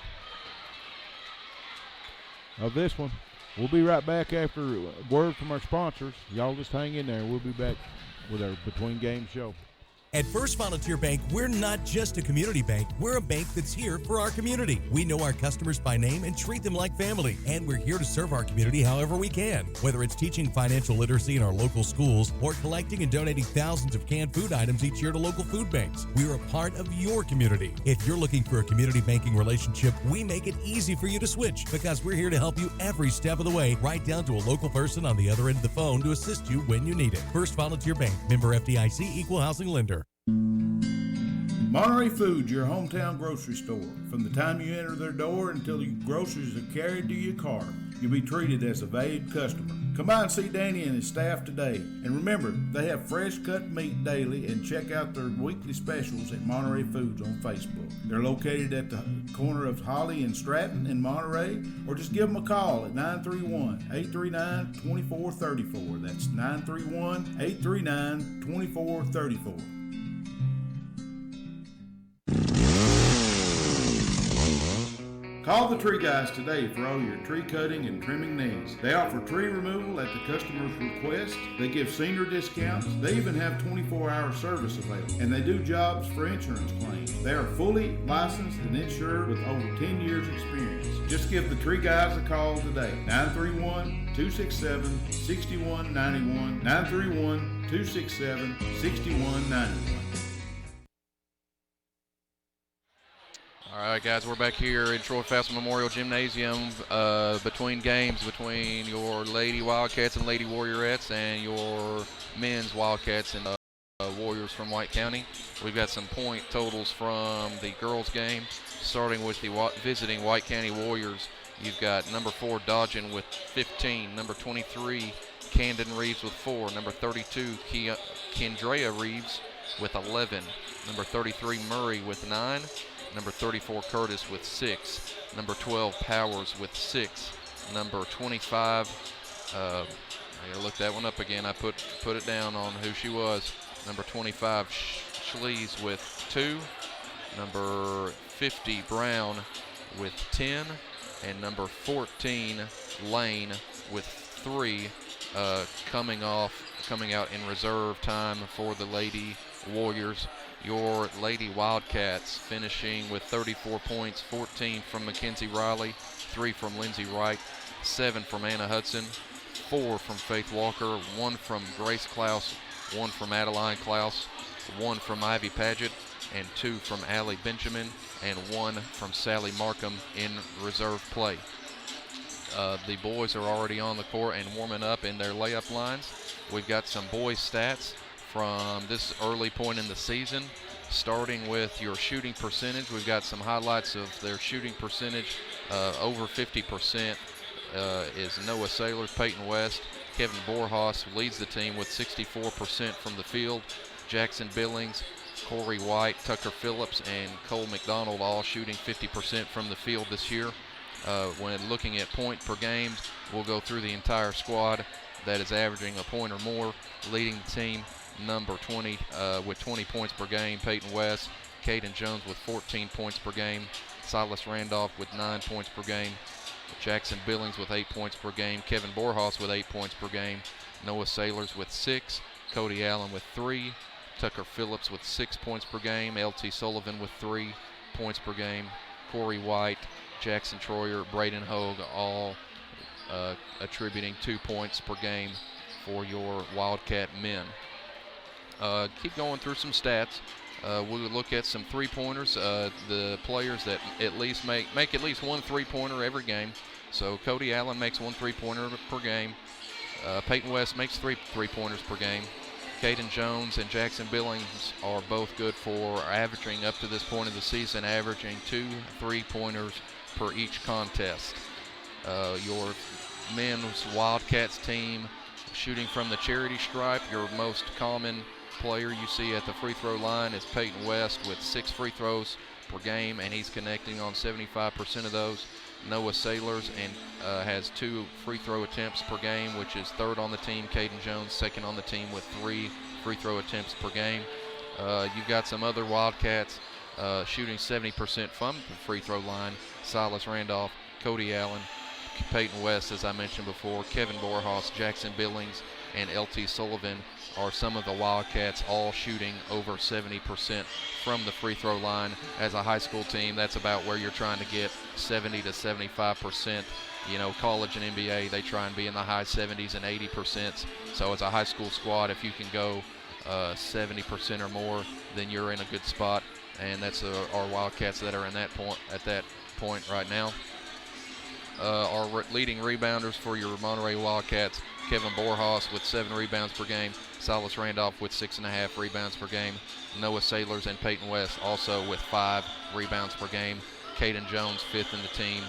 of this one. We'll be right back after a word from our sponsors. Y'all just hang in there. We'll be back with our Between Games show. At First Volunteer Bank, we're not just a community bank, we're a bank that's here for our community. We know our customers by name and treat them like family, and we're here to serve our community however we can. Whether it's teaching financial literacy in our local schools or collecting and donating thousands of canned food items each year to local food banks, we're a part of your community. If you're looking for a community banking relationship, we make it easy for you to switch because we're here to help you every step of the way, right down to a local person on the other end of the phone to assist you when you need it. First Volunteer Bank, member FDIC, equal housing lender. Monterey Foods, your hometown grocery store. From the time you enter their door until your groceries are carried to your car, you'll be treated as a valued customer. Come by and see Danny and his staff today. And remember, they have fresh cut meat daily, and check out their weekly specials at Monterey Foods on Facebook. They're located at the corner of Holly and Stratton in Monterey, or just give them a call at 931-839-2434. That's 931-839-2434. Call the Tree Guys today for all your tree cutting and trimming needs. They offer tree removal at the customer's request. They give senior discounts. They even have 24-hour service available. And they do jobs for insurance claims. They are fully licensed and insured with over 10 years experience. Just give the Tree Guys a call today. 931-267-6191. 931-267-6191. All right, guys, we're back here in Troy Foust Memorial Gymnasium between games between your Lady Wildcats and Lady Warriorettes and your men's Wildcats and Warriors from White County. We've got some point totals from the girls' game, starting with the visiting White County Warriors. You've got number 4, Dodgen with 15, number 23, Camden Reeves with 4, number 32, Kendrea Reeves with 11, number 33, Murray with 9, number 34, Curtis with 6, number 12, Powers with 6, number 25, I gotta look that one up again. I put it down on who she was. Number 25, Schlees with 2. Number 50, Brown with 10. And number 14, Lane with 3. Coming out in reserve time for the Lady Warriors. Your Lady Wildcats finishing with 34 points, 14 from Mackenzie Riley, 3 from Lindsey Wright, 7 from Anna Hudson, 4 from Faith Walker, 1 from Grace Klaus, 1 from Adeline Klaus, 1 from Ivy Paget, and 2 from Allie Benjamin, and 1 from Sally Markham in reserve play. The boys are already on the court and warming up in their layup lines. We've got some boys' stats from this early point in the season. Starting with your shooting percentage, we've got some highlights of their shooting percentage. Over 50% is Noah Sailors, Peyton West. Kevin Borhaus leads the team with 64% from the field. Jackson Billings, Corey White, Tucker Phillips, and Cole McDonald all shooting 50% from the field this year. When looking at point per game, we'll go through the entire squad that is averaging a point or more. Leading the team, number 20 with 20 points per game, Peyton West. Caden Jones with 14 points per game. Silas Randolph with 9 points per game. Jackson Billings with 8 points per game. Kevin Borhaus with 8 points per game. Noah Sailors with 6. Cody Allen with 3. Tucker Phillips with 6 points per game. LT Sullivan with 3 points per game. Corey White, Jackson Troyer, Braden Hogue, all attributing 2 points per game for your Wildcat men. Keep going through some stats. We'll look at some three-pointers. The players that at least make at least one three-pointer every game. So Cody Allen makes 1 3-pointer per game. Peyton West makes 3 3-pointers per game. Caden Jones and Jackson Billings are both good for averaging up to this point of the season, averaging 2 3-pointers per each contest. Your men's Wildcats team shooting from the charity stripe, your most common player you see at the free throw line is Peyton West with 6 free throws per game, and he's connecting on 75% of those. Noah Sailors has 2 free throw attempts per game, which is 3rd on the team. Caden Jones 2nd on the team with 3 free throw attempts per game. You've got some other Wildcats shooting 70% from the free throw line. Silas Randolph, Cody Allen, Peyton West, as I mentioned before, Kevin Borhaus, Jackson Billings, and LT Sullivan are some of the Wildcats all shooting over 70% from the free throw line. As a high school team, that's about where you're trying to get 70 to 75%. You know, college and NBA, they try and be in the high 70s and 80%. So as a high school squad, if you can go 70% or more, then you're in a good spot. And that's our Wildcats that are in that point right now. Our leading rebounders for your Monterey Wildcats, Kevin Borhaus with 7 rebounds per game, Silas Randolph with 6.5 rebounds per game, Noah Sailors and Peyton West also with 5 rebounds per game, Caden Jones 5th in the team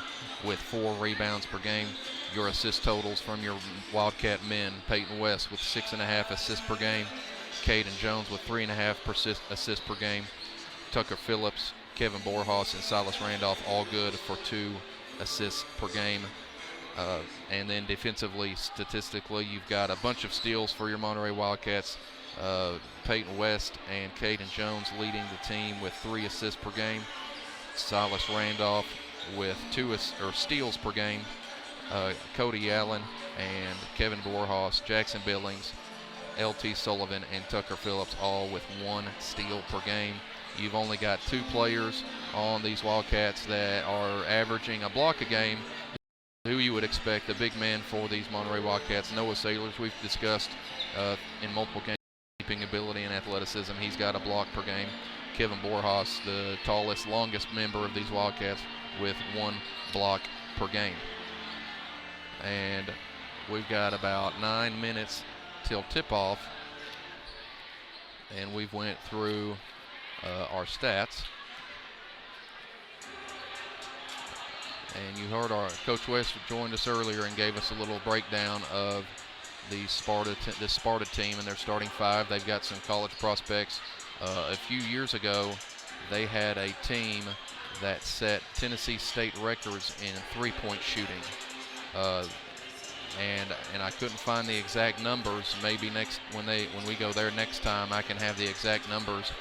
with 4 rebounds per game. Your assist totals from your Wildcat men, Peyton West with 6.5 assists per game, Caden Jones with 3.5 assists per game, Tucker Phillips, Kevin Borhaus, and Silas Randolph all good for 2 assists per game. And then defensively, statistically, you've got a bunch of steals for your Monterey Wildcats. Peyton West and Caden Jones leading the team with 3 assists per game. Silas Randolph with 2 steals per game. Cody Allen and Kevin Borhaus, Jackson Billings, LT Sullivan, and Tucker Phillips all with 1 steal per game. You've only got 2 players on these Wildcats that are averaging a block a game. Who you would expect, the big man for these Monterey Wildcats, Noah Sailors, we've discussed in multiple games, keeping ability and athleticism. He's got a block per game. Kevin Borhaus, the tallest, longest member of these Wildcats, with 1 block per game. And we've got about 9 minutes till tip-off, and we've went through our stats. And you heard our Coach West joined us earlier and gave us a little breakdown of the Sparta team and their starting 5. They've got some college prospects. A few years ago, they had a team that set Tennessee state records in 3-point shooting. and I couldn't find the exact numbers. Maybe when we go there next time, I can have the exact numbers.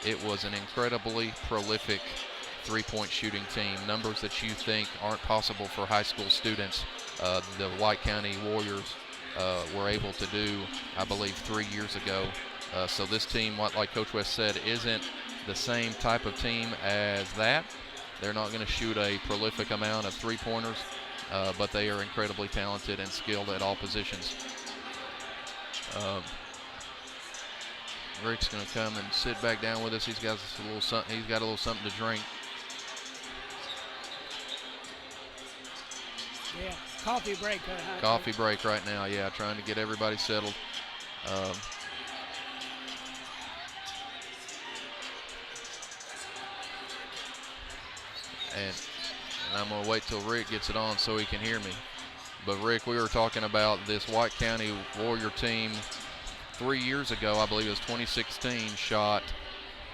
It was an incredibly prolific three-point shooting team, numbers that you think aren't possible for high school students. The White County Warriors were able to do, I believe, 3 years ago. So this team, like Coach West said, isn't the same type of team as that. They're not going to shoot a prolific amount of three-pointers, but they are incredibly talented and skilled at all positions. Rick's going to come and sit back down with us. He's got a little something to drink. Yeah, coffee break. Coffee break right now, yeah, trying to get everybody settled. And I'm going to wait till Rick gets it on so he can hear me. But Rick, we were talking about this White County Warrior team 3 years ago, I believe it was 2016, shot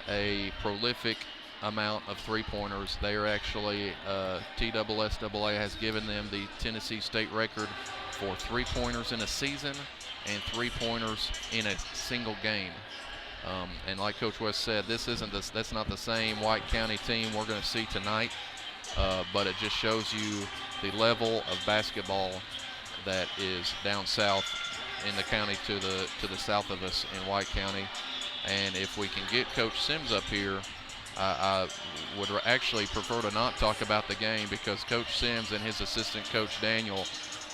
a prolific amount of three-pointers. They are actually, TSSAA has given them the Tennessee state record for three-pointers in a season and three-pointers in a single game. And like Coach West said, that's not the same White County team we're going to see tonight, but it just shows you the level of basketball that is down south in the county to the south of us in White County. And if we can get Coach Sims up here, I would actually prefer to not talk about the game, because Coach Sims and his assistant coach Daniel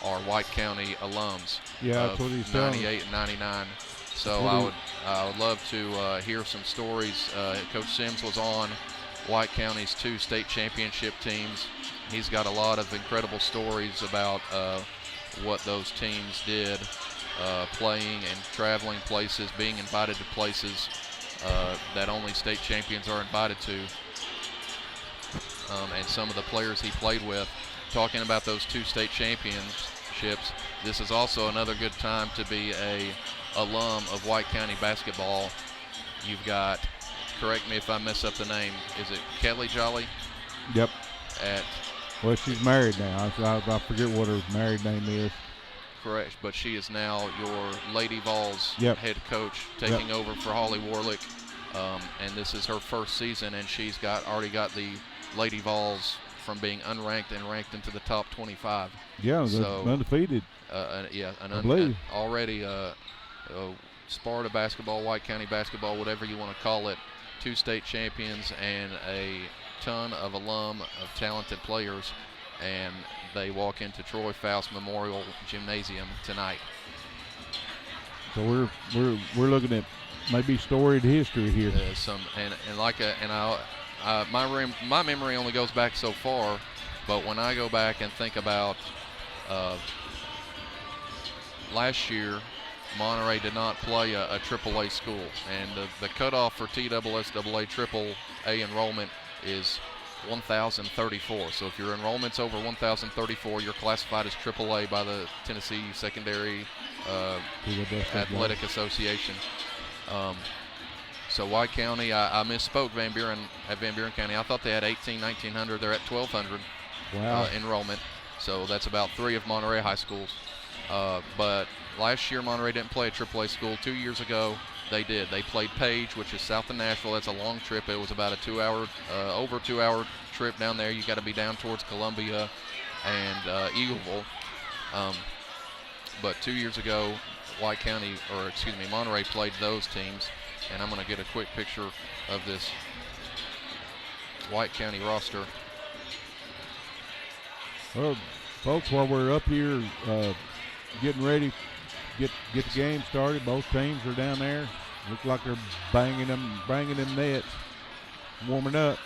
are White County alums. Yeah, that's what he's 98 and 99. So I would love to hear some stories. Coach Sims was on White County's 2 state championship teams. He's got a lot of incredible stories about what those teams did, playing and traveling places, being invited to places that only state champions are invited to, and some of the players he played with. Talking about those 2 state championships, this is also another good time to be a alum of White County basketball. You've got, correct me if I mess up the name, is it Kelly Jolly? Yep. Well, she's married now. I forget what her married name is. Correct, but she is now your Lady Vols head coach, taking over for Holly Warlick, and this is her first season, and she's already got the Lady Vols from being unranked and ranked into the top 25. Yeah, so undefeated. Already Sparta basketball, White County basketball, whatever you want to call it, 2 state champions and a ton of alum of talented players, and they walk into Troy Foust Memorial Gymnasium tonight. So we're looking at maybe storied history here. My memory only goes back so far, but when I go back and think about last year, Monterey did not play a AAA school, and the cutoff for TSSAA AAA enrollment is 1,034. So if your enrollment's over 1,034, you're classified as AAA by the Tennessee Secondary Athletic Association. So White County, I misspoke Van Buren County. I thought they had 1,900. They're at 1,200 enrollment. So that's about 3 of Monterey high schools. But last year Monterey didn't play a AAA school. 2 years ago they did. They played Page, which is south of Nashville. That's a long trip. It was about a over 2 hour trip down there. You got to be down towards Columbia and Eagleville. But 2 years ago, Monterey played those teams. And I'm going to get a quick picture of this White County roster. Well, folks, while we're up here getting ready, get the game started, both teams are down there. Look like they're banging them nets, warming up.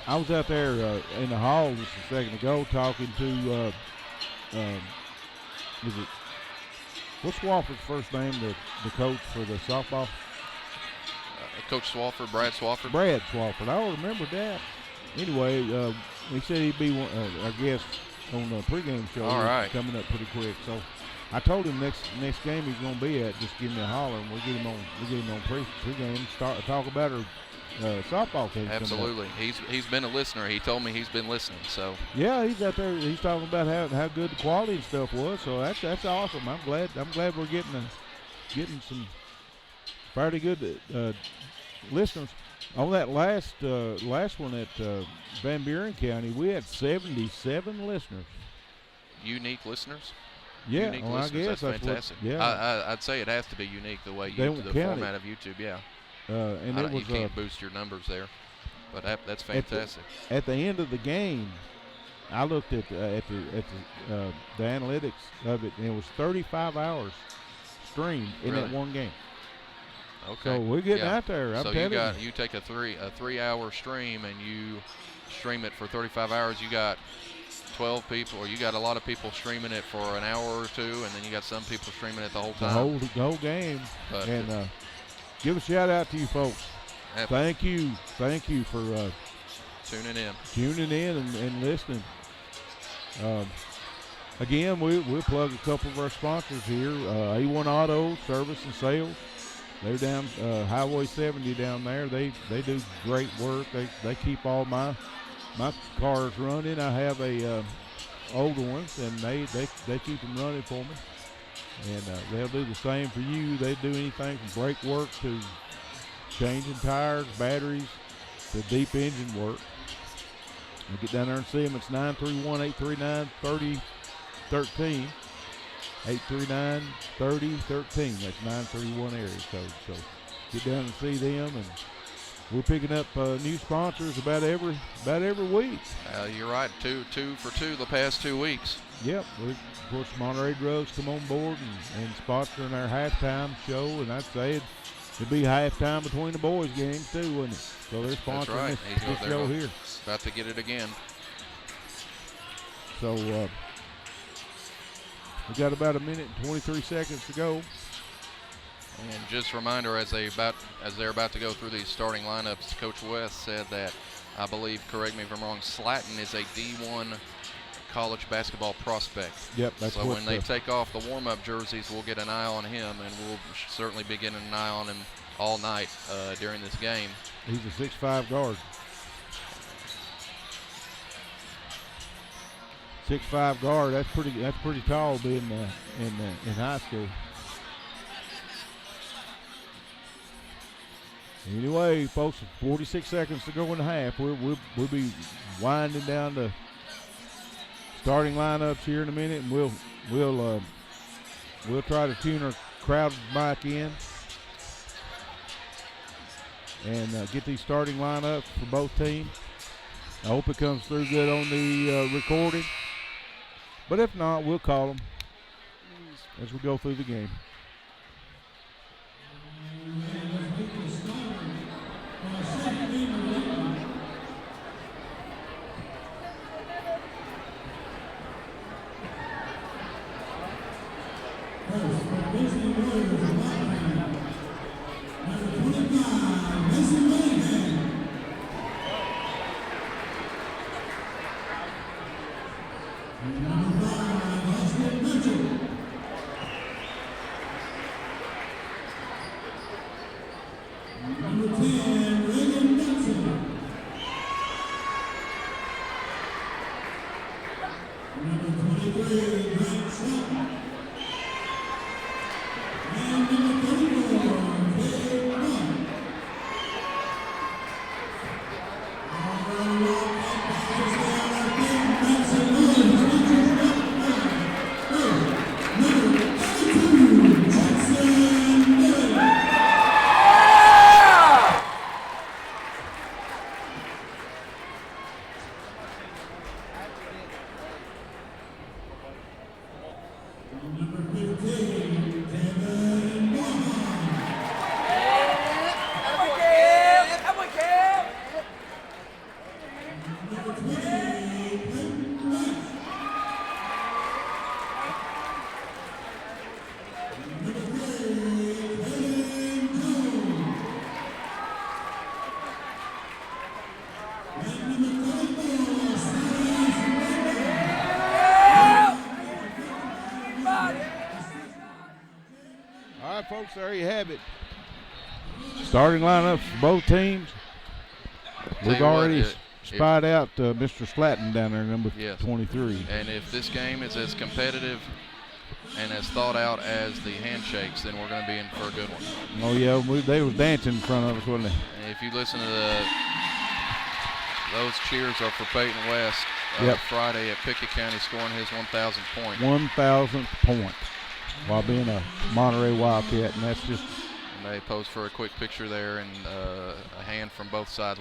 I was out there in the hall just a second ago talking to, what's Swafford's first name, the coach for the softball? Coach Swafford, Brad Swafford. Brad Swafford. I don't remember that. Anyway, he said he'd be, I guess, on the pregame show. All right. Coming up pretty quick. So I told him next game he's going to be at, just give me a holler, and we'll get him on pregame. Talk about our softball team. Absolutely. He's been a listener. He told me he's been listening. So yeah, he's out there. He's talking about how good the quality and stuff was. So that's awesome. I'm glad we're getting some fairly good listeners. On that last one at Van Buren County, we had 77 listeners. Unique listeners. Yeah, unique well, listeners. I guess that's fantastic. I'd say it has to be unique the way the format of YouTube. Yeah. And it was, you can't boost your numbers there, but that's fantastic. At the end of the game, I looked at the analytics of it, and it was 35 hours streamed in that one game. Okay. So we're getting out there. I'm telling you. You take a 3-hour stream and you stream it for 35 hours. You got 12 people, or you got a lot of people streaming it for an hour or two, and then you got some people streaming it the whole time. The whole game. But and give a shout out to you folks. Thank you for tuning in and listening. Again, we'll plug a couple of our sponsors here. A1 Auto Service and Sales. They're down Highway 70 down there. They do great work. They keep all my cars running. I have older ones, and they keep them running for me. And they'll do the same for you. They do anything from brake work to changing tires, batteries, to deep engine work. You get down there and see them. It's 931-839-3013. 839-3013. That's 931 area code. So get down and see them, and we're picking up new sponsors about every week. You're right. Two for two the past 2 weeks. Yep. Of course, Monterey Drugs come on board and sponsoring our halftime show, and I'd say it'd be halftime between the boys' games too, wouldn't it? So they're sponsoring this show here. About to get it again. So we got about a minute and 23 seconds to go. And just a reminder, as they're about to go through these starting lineups, Coach West said that, I believe, correct me if I'm wrong, Slatton is a D1 college basketball prospect. Yep, that's so when they take off the warm-up jerseys, we'll get an eye on him, and we'll certainly be getting an eye on him all night during this game. He's a 6'5" guard. 6'5" guard. That's pretty tall, being in high school. Anyway, folks, 46 seconds to go in the half. We'll be winding down the starting lineups here in a minute, and we'll try to tune our crowd mic in and get these starting lineups for both teams. I hope it comes through good on the recording, but if not, we'll call them as we go through the game. Folks, there you have it. Starting lineups for both teams. We've already spied out Mr. Slatton down there, number 23. And if this game is as competitive and as thought out as the handshakes, then we're going to be in for a good one. Oh, yeah, they was dancing in front of us, wasn't they? And if you listen to those cheers are for Peyton West Friday at Pickett County scoring his 1,000th point. 1,000th point while being a Monterey Wildcat, and that's just. And they posed for a quick picture there, and a hand from both sides.